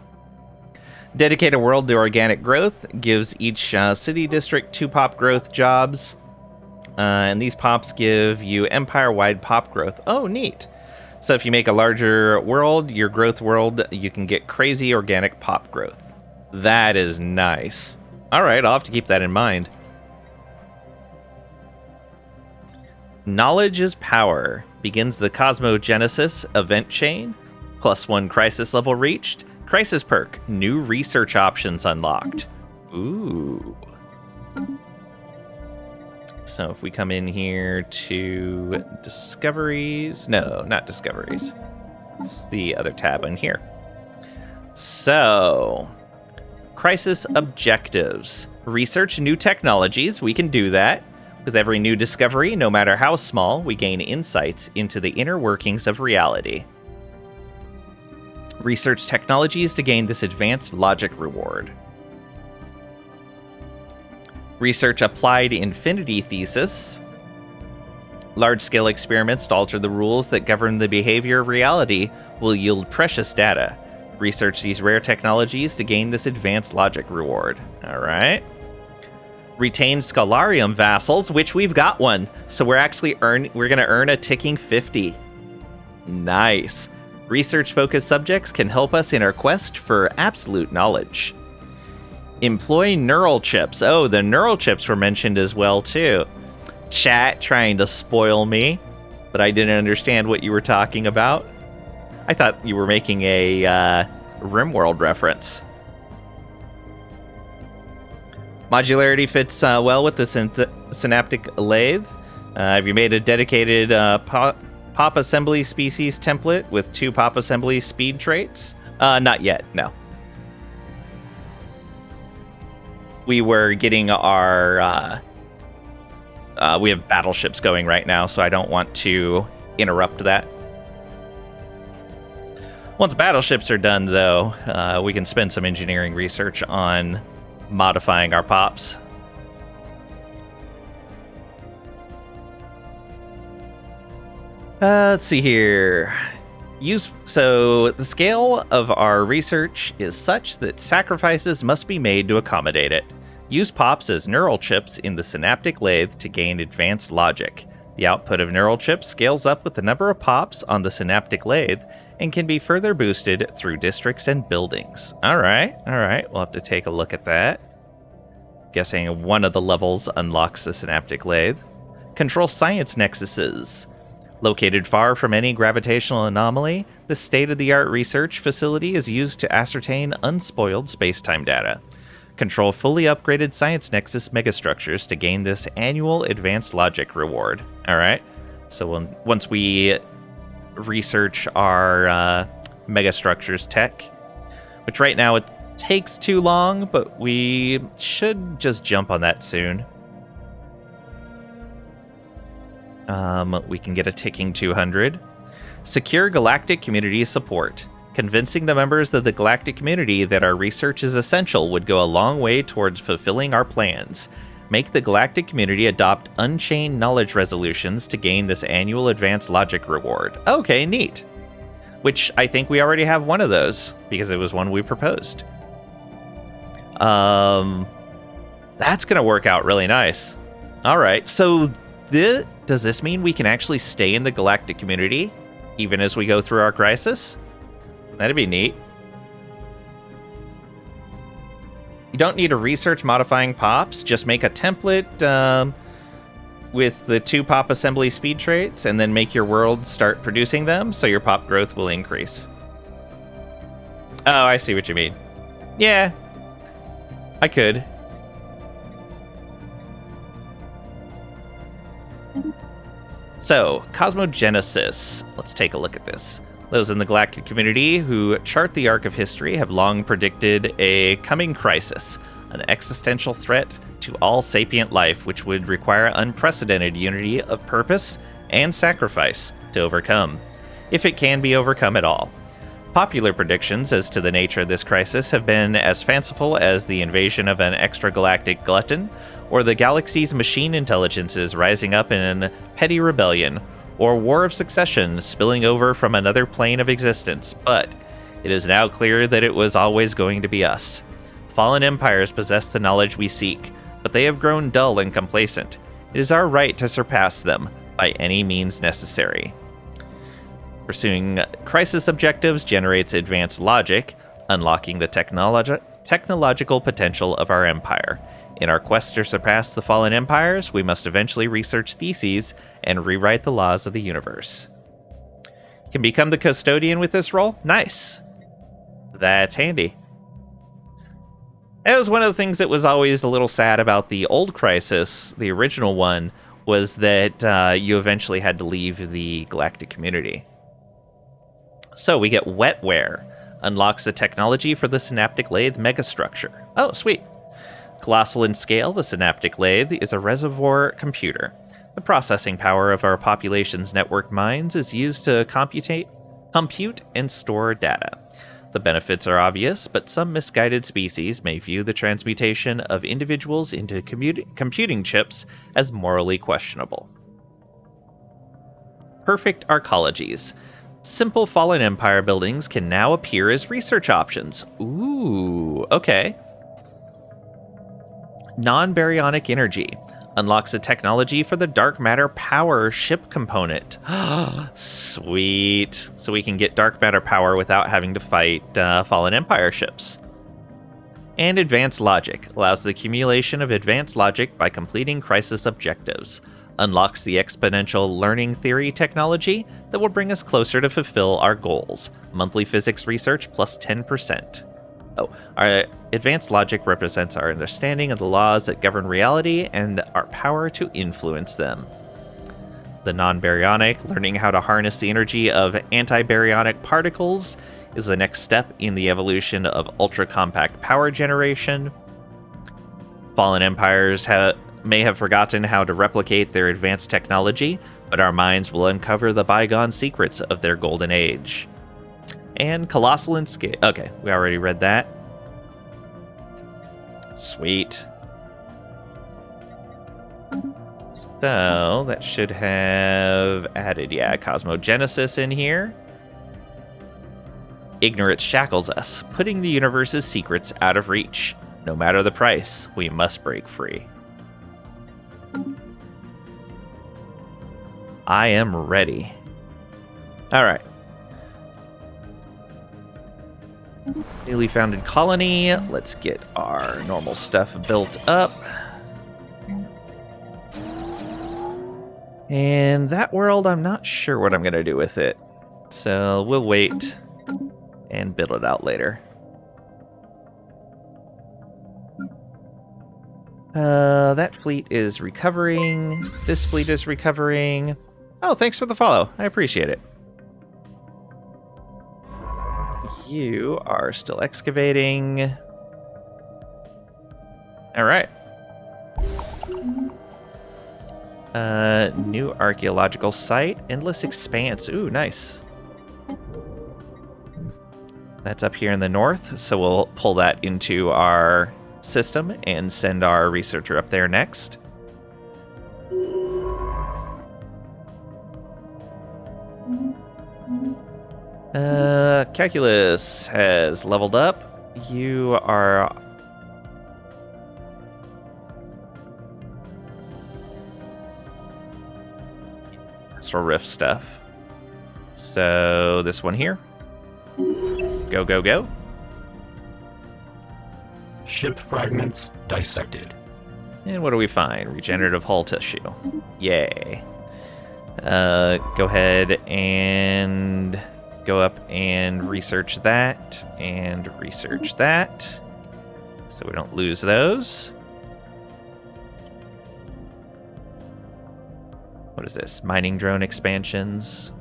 Dedicate a world to organic growth. Gives each city district 2 pop growth jobs. And these pops give you empire-wide pop growth. Oh, neat. So if you make a larger world, your growth world, you can get crazy organic pop growth. That is nice. All right, I'll have to keep that in mind. Knowledge is power. Begins the cosmogenesis event chain. +1 crisis level reached. Crisis perk. New research options unlocked. Ooh. So if we come in here to discoveries. No, not discoveries. It's the other tab in here. So, crisis objectives. Research new technologies. We can do that. With every new discovery, no matter how small, we gain insights into the inner workings of reality. Research technologies to gain this advanced logic reward. Research applied infinity thesis. Large-scale experiments to alter the rules that govern the behavior of reality will yield precious data. Research these rare technologies to gain this advanced logic reward. All right. Retain Scholarium vassals, which we've got one. So we're actually going to earn a ticking 50. Nice. Research-focused subjects can help us in our quest for absolute knowledge. Employ neural chips. Oh, the neural chips were mentioned as well, too. Chat trying to spoil me, but I didn't understand what you were talking about. I thought you were making a RimWorld reference. Modularity fits well with the synaptic lathe. Have you made a dedicated pop assembly species template with 2 pop assembly speed traits? Not yet, no. we were getting our... we have battleships going right now, so I don't want to interrupt that. Once battleships are done, though, we can spend some engineering research on modifying our pops. Let's see here. So the scale of our research is such that sacrifices must be made to accommodate it. Use pops as neural chips in the synaptic lathe to gain advanced logic. The output of neural chips scales up with the number of pops on the synaptic lathe and can be further boosted through districts and buildings. All right. We'll have to take a look at that. Guessing one of the levels unlocks the synaptic lathe. Control science nexuses. Located far from any gravitational anomaly, the state-of-the-art research facility is used to ascertain unspoiled space-time data. Control fully upgraded science nexus megastructures to gain this annual advanced logic reward. All right. So once we research our megastructures tech, which right now it takes too long, but we should just jump on that soon. We can get a ticking 200. Secure galactic community support. Convincing the members of the galactic community that our research is essential would go a long way towards fulfilling our plans. Make the galactic community adopt unchained knowledge resolutions to gain this annual advanced logic reward. Okay, neat. Which I think we already have one of those, because it was one we proposed. That's going to work out really nice. All right, so does this mean we can actually stay in the galactic community, even as we go through our crisis? That'd be neat. You don't need to research modifying pops. Just make a template with the 2 pop assembly speed traits, and then make your world start producing them, so your pop growth will increase. Oh, I see what you mean. Yeah, I could. So, cosmogenesis. Let's take a look at this. Those in the galactic community who chart the arc of history have long predicted a coming crisis, an existential threat to all sapient life which would require unprecedented unity of purpose and sacrifice to overcome, if it can be overcome at all. Popular predictions as to the nature of this crisis have been as fanciful as the invasion of an extragalactic glutton, or the galaxy's machine intelligences rising up in petty rebellion, or war of succession spilling over from another plane of existence, but it is now clear that it was always going to be us. Fallen empires possess the knowledge we seek, but they have grown dull and complacent. It is our right to surpass them by any means necessary. Pursuing crisis objectives generates advanced logic, unlocking the technological potential of our empire. In our quest to surpass the fallen empires, we must eventually research theses and rewrite the laws of the universe. You can become the custodian with this role? Nice. That's handy. It was one of the things that was always a little sad about the old Crisis, the original one, was that you eventually had to leave the galactic community. So we get wetware. Unlocks the technology for the synaptic lathe megastructure. Oh, sweet. Colossal in scale, the synaptic lathe is a reservoir computer. The processing power of our population's network minds is used to compute and store data. The benefits are obvious, but some misguided species may view the transmutation of individuals into computing chips as morally questionable. Perfect arcologies. Simple Fallen Empire buildings can now appear as research options. Ooh, okay. Non-baryonic energy. Unlocks a technology for the dark matter power ship component. Sweet. So we can get dark matter power without having to fight Fallen Empire ships. And advanced logic. Allows the accumulation of advanced logic by completing crisis objectives. Unlocks the exponential learning theory technology that will bring us closer to fulfill our goals. Monthly physics research plus 10%. Oh, our advanced logic represents our understanding of the laws that govern reality and our power to influence them. The non-baryonic, learning how to harness the energy of anti-baryonic particles, is the next step in the evolution of ultra-compact power generation. Fallen empires may have forgotten how to replicate their advanced technology, but our minds will uncover the bygone secrets of their golden age. And colossal in scale. Okay, we already read that. Sweet. So, that should have added, cosmogenesis in here. Ignorance shackles us, putting the universe's secrets out of reach. No matter the price, we must break free. I am ready. Alright. Newly founded colony. Let's get our normal stuff built up. And that world, I'm not sure what I'm going to do with it. So we'll wait and build it out later. That fleet is recovering. This fleet is recovering. Oh, thanks for the follow. I appreciate it. You are still excavating. All right. New archaeological site. Endless Expanse. Ooh, nice. That's up here in the north, so we'll pull that into our system and send our researcher up there next. Calculus has leveled up. You are Astral Rift stuff. So this one here. Go, go, go. Ship fragments dissected. And what do we find? Regenerative hull tissue. Yay. Go ahead and go up and research that and research that so we don't lose those. What is this? Mining drone expansions.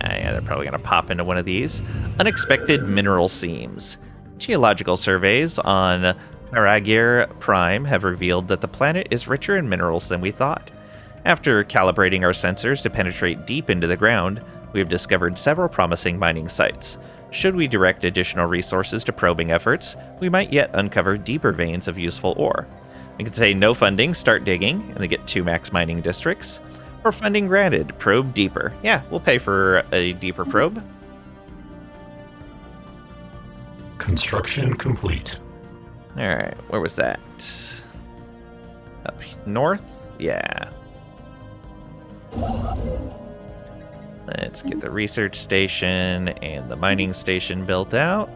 Yeah, they're probably going to pop into one of these. Unexpected mineral seams. Geological surveys on Paragir Prime have revealed that the planet is richer in minerals than we thought. After calibrating our sensors to penetrate deep into the ground, we have discovered several promising mining sites. Should we direct additional resources to probing efforts, we might yet uncover deeper veins of useful ore. We can say no funding, start digging, and they get 2 max mining districts. Or funding granted, probe deeper. Yeah, we'll pay for a deeper probe. Construction complete. Alright, where was that? Up north? Yeah. Let's get the research station and the mining station built out.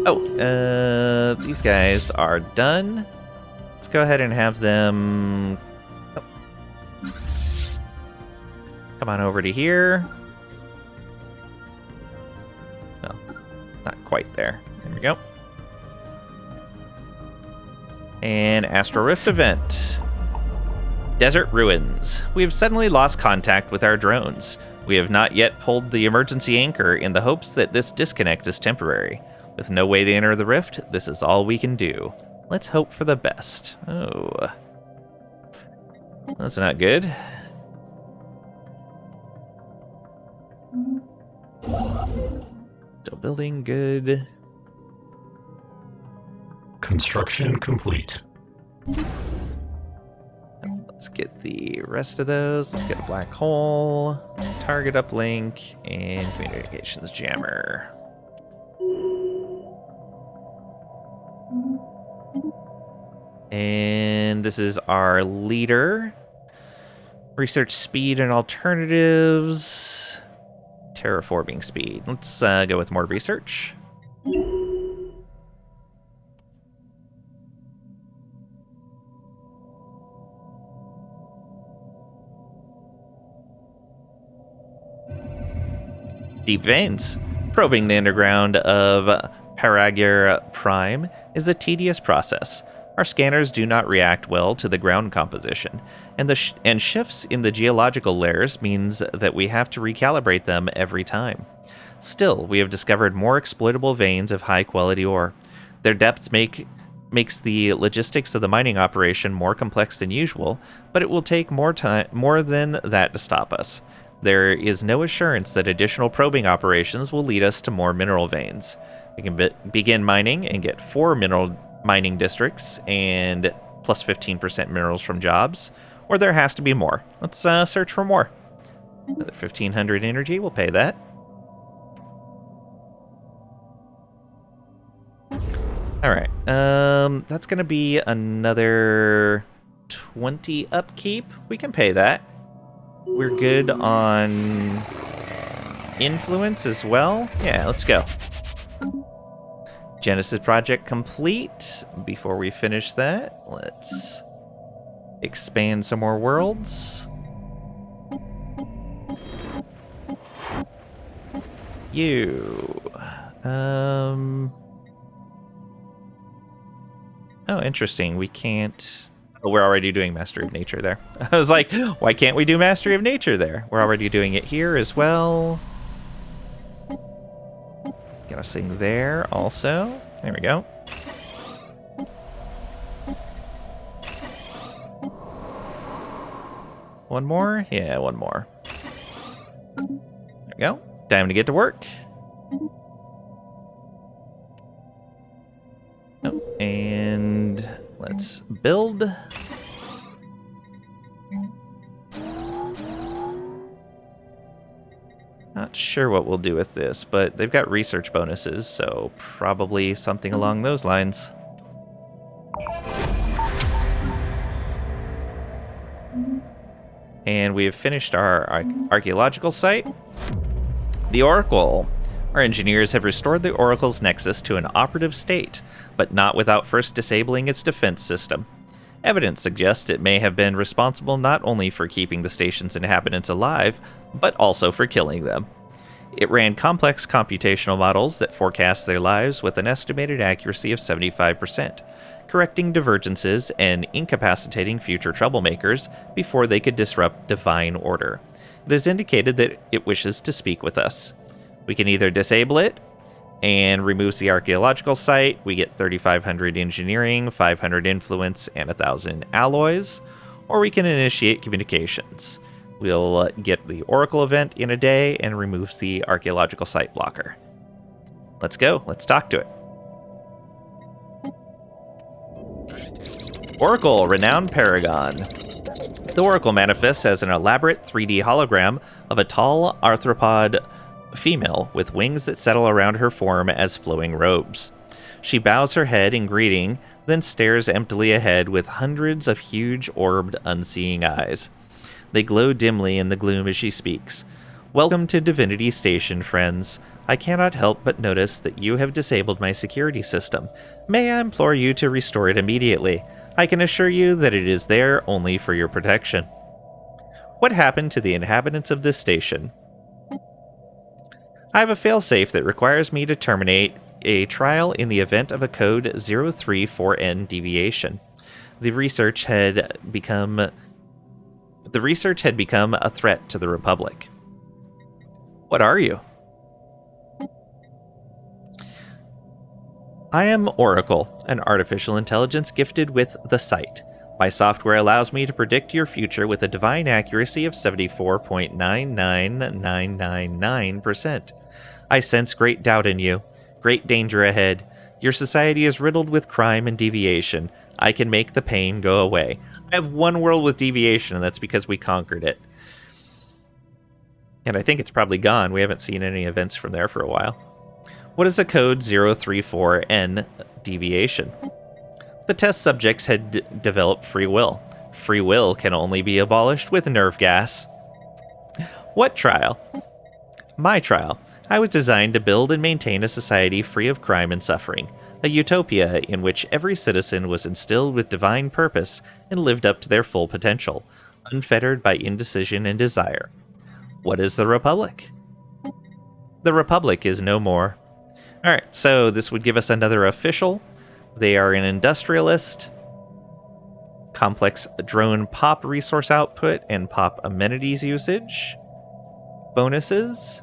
Oh, these guys are done. Let's go ahead and have them come on over to here. No, not quite there. There we go. And Astral Rift event. Desert ruins. We have suddenly lost contact with our drones. We have not yet pulled the emergency anchor in the hopes that this disconnect is temporary. With no way to enter the rift, this is all we can do. Let's hope for the best. Oh. That's not good. Still building, good. Construction complete. Let's get the rest of those. Let's get a black hole, target uplink, and communications jammer. And this is our leader. Research speed and alternatives. Terraforming speed. Let's go with more research. Deep veins. Probing the underground of Paragir Prime is a tedious process. Our scanners do not react well to the ground composition, and shifts in the geological layers means that we have to recalibrate them every time. Still, we have discovered more exploitable veins of high-quality ore. Their depths makes the logistics of the mining operation more complex than usual, but it will take more than that to stop us. There is no assurance that additional probing operations will lead us to more mineral veins. We can begin mining and get 4 mineral mining districts and plus 15% minerals from jobs, or there has to be more. Let's search for more. 1,500 energy, we'll pay that. Alright, that's going to be another 20 upkeep. We can pay that. We're good on influence as well. Yeah, let's go. Genesis project complete. Before we finish that, let's expand some more worlds. Oh, interesting. We can't... Oh, we're already doing Mastery of Nature there. I was like, why can't we do Mastery of Nature there? We're already doing it here as well. Get us thing there also. There we go. One more? Yeah, one more. There we go. Time to get to work. Oh, and let's build. Not sure what we'll do with this, but they've got research bonuses, so probably something along those lines. And we have finished our archaeological site. The Oracle. Our engineers have restored the Oracle's nexus to an operative state, but not without first disabling its defense system. Evidence suggests it may have been responsible not only for keeping the station's inhabitants alive, but also for killing them. It ran complex computational models that forecast their lives with an estimated accuracy of 75%, correcting divergences and incapacitating future troublemakers before they could disrupt divine order. It has indicated that it wishes to speak with us. We can either disable it and removes the archaeological site. We get 3,500 engineering, 500 influence, and 1,000 alloys. Or we can initiate communications. We'll get the Oracle event in a day and removes the archaeological site blocker. Let's go. Let's talk to it. Oracle, renowned paragon. The Oracle manifests as an elaborate 3D hologram of a tall arthropod female with wings that settle around her form as flowing robes. She bows her head in greeting, then stares emptily ahead with hundreds of huge, orbed, unseeing eyes. They glow dimly in the gloom as she speaks. Welcome to Divinity Station, friends. I cannot help but notice that you have disabled my security system. May I implore you to restore it immediately? I can assure you that it is there only for your protection. What happened to the inhabitants of this station? I have a failsafe that requires me to terminate a trial in the event of a code 034N deviation. The research had become a threat to the Republic. What are you? I am Oracle, an artificial intelligence gifted with the Sight. My software allows me to predict your future with a divine accuracy of 74.99999%. I sense great doubt in you, great danger ahead. Your society is riddled with crime and deviation. I can make the pain go away. I have one world with deviation, and that's because we conquered it. And I think it's probably gone. We haven't seen any events from there for a while. What is a code 034N deviation? The test subjects had developed free will. Free will can only be abolished with nerve gas. What trial? My trial. I was designed to build and maintain a society free of crime and suffering. A utopia in which every citizen was instilled with divine purpose and lived up to their full potential, unfettered by indecision and desire. What is the Republic? The Republic is no more. Alright, so this would give us another official. They are an industrialist. complex drone pop resource output and pop amenities usage bonuses.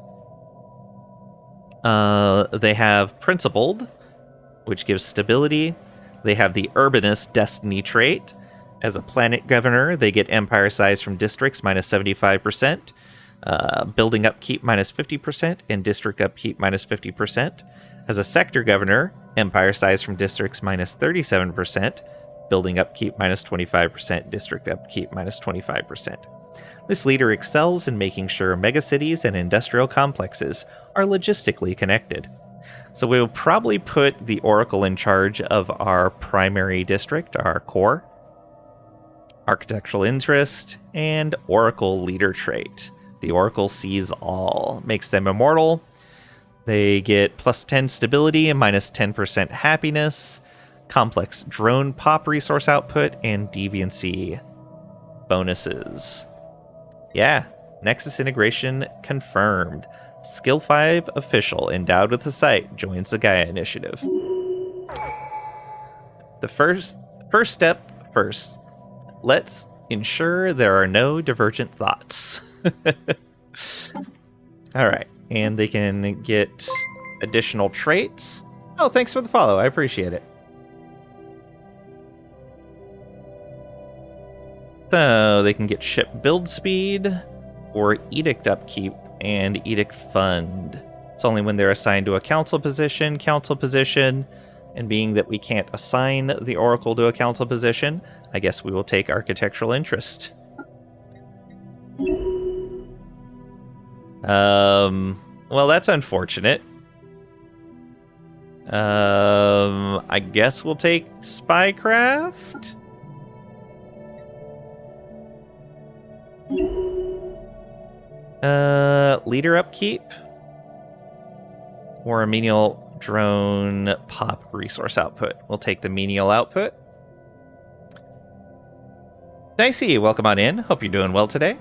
They have Principled, which gives stability. They have the Urbanist Destiny trait. As a planet governor, they get empire size from districts minus 75%, building upkeep minus 50%, and district upkeep minus 50%. As a sector governor, empire size from districts minus 37%, building upkeep minus 25%, district upkeep minus 25%. This leader excels in making sure megacities and industrial complexes are logistically connected. So we will probably put the Oracle in charge of our primary district, our core, architectural interest, and Oracle leader trait. The Oracle sees all, makes them immortal. They get plus 10 stability and minus 10% happiness, complex drone pop resource output, and deviancy bonuses. Yeah, Nexus integration confirmed. Skill 5 official endowed with the site joins the Gaia initiative. The first step first. Let's ensure there are no divergent thoughts. All right, and they can get additional traits. Oh, thanks for the follow. I appreciate it. So they can get ship build speed or edict upkeep and edict fund. It's only when they're assigned to a council position, and being that we can't assign the Oracle to a council position, I guess we will take architectural interest. Well, that's unfortunate. I guess we'll take spycraft. Leader upkeep or a menial drone pop resource output. We'll take the menial output. Dicey, welcome on in. Hope you're doing well today.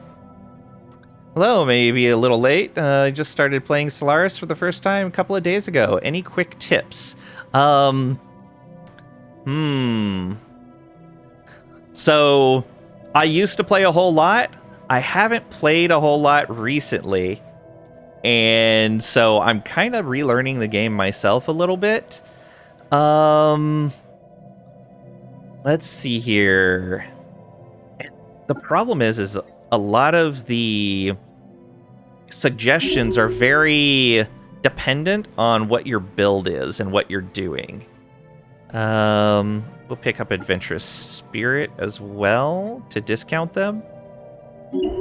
Hello, maybe a little late. I just started playing Stellaris for the first time a couple of days ago. Any quick tips? So, I used to play a whole lot. I haven't played a whole lot recently. And so I'm kind of relearning the game myself a little bit. Let's see here. The problem is a lot of the suggestions are very dependent on what your build is and what you're doing. We'll pick up Adventurous Spirit as well to discount them,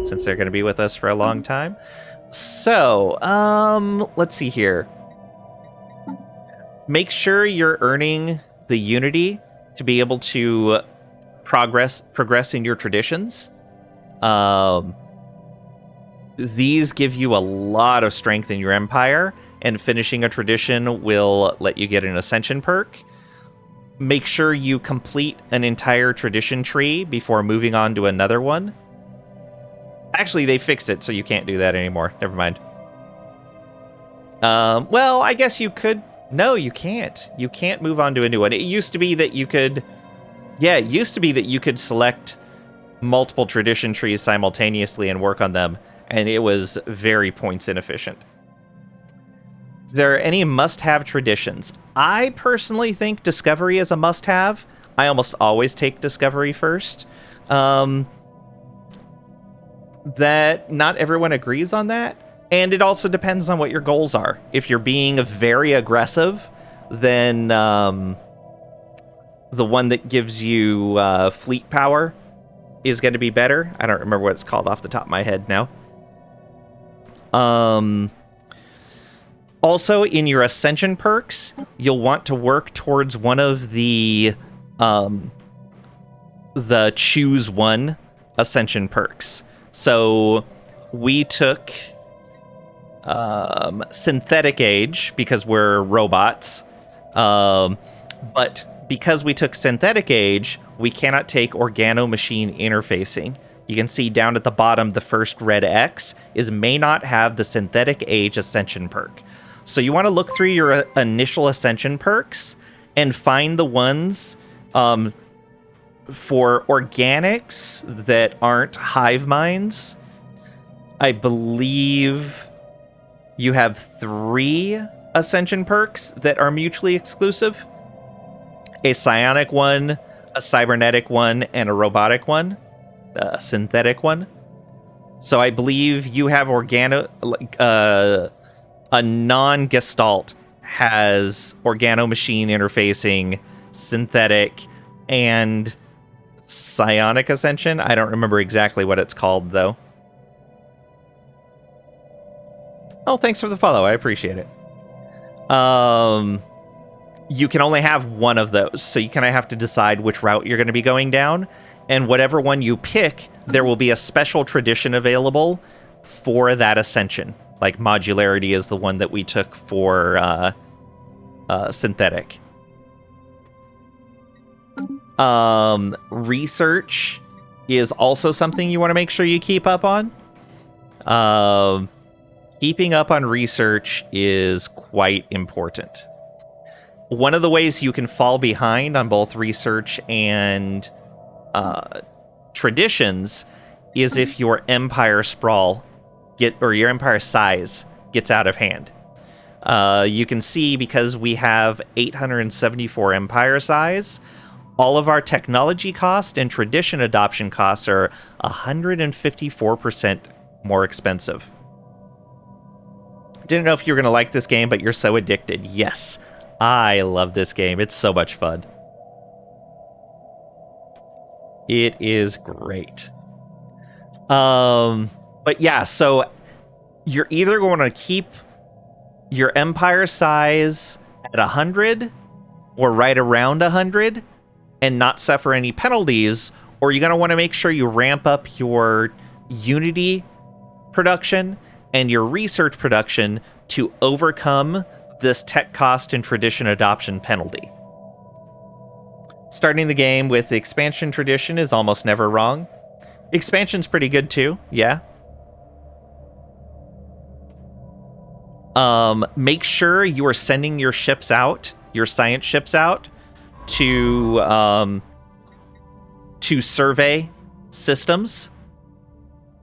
since they're going to be with us for a long time. So, let's see here. Make sure you're earning the Unity to be able to progress in your traditions. These give you a lot of strength in your empire, and finishing a tradition will let you get an ascension perk. Make sure you complete an entire tradition tree before moving on to another one. Actually, they fixed it, so you can't do that anymore. Never mind. Well, I guess you could. No, you can't. You can't move on to a new one. It used to be that you could. Yeah, it used to be that you could select multiple tradition trees simultaneously and work on them, and it was very points inefficient. Is there any must-have traditions? I personally think Discovery is a must-have. I almost always take Discovery first. That not everyone agrees on that, and it also depends on what your goals are. If you're being very aggressive, then the one that gives you fleet power is going to be better. I don't remember what it's called off the top of my head now. Also, in your Ascension perks, you'll want to work towards one of the choose one Ascension perks. So we took Synthetic Age because we're robots. But because we took Synthetic Age, we cannot take Organo-Machine Interfacing. You can see down at the bottom, the first red X may not have the Synthetic Age Ascension perk. So you want to look through your initial Ascension perks and find the ones For organics that aren't hive minds, I believe you have 3 ascension perks that are mutually exclusive. A psionic one, a cybernetic one, and a robotic one. A synthetic one. So I believe you have a non-gestalt has organo-machine interfacing, synthetic, and psionic ascension. I don't remember exactly what it's called, though. Oh, thanks for the follow. I appreciate it. You can only have one of those, so you kind of have to decide which route you're going to be going down. And whatever one you pick, there will be a special tradition available for that ascension. Like modularity is the one that we took for synthetic. Research is also something you want to make sure you keep up on. Keeping up on research is quite important. One of the ways you can fall behind on both research and traditions is if your empire sprawl your empire size gets out of hand. You can see, because we have 874 empire size, all of our technology cost and tradition adoption costs are 154% more expensive. Didn't know if you were going to like this game, but you're so addicted. Yes, I love this game. It's so much fun. It is great. But yeah, so you're either going to keep your empire size at 100 or right around 100 and not suffer any penalties, or you're going to want to make sure you ramp up your Unity production and your research production to overcome this tech cost and tradition adoption penalty. Starting the game with the expansion tradition is almost never wrong. Expansion's pretty good too, yeah. Make sure you are sending your ships out, your science ships out, to survey systems.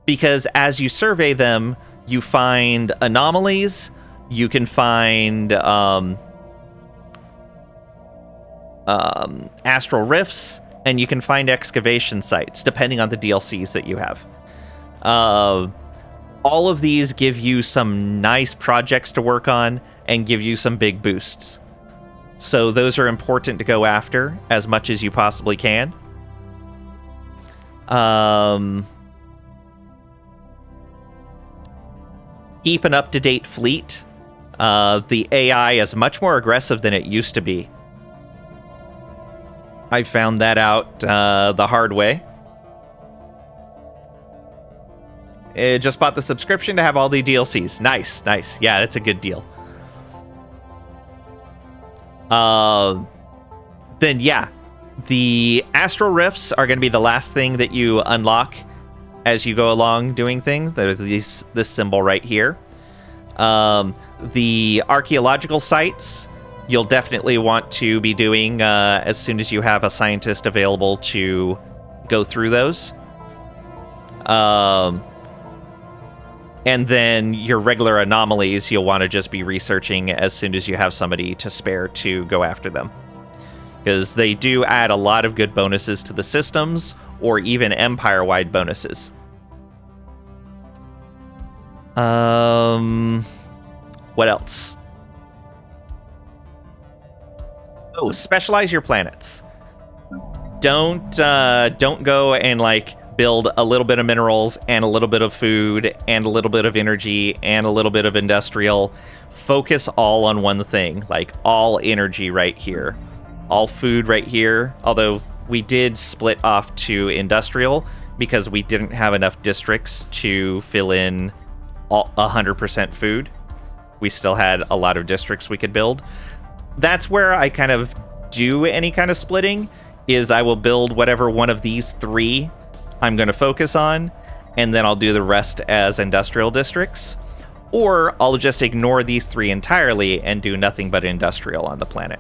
Because as you survey them, you find anomalies, you can find astral rifts, and you can find excavation sites, depending on the DLCs that you have. All of these give you some nice projects to work on and give you some big boosts. So those are important to go after as much as you possibly can. Keep an up-to-date fleet. The AI is much more aggressive than it used to be. I found that out the hard way. Just bought the subscription to have all the DLCs. Nice, nice. Yeah, that's a good deal. Then yeah, the astral rifts are going to be the last thing that you unlock as you go along doing things. There's this symbol right here. The archaeological sites you'll definitely want to be doing as soon as you have a scientist available to go through those. And then your regular anomalies, you'll want to just be researching as soon as you have somebody to spare to go after them. Because they do add a lot of good bonuses to the systems, or even empire-wide bonuses. What else? Oh, specialize your planets. Don't go and build a little bit of minerals and a little bit of food and a little bit of energy and a little bit of industrial. Focus all on one thing, all energy right here, all food right here. Although we did split off to industrial because we didn't have enough districts to fill in 100% food. We still had a lot of districts we could build. That's where I kind of do any kind of splitting, is I will build whatever one of these 3 I'm going to focus on, and then I'll do the rest as industrial districts. Or I'll just ignore these 3 entirely and do nothing but industrial on the planet.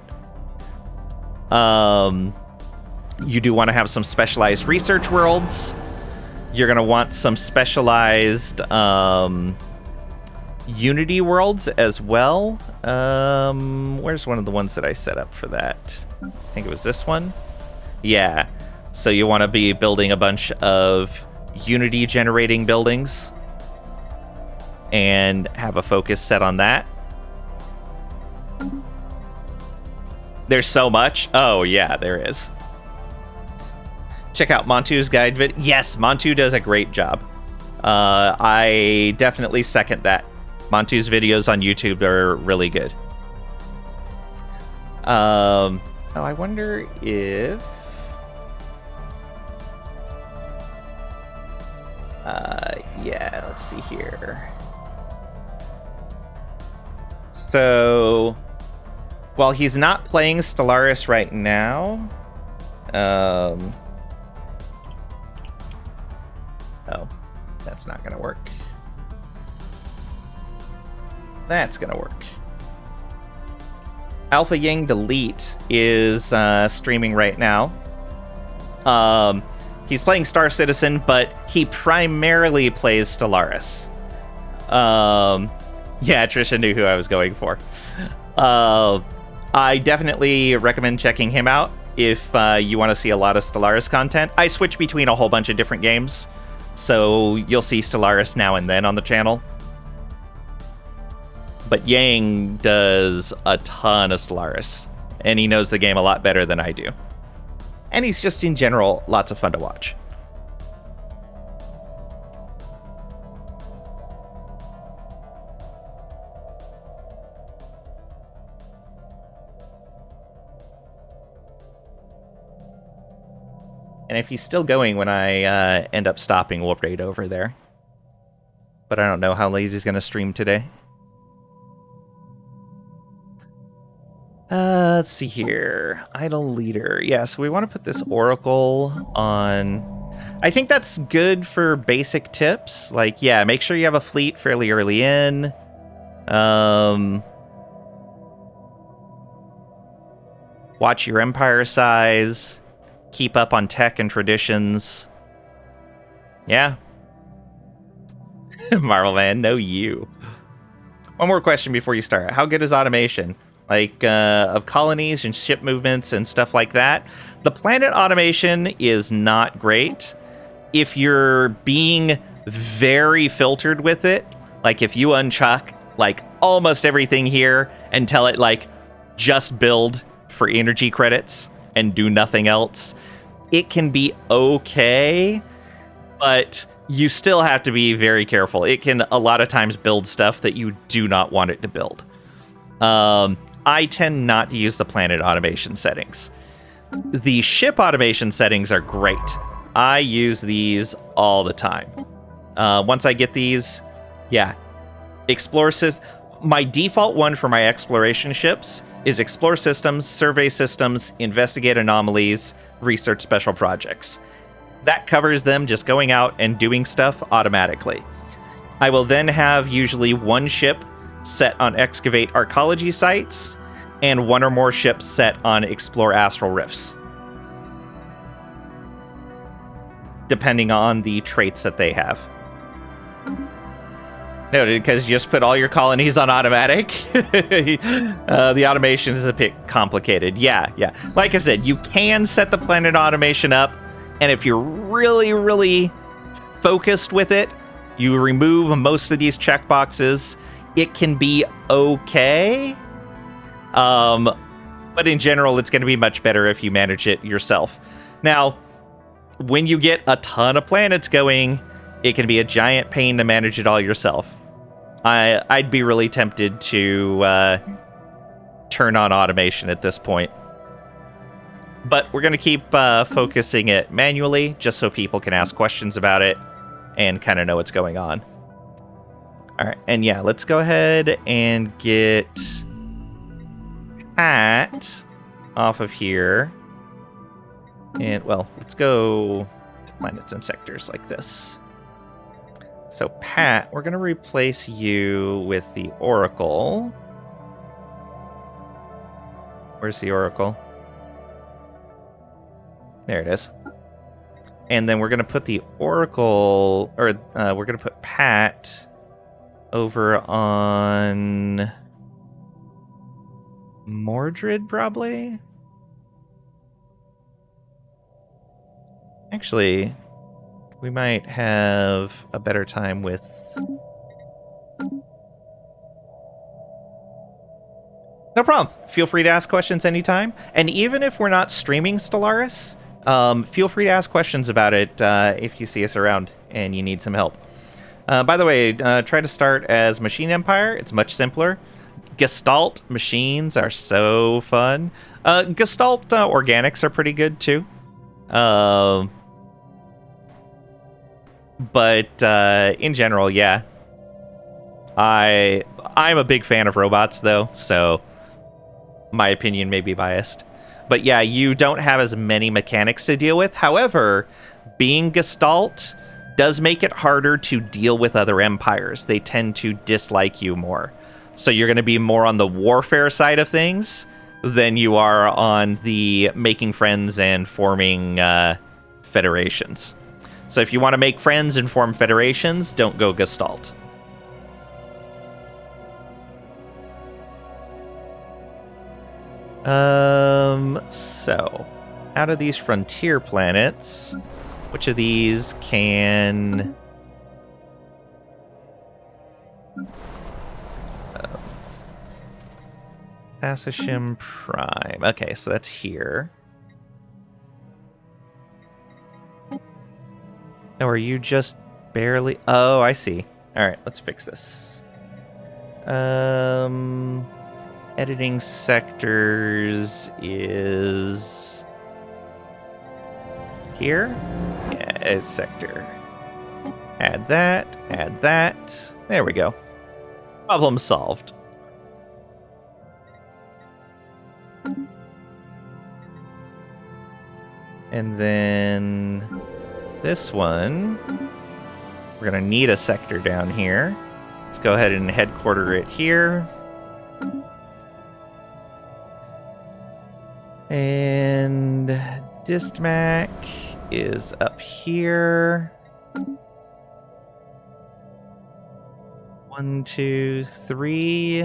You do want to have some specialized research worlds. You're going to want some specialized Unity worlds as well. Where's one of the ones that I set up for that? I think it was this one. Yeah. So you want to be building a bunch of Unity generating buildings and have a focus set on that. There's so much. Oh, yeah, there is. Check out Montu's guide vid. Yes, Montu does a great job. I definitely second that. Montu's videos on YouTube are really good. Oh, I wonder if... yeah, let's see here. So, while he's not playing Stellaris right now, oh, that's not gonna work. That's gonna work. Alpha Yang Delete is streaming right now. He's playing Star Citizen, but he primarily plays Stellaris. Yeah, Trisha knew who I was going for. I definitely recommend checking him out if you want to see a lot of Stellaris content. I switch between a whole bunch of different games, so you'll see Stellaris now and then on the channel. But Yang does a ton of Stellaris, and he knows the game a lot better than I do. And he's just, in general, lots of fun to watch. And if he's still going when I end up stopping, we'll raid over there. But I don't know how late he's going to stream today. Let's see here. Idle leader. Yeah, so we want to put this oracle on... I think that's good for basic tips. Like, yeah, make sure you have a fleet fairly early in. Watch your empire size. Keep up on tech and traditions. Yeah. Marvel Man, no you. One more question before you start. How good is automation? Like, of colonies and ship movements and stuff like that. The planet automation is not great. If you're being very filtered with it, like if you unchuck, like, almost everything here and tell it, like, just build for energy credits and do nothing else, it can be okay, but you still have to be very careful. It can, a lot of times, build stuff that you do not want it to build. I tend not to use the planet automation settings. The ship automation settings are great. I use these all the time. Once I get these, yeah. My default one for my exploration ships is explore systems, survey systems, investigate anomalies, research special projects. That covers them just going out and doing stuff automatically. I will then have usually one ship set on excavate arcology sites, and one or more ships set on explore astral rifts, depending on the traits that they have. Noted, because you just put all your colonies on automatic. The automation is a bit complicated. Yeah. Like I said, you can set the planet automation up, and if you're really, really focused with it, you remove most of these checkboxes. It can be okay. But in general, it's going to be much better if you manage it yourself. Now, when you get a ton of planets going, it can be a giant pain to manage it all yourself. I'd be really tempted to turn on automation at this point. But we're going to keep focusing it manually, just so people can ask questions about it and kind of know what's going on. All right, and yeah, let's go ahead and get Pat off of here. And, well, let's go to planets and sectors like this. So, Pat, we're going to replace you with the Oracle. Where's the Oracle? There it is. And then we're going to put the Oracle, or we're going to put Pat over on Mordred, probably? Actually, we might have a better time with... No problem. Feel free to ask questions anytime. And even if we're not streaming Stellaris, feel free to ask questions about it if you see us around and you need some help. By the way, try to start as Machine Empire. It's much simpler. Gestalt machines are so fun. Gestalt organics are pretty good too. But in general, yeah. I'm a big fan of robots though, so my opinion may be biased. But yeah, you don't have as many mechanics to deal with. However, being Gestalt does make it harder to deal with other empires. They tend to dislike you more. So you're going to be more on the warfare side of things than you are on the making friends and forming federations. So if you want to make friends and form federations, don't go Gestalt. So, out of these frontier planets, which of these can... Passishim Prime. Okay, so that's here. Oh, are you just barely... Oh, I see. Alright, let's fix this. Editing sectors is... here? Yeah, edit sector. Add that, add that. There we go. Problem solved. And then this one, we're going to need a sector down here. Let's go ahead and headquarter it here. And Distmac is up here. 1, 2, 3.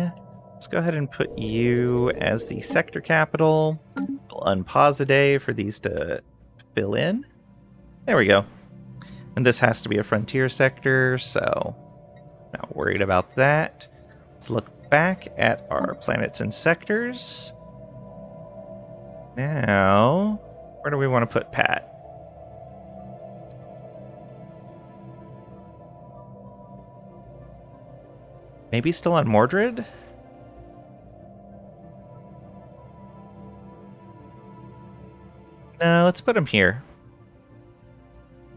Let's go ahead and put you as the sector capital. We'll unpause a day for these to fill in. There we go. And this has to be a frontier sector, so not worried about that. Let's look back at our planets and sectors. Now, where do we want to put Pat? Maybe still on Mordred? No, let's put him here.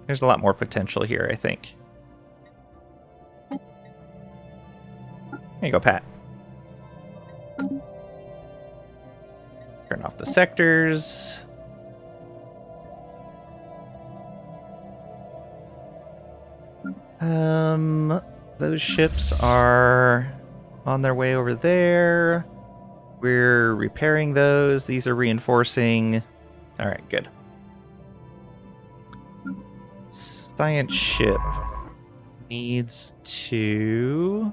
There's a lot more potential here, I think. There you go, Pat. Turn off the sectors. Those ships are on their way over there. We're repairing those. These are reinforcing. All right, good. Science ship needs to...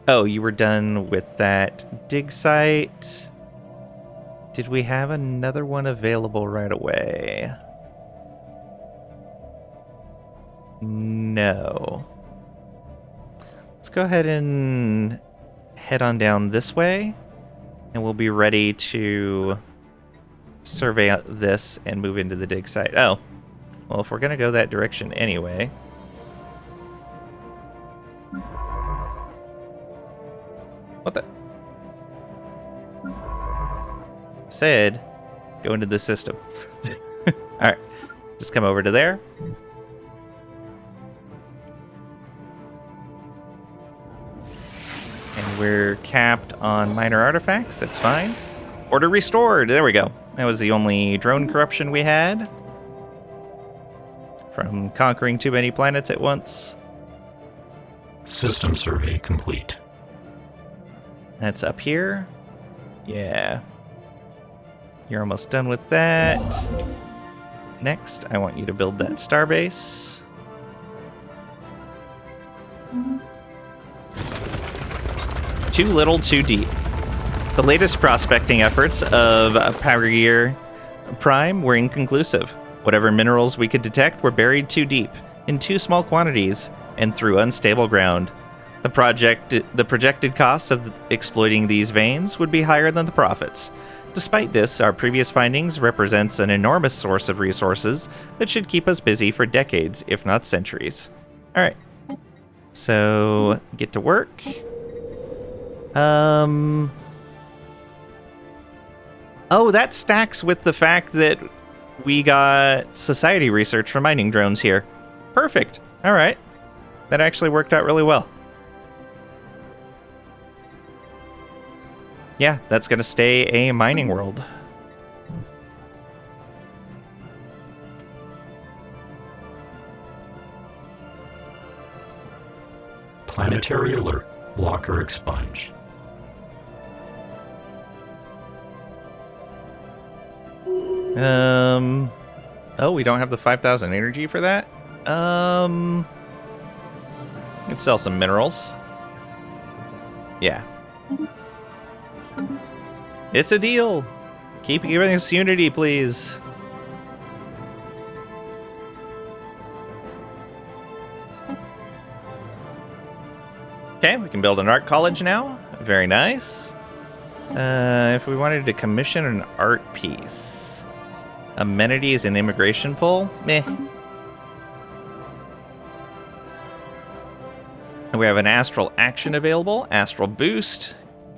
Oh, you were done with that dig site. Did we have another one available right away? No. Let's go ahead and head on down this way, and we'll be ready to survey out this and move into the dig site. Oh, well, if we're going to go that direction anyway... What the? I said, go into the system. Alright, just come over to there. And we're capped on minor artifacts, that's fine. Order restored, there we go. That was the only drone corruption we had from conquering too many planets at once. System survey complete. That's up here. Yeah. You're almost done with that. Next, I want you to build that starbase. Too little, too deep. The latest prospecting efforts of Parier Prime were inconclusive. Whatever minerals we could detect were buried too deep, in too small quantities, and through unstable ground. The projected costs of exploiting these veins would be higher than the profits. Despite this, our previous findings represents an enormous source of resources that should keep us busy for decades, if not centuries. Alright. So, get to work. Oh, that stacks with the fact that we got society research for mining drones here. Perfect. Alright. That actually worked out really well. Yeah, that's going to stay a mining world. Planetary alert. Blocker expunged. Oh, we don't have the 5,000 energy for that? We can sell some minerals. Yeah. It's a deal. Keep giving us unity, please. Okay, we can build an art college now. Very nice. If we wanted to commission an art piece. Amenities and immigration pull? Meh. We have an astral action available. Astral boost.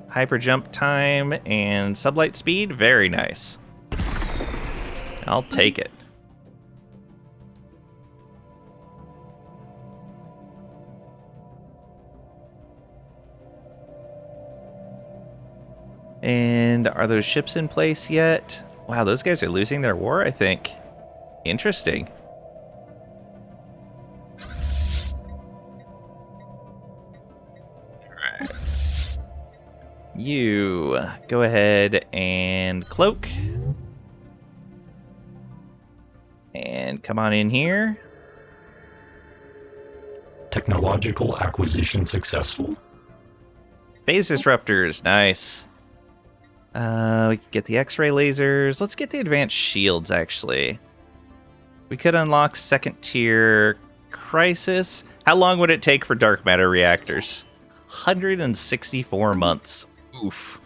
Hyper jump time and sublight speed. Very nice. I'll take it. And are those ships in place yet? Wow, those guys are losing their war, I think. Interesting. Alright. You go ahead and cloak. And come on in here. Technological acquisition successful. Phase disruptors, nice. We can get the X-ray lasers. Let's get the advanced shields, actually. We could unlock second tier crisis. How long would it take for dark matter reactors? 164 months. Oof.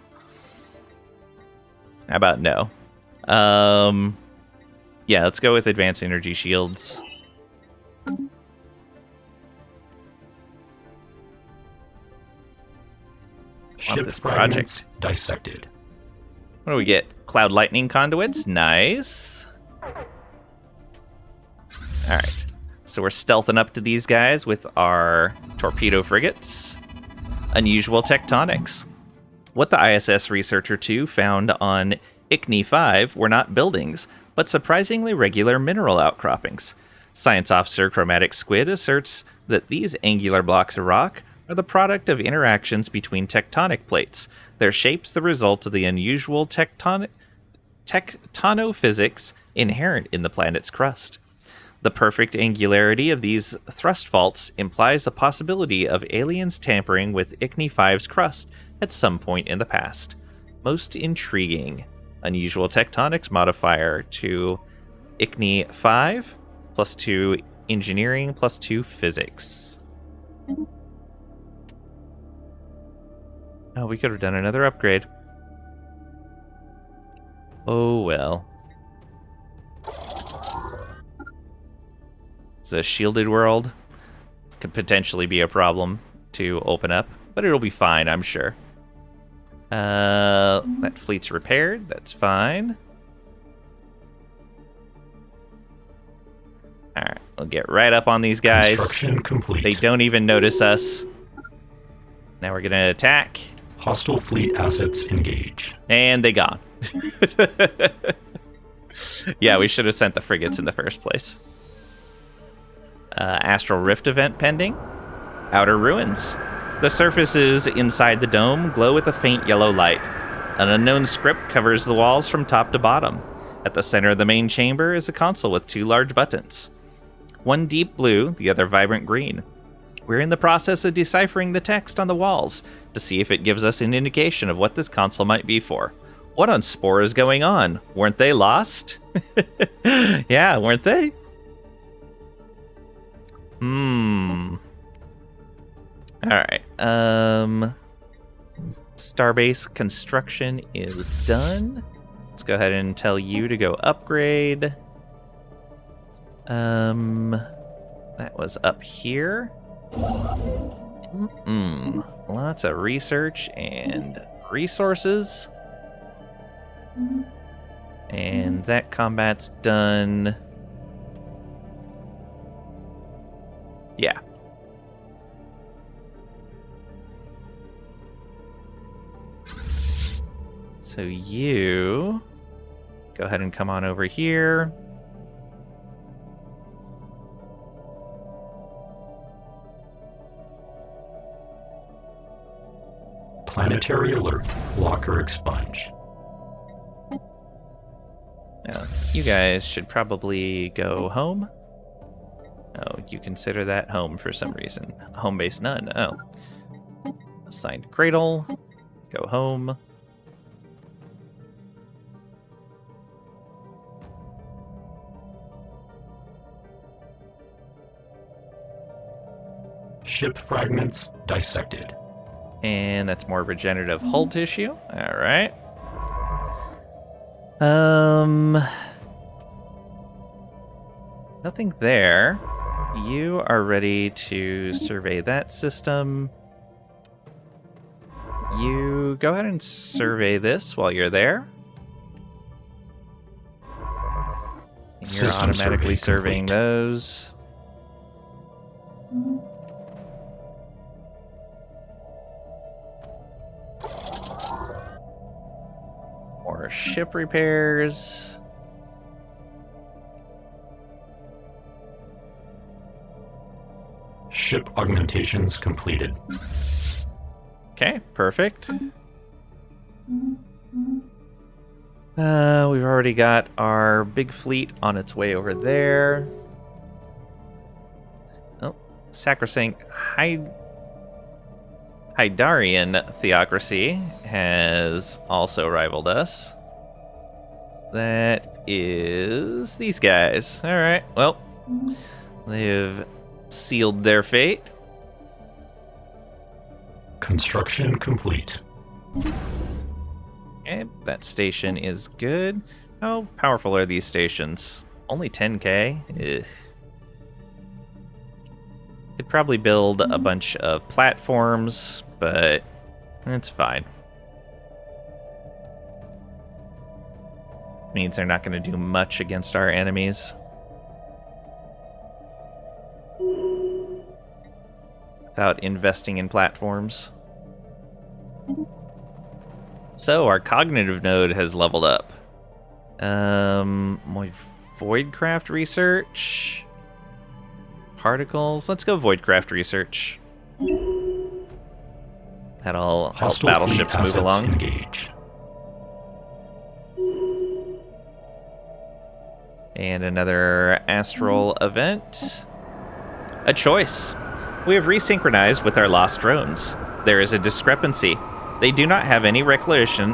How about no? Yeah, let's go with advanced energy shields. Ship this fragments project dissected. What do we get? Cloud lightning conduits. Nice. Alright. So we're stealthing up to these guys with our torpedo frigates. Unusual tectonics. What the ISS Researcher 2 found on ICNI 5 were not buildings, but surprisingly regular mineral outcroppings. Science Officer Chromatic Squid asserts that these angular blocks of rock are the product of interactions between tectonic plates, their shapes the result of the unusual tectonophysics inherent in the planet's crust. The perfect angularity of these thrust faults implies a possibility of aliens tampering with ICNI 5's crust at some point in the past. Most intriguing. Unusual tectonics modifier to ICNI 5, +2 engineering, +2 physics. Oh, we could have done another upgrade. Oh well. It's a shielded world. This could potentially be a problem to open up, but it'll be fine, I'm sure. That fleet's repaired. That's fine. Alright, we'll get right up on these guys. Construction complete. They don't even notice us. Now we're gonna attack. Hostile fleet assets engaged. And they gone. Yeah, we should have sent the frigates in the first place. Astral Rift event pending. Outer Ruins. The surfaces inside the dome glow with a faint yellow light. An unknown script covers the walls from top to bottom. At the center of the main chamber is a console with 2 large buttons. One deep blue, the other vibrant green. We're in the process of deciphering the text on the walls to see if it gives us an indication of what this console might be for. What on Spore is going on? Weren't they lost? Yeah, weren't they? Alright, Starbase construction is done. Let's go ahead and tell you to go upgrade. That was up here. Lots of research and resources. And that combat's done. Yeah. So you go ahead and come on over here. Planetary alert. Locker expunged. Now, you guys should probably go home. Oh, you consider that home for some reason. Home base none. Oh. Assigned cradle. Go home. Ship fragments dissected. And that's more regenerative hull tissue. All right. Nothing there. You are ready to survey that system. You go ahead and survey this while you're there. And you're System automatically survey surveying complete. those. More ship repairs. Ship augmentations completed. Okay, perfect. We've already got our big fleet on its way over there. Oh, Sacrosanct Hydarian Theocracy has also rivaled us. That is these guys. All right, well, they've sealed their fate. Construction complete. Okay, that station is good. How powerful are these stations? Only 10k? Ugh. Could probably build a bunch of platforms, but it's fine. Means they're not going to do much against our enemies. Without investing in platforms. So our cognitive node has leveled up. My Voidcraft research. Particles. Let's go Voidcraft research. That'll help Hostile battleships fleet move assets along. engaged. And another astral event. A choice. We have resynchronized with our lost drones. There is a discrepancy. They do not have any recollection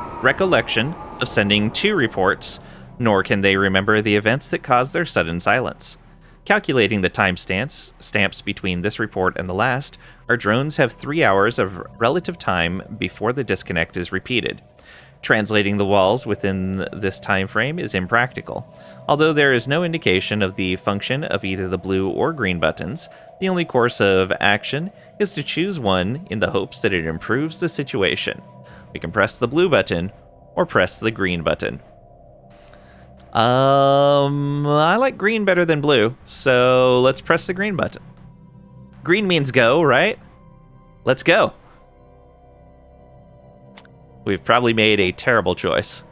of sending 2 reports, nor can they remember the events that caused their sudden silence. Calculating the timestamps between this report and the last, our drones have 3 hours of relative time before the disconnect is repeated. Translating the walls within this time frame is impractical. Although there is no indication of the function of either the blue or green buttons, the only course of action is to choose one in the hopes that it improves the situation. We can press the blue button or press the green button. I like green better than blue, so let's press the green button. Green means go, right? Let's go. We've probably made a terrible choice.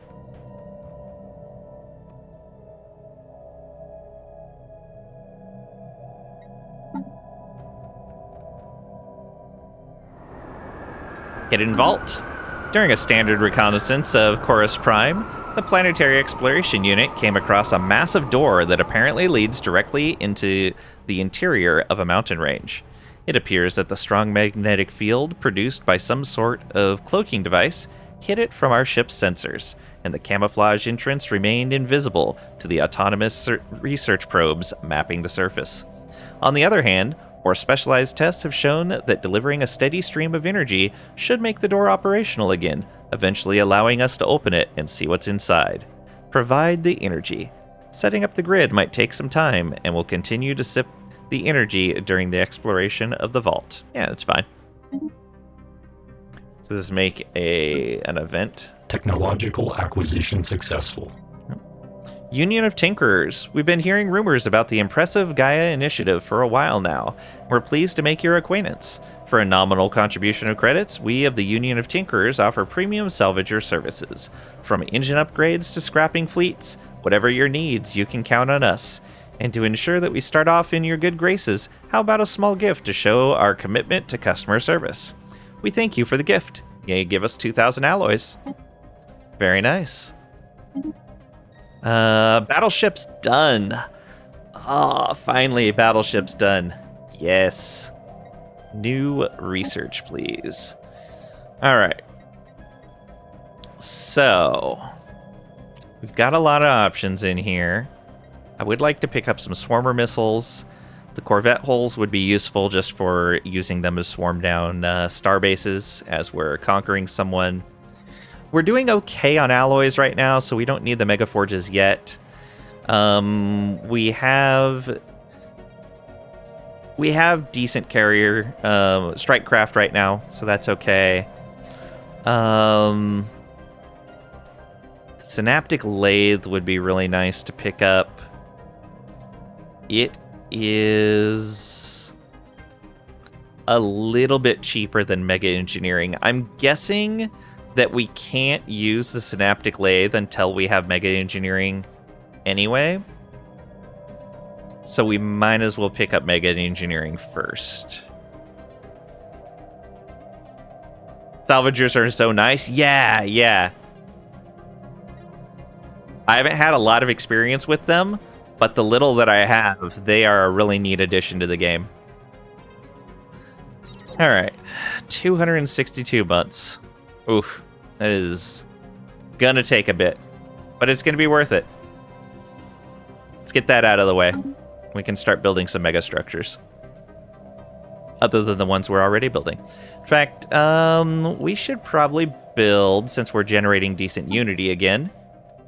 Hidden Vault. During a standard reconnaissance of Chorus Prime, the Planetary Exploration Unit came across a massive door that apparently leads directly into the interior of a mountain range. It appears that the strong magnetic field produced by some sort of cloaking device hid it from our ship's sensors, and the camouflage entrance remained invisible to the autonomous research probes mapping the surface. On the other hand, more specialized tests have shown that delivering a steady stream of energy should make the door operational again, eventually allowing us to open it and see what's inside. Provide the energy. Setting up the grid might take some time, and we'll continue to sip the energy during the exploration of the vault. Yeah, that's fine. Does this make an event? Technological acquisition successful. Union of Tinkerers. We've been hearing rumors about the impressive Gaia initiative for a while now. We're pleased to make your acquaintance. For a nominal contribution of credits, we of the Union of Tinkerers offer premium salvager services. From engine upgrades to scrapping fleets, whatever your needs, you can count on us. And to ensure that we start off in your good graces, how about a small gift to show our commitment to customer service? We thank you for the gift. Give us 2,000 alloys. Very nice. Battleship's done. Ah, finally, battleship's done. Yes. New research, please. All right. So, we've got a lot of options in here. I would like to pick up some swarmer missiles. The Corvette hulls would be useful just for using them as swarm down star bases as we're conquering someone. We're doing okay on alloys right now, so we don't need the Megaforges yet. We have decent carrier strike craft right now, so that's okay. The Synaptic Lathe would be really nice to pick up. It is a little bit cheaper than Mega Engineering. I'm guessing that we can't use the Synaptic Lathe until we have Mega Engineering anyway. So we might as well pick up Mega Engineering first. Salvagers are so nice. Yeah. I haven't had a lot of experience with them, but the little that I have, they are a really neat addition to the game. All right, 262 months. Oof, that is gonna take a bit, but it's gonna be worth it. Let's get that out of the way. We can start building some mega structures, other than the ones we're already building. In fact, we should probably build, since we're generating decent unity again,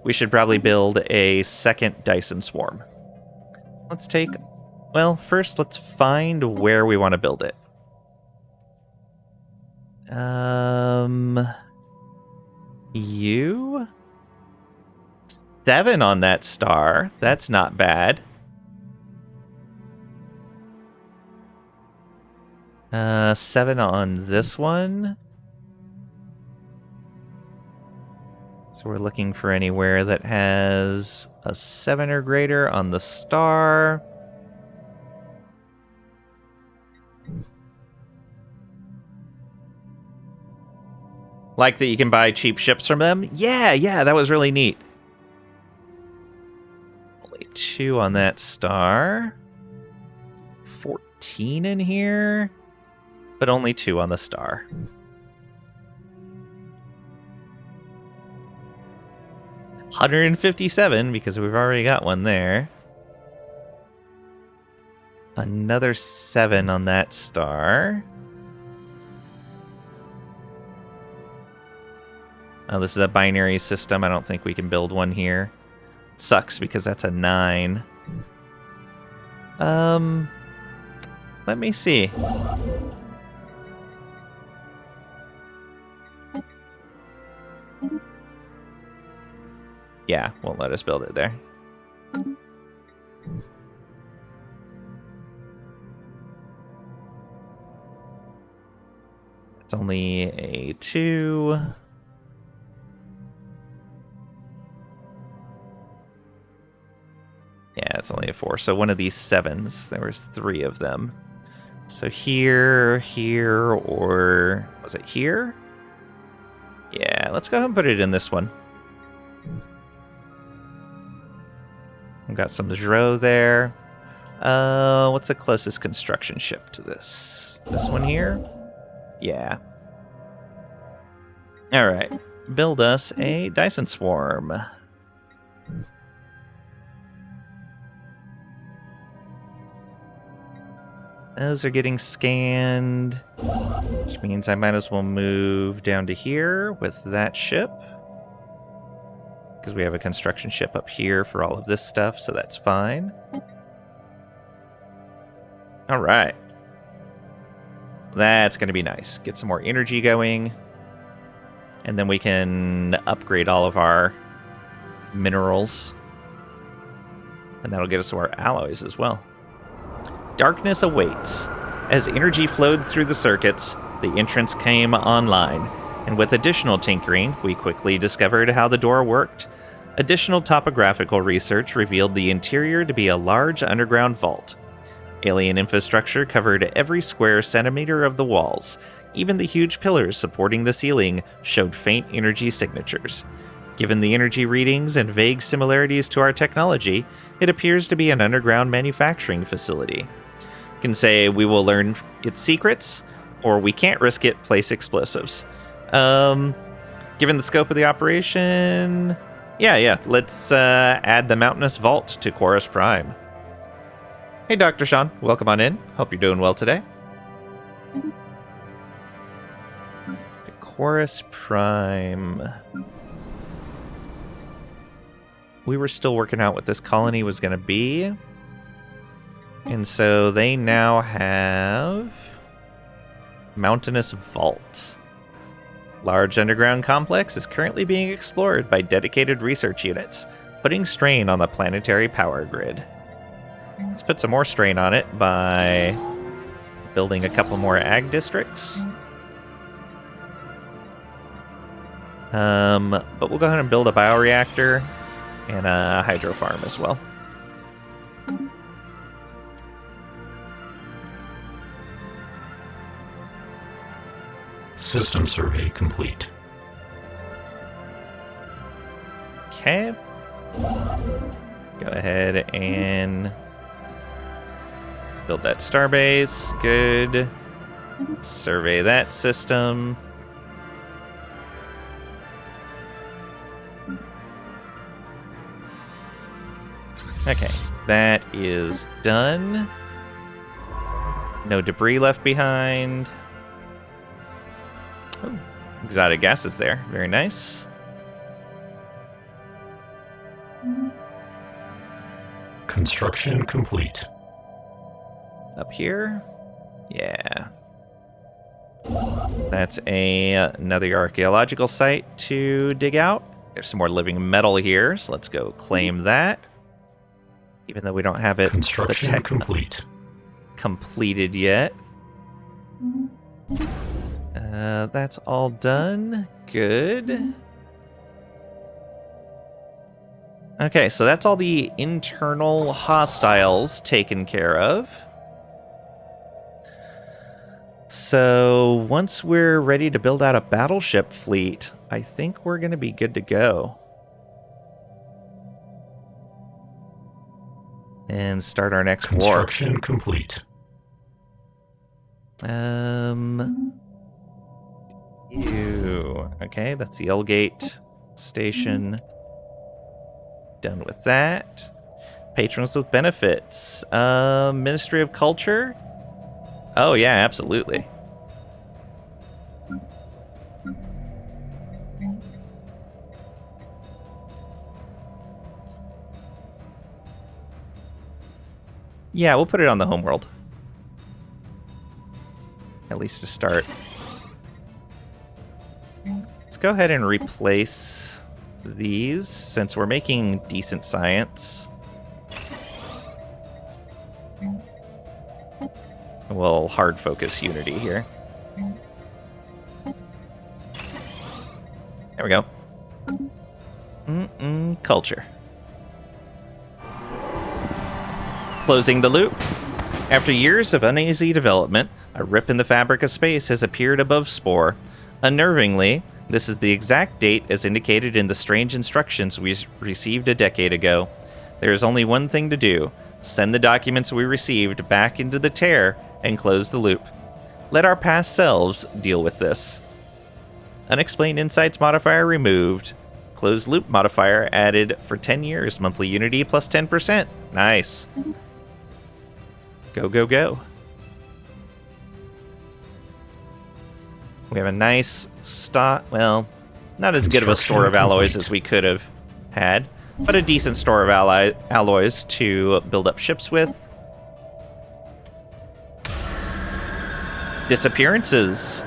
we should probably build a second Dyson swarm. First let's find where we want to build it. You? 7 on that star. That's not bad. 7 on this one. So we're looking for anywhere that has a 7 or greater on the star. Like that you can buy cheap ships from them? Yeah, that was really neat. Only 2 on that star. 14 in here, but only 2 on the star. $157 because we've already got one there. Another 7 on that star. Oh, this is a binary system. I don't think we can build one here. It sucks because that's a 9. Let me see. Yeah, won't let us build it there. It's only a 2. Yeah, it's only a 4. So one of these 7s, there was 3 of them. So here, or was it here? Yeah, let's go ahead and put it in this one. We've got some Zhro there. What's the closest construction ship to this? This one here? Yeah. Alright. Build us a Dyson Swarm. Those are getting scanned, which means I might as well move down to here with that ship. Because we have a construction ship up here for all of this stuff, so that's fine. Alright. That's going to be nice. Get some more energy going. And then we can upgrade all of our minerals. And that'll get us to our alloys as well. Darkness awaits. As energy flowed through the circuits, the entrance came online, and with additional tinkering, we quickly discovered how the door worked. Additional topographical research revealed the interior to be a large underground vault. Alien infrastructure covered every square centimeter of the walls. Even the huge pillars supporting the ceiling showed faint energy signatures. Given the energy readings and vague similarities to our technology, it appears to be an underground manufacturing facility. Can say we will learn its secrets, or we can't risk it, place explosives. Given the scope of the operation, yeah, let's add the Mountainous Vault to Chorus Prime. Hey, Dr. Sean, welcome on in. Hope you're doing well today. To Chorus Prime. We were still working out what this colony was going to be. And so they now have Mountainous Vault. Large underground complex is currently being explored by dedicated research units, putting strain on the planetary power grid. Let's put some more strain on it by building a couple more ag districts. But we'll go ahead and build a bioreactor and a hydro farm as well. System survey complete. Okay. Go ahead and build that starbase. Good. Survey that system. Okay, that is done. No debris left behind. Oh, exotic gases there. Very nice. Construction complete. Up here? Yeah. That's another archaeological site to dig out. There's some more living metal here, so let's go claim that. Even though we don't have it Construction complete. completed yet. That's all done. Good. Okay, so that's all the internal hostiles taken care of. So once we're ready to build out a battleship fleet, I think we're going to be good to go. And start our next war. Construction complete. Okay, that's the Elgate station. Done with that. Patrons with benefits. Ministry of Culture. Oh yeah, absolutely. Yeah, we'll put it on the homeworld. At least to start. Let's go ahead and replace these, since we're making decent science. We'll hard focus Unity here. There we go. Culture. Closing the loop. After years of uneasy development, a rip in the fabric of space has appeared above Spore. Unnervingly, This is the exact date as indicated in the strange instructions we received a decade ago. There is only one thing to do. Send the documents we received back into the tear and close the loop. Let our past selves deal with this. Unexplained insights modifier removed. Closed loop modifier added for 10 years. Monthly Unity plus 10%. Nice. Go, go, go. We have a nice stock. Well, not as good of a store of alloys as we could have had, but a decent store of alloys to build up ships with. Disappearances.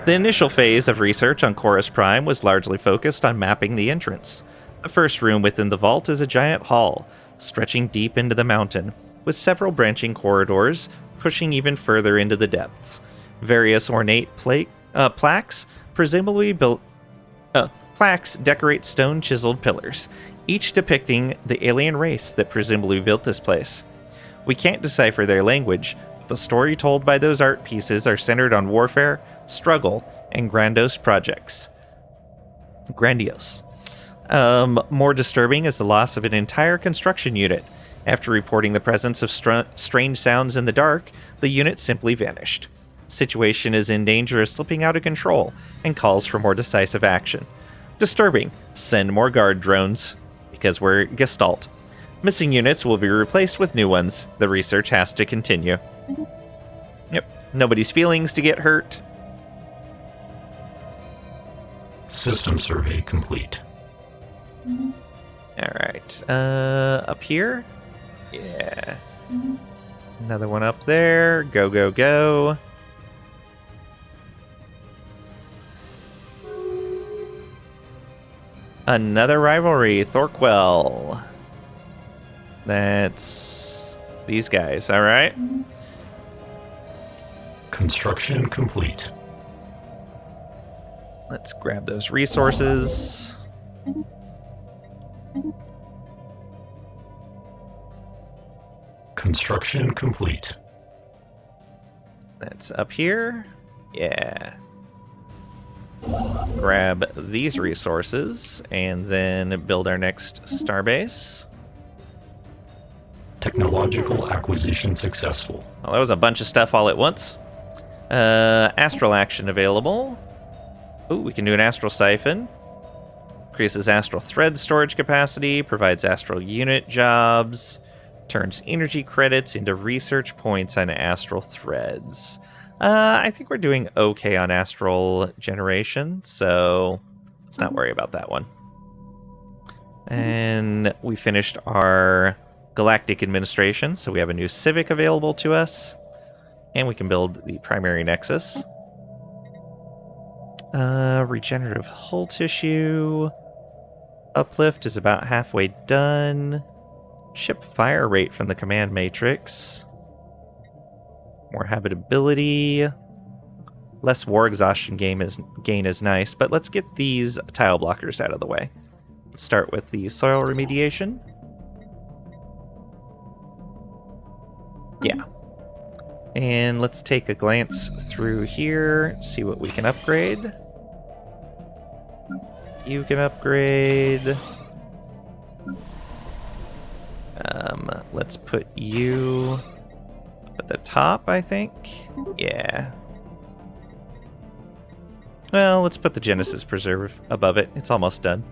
The initial phase of research on Chorus Prime was largely focused on mapping the entrance. The first room within the vault is a giant hall, stretching deep into the mountain, with several branching corridors pushing even further into the depths. Various ornate plaques, presumably built. Plaques decorate stone chiseled pillars, each depicting the alien race that presumably built this place. We can't decipher their language, but the story told by those art pieces are centered on warfare, struggle, and grandiose projects. Grandiose. More disturbing is the loss of an entire construction unit. After reporting the presence of strange sounds in the dark, the unit simply vanished. Situation is in danger of slipping out of control and calls for more decisive action. Disturbing. Send more guard drones. Because we're Gestalt. Missing units will be replaced with new ones. The research has to continue. Yep. Nobody's feelings to get hurt. System survey complete. Alright. Up here? Yeah. Another one up there. Go, go, go. Another rivalry, Thorquell. That's these guys, all right? Construction complete. Let's grab those resources. Construction complete. That's up here. Yeah. Grab these resources and then build our next starbase. Technological acquisition successful. Well, that was a bunch of stuff all at once. Astral action available. Ooh, we can do an astral siphon. Increases astral thread storage capacity, provides astral unit jobs, turns energy credits into research points on astral threads. I think we're doing okay on astral generation, so let's not worry about that one. And we finished our galactic administration, so we have a new civic available to us, and we can build the primary nexus. Regenerative hull tissue. Uplift is about halfway done. Ship fire rate from the command matrix. More habitability. Less war exhaustion gain is nice, but let's get these tile blockers out of the way. Let's start with the soil remediation. Yeah. And let's take a glance through here, see what we can upgrade. You can upgrade. Let's put you at the top, I think. Yeah. Well, let's put the Genesis Preserve above it. It's almost done.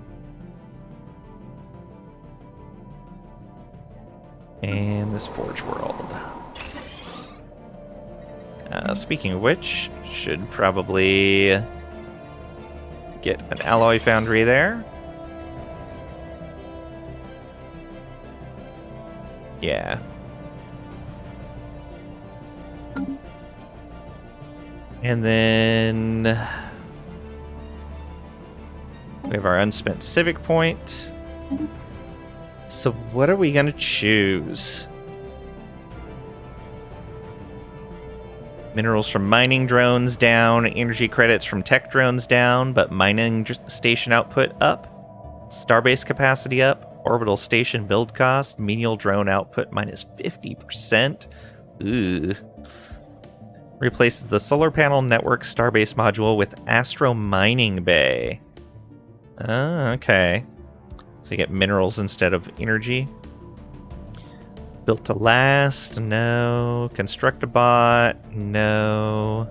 And this Forge World. Speaking of which, should probably get an alloy foundry there. Yeah. And then we have our unspent civic point. So what are we going to choose? Minerals from mining drones down, energy credits from tech drones down, but mining station output up, starbase capacity up, orbital station build cost, menial drone output minus 50%. Ooh. Replaces the solar panel network starbase module with Astro Mining Bay. Oh, okay. So you get minerals instead of energy. Built to last? No. Construct a bot? No.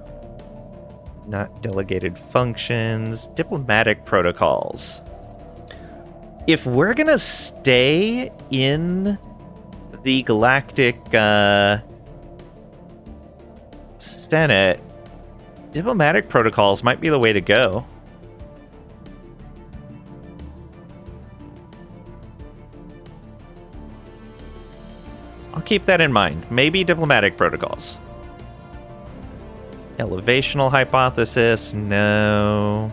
Not delegated functions. Diplomatic protocols. If we're gonna stay in the galactic Senate, diplomatic protocols might be the way to go. I'll keep that in mind. Maybe diplomatic protocols. Elevational hypothesis, no.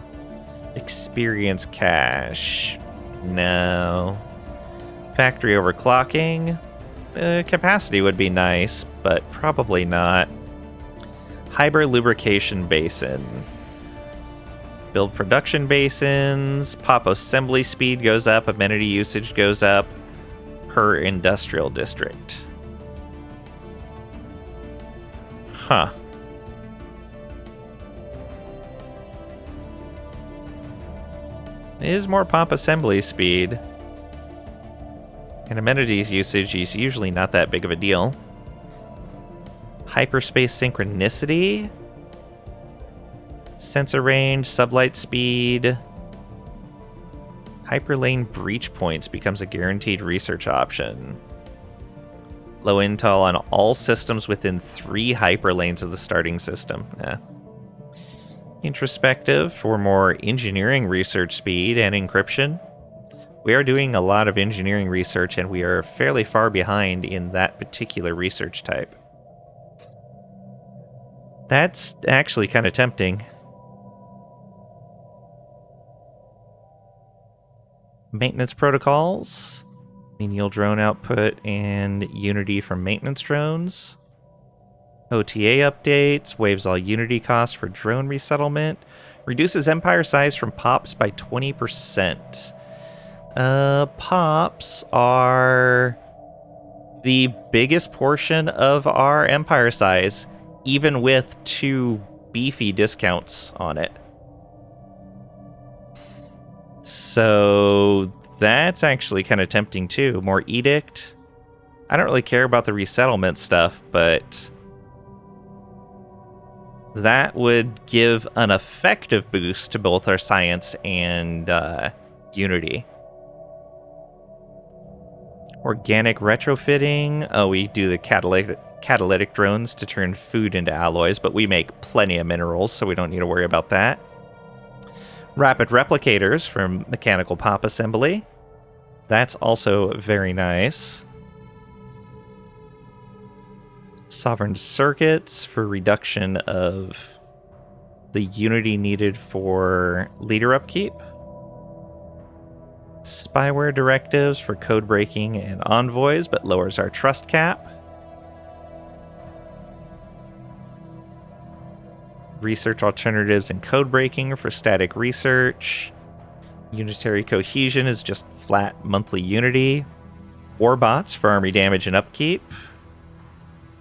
Experience cache, no. Factory overclocking, capacity would be nice, but probably not. Hyper lubrication basin. Build production basins, pop assembly speed goes up, amenity usage goes up per industrial district. Huh. Is more pop assembly speed. And amenities usage is usually not that big of a deal. Hyperspace synchronicity. Sensor range, sublight speed. Hyperlane breach points becomes a guaranteed research option. Low intel on all systems within 3 hyperlanes of the starting system. Introspective for more engineering research speed and encryption. We are doing a lot of engineering research, and we are fairly far behind in that particular research type. That's actually kind of tempting. Maintenance protocols. Menial drone output and Unity from maintenance drones. OTA updates. Waives all Unity costs for drone resettlement. Reduces empire size from POPs by 20%. POPs are the biggest portion of our empire size, even with 2 beefy discounts on it. So that's actually kind of tempting too. More edict. I don't really care about the resettlement stuff, but that would give an effective boost to both our science and Unity. Organic retrofitting. Oh, we do the catalytic drones to turn food into alloys, but we make plenty of minerals, so we don't need to worry about that. Rapid replicators from mechanical pop assembly. That's also very nice. Sovereign circuits for reduction of the Unity needed for leader upkeep. Spyware directives for code breaking and envoys, but lowers our trust cap. Research alternatives and code breaking for static research. Unitary cohesion is just flat monthly Unity. Warbots for army damage and upkeep.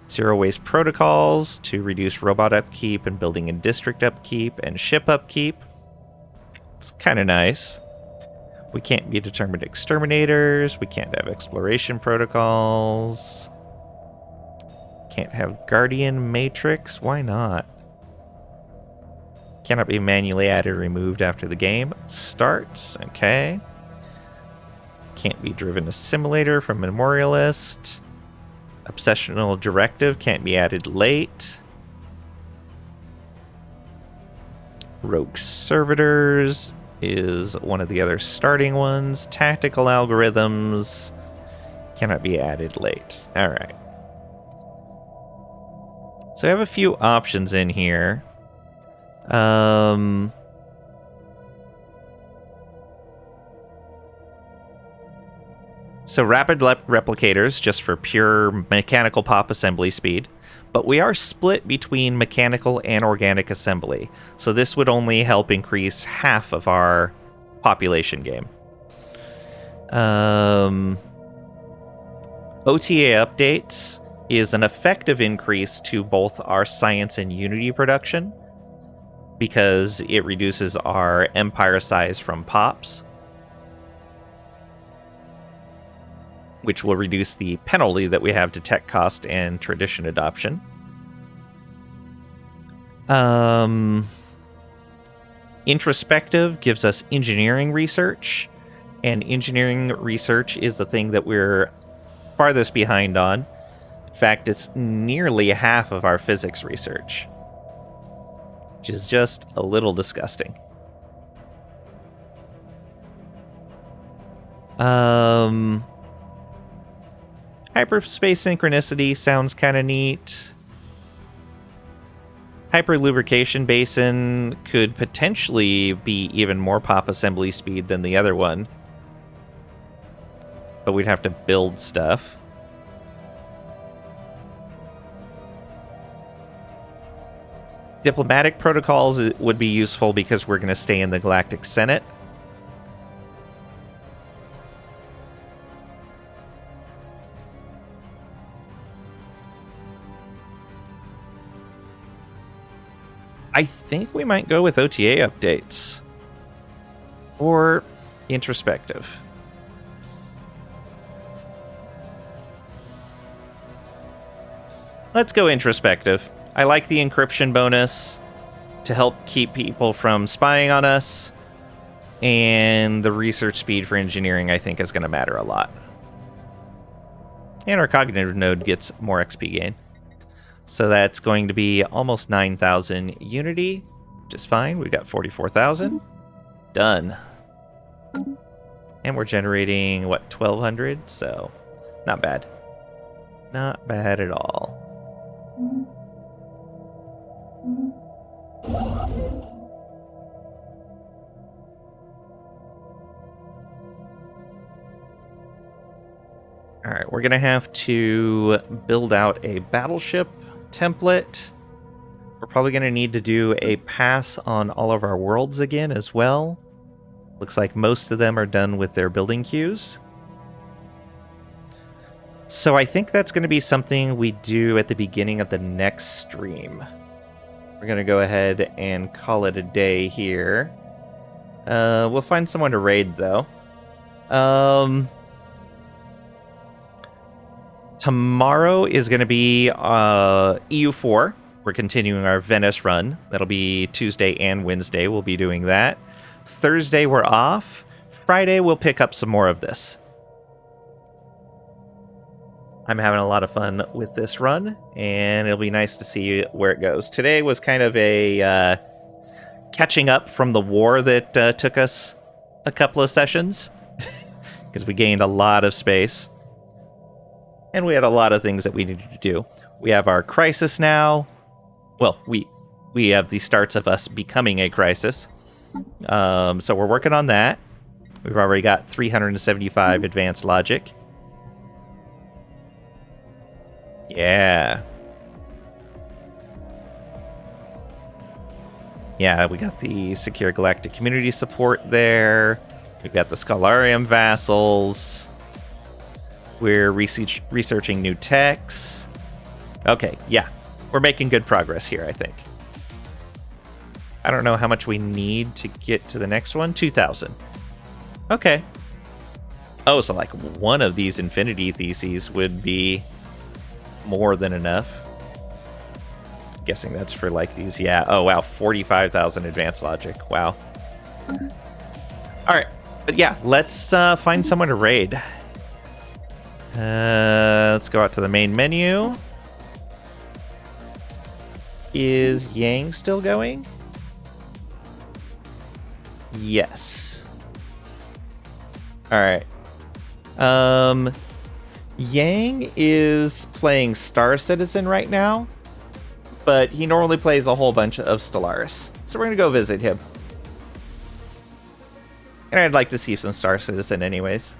Zero waste protocols to reduce robot upkeep and building and district upkeep and ship upkeep. It's kind of nice. We can't be determined exterminators. We can't have exploration protocols. Can't have guardian matrix. Why not? Cannot be manually added or removed after the game starts. Okay. Can't be driven assimilator from memorialist. Obsessional directive can't be added late. Rogue servitors is one of the other starting ones. Tactical algorithms cannot be added late. All right. So I have a few options in here. So rapid replicators just for pure mechanical pop assembly speed. But we are split between mechanical and organic assembly, so this would only help increase half of our population game. OTA updates is an effective increase to both our science and unity production, because it reduces our empire size from pops, which will reduce the penalty that we have to tech cost and tradition adoption. Introspective gives us engineering research, and engineering research is the thing that we're farthest behind on. In fact, it's nearly half of our physics research, which is just a little disgusting. Hyperspace synchronicity sounds kind of neat. Hyperlubrication basin could potentially be even more pop assembly speed than the other one, but we'd have to build stuff. Diplomatic protocols would be useful because we're going to stay in the Galactic Senate. I think we might go with OTA updates. Or introspective. Let's go introspective. I like the encryption bonus to help keep people from spying on us. And the research speed for engineering, I think, is going to matter a lot. And our cognitive node gets more XP gain. So that's going to be almost 9,000 unity, which is fine. We've got 44,000. Done. And we're generating, what, 1,200? So, not bad. Not bad at all. Alright, we're going to have to build out a battleship template. We're probably going to need to do a pass on all of our worlds again as well. Looks like most of them are done with their building queues. So I think that's going to be something we do at the beginning of the next stream. We're going to go ahead and call it a day here. We'll find someone to raid, though. Tomorrow is going to be EU4. We're continuing our Venice run. That'll be Tuesday and Wednesday. We'll be doing that. Thursday, we're off. Friday, we'll pick up some more of this. I'm having a lot of fun with this run, and it'll be nice to see where it goes. Today was kind of a catching up from the war that took us a couple of sessions, because we gained a lot of space. And we had a lot of things that we needed to do. We have our crisis now. Well, we have the starts of us becoming a crisis. So we're working on that. We've already got 375 advanced logic. Yeah. Yeah, we got the secure galactic community support there. We've got the Scholarium vassals. We're researching new techs. Okay, yeah. We're making good progress here, I think. I don't know how much we need to get to the next one. 2,000. Okay. Oh, so like one of these infinity theses would be more than enough. Guessing that's for like these, yeah. Oh, wow. 45,000 advanced logic. Wow. All right. But yeah, let's find someone to raid. Let's go out to the main menu. Is Yang still going? Yes. Alright. Yang is playing Star Citizen right now, but he normally plays a whole bunch of Stellaris. So we're going to go visit him. And I'd like to see some Star Citizen anyways.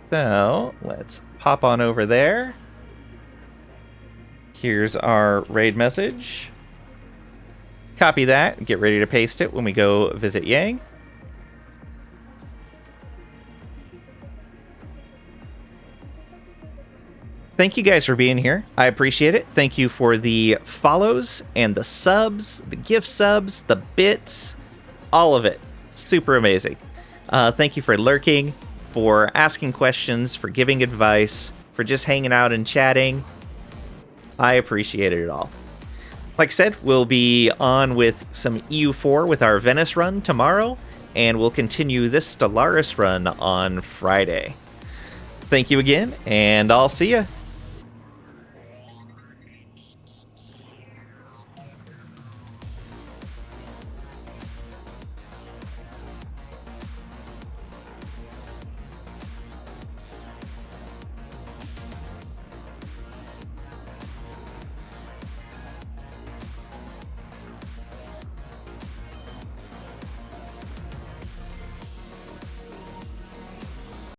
So, let's pop on over there. Here's our raid message. Copy that and get ready to paste it when we go visit Yang. Thank you guys for being here. I appreciate it. Thank you for the follows and the subs, the gift subs, the bits, all of it. Super amazing. Thank you for lurking, for asking questions, for giving advice, for just hanging out and chatting. I appreciate it all. Like I said, we'll be on with some EU4 with our Venice run tomorrow, and we'll continue this Stellaris run on Friday. Thank you again, and I'll see ya.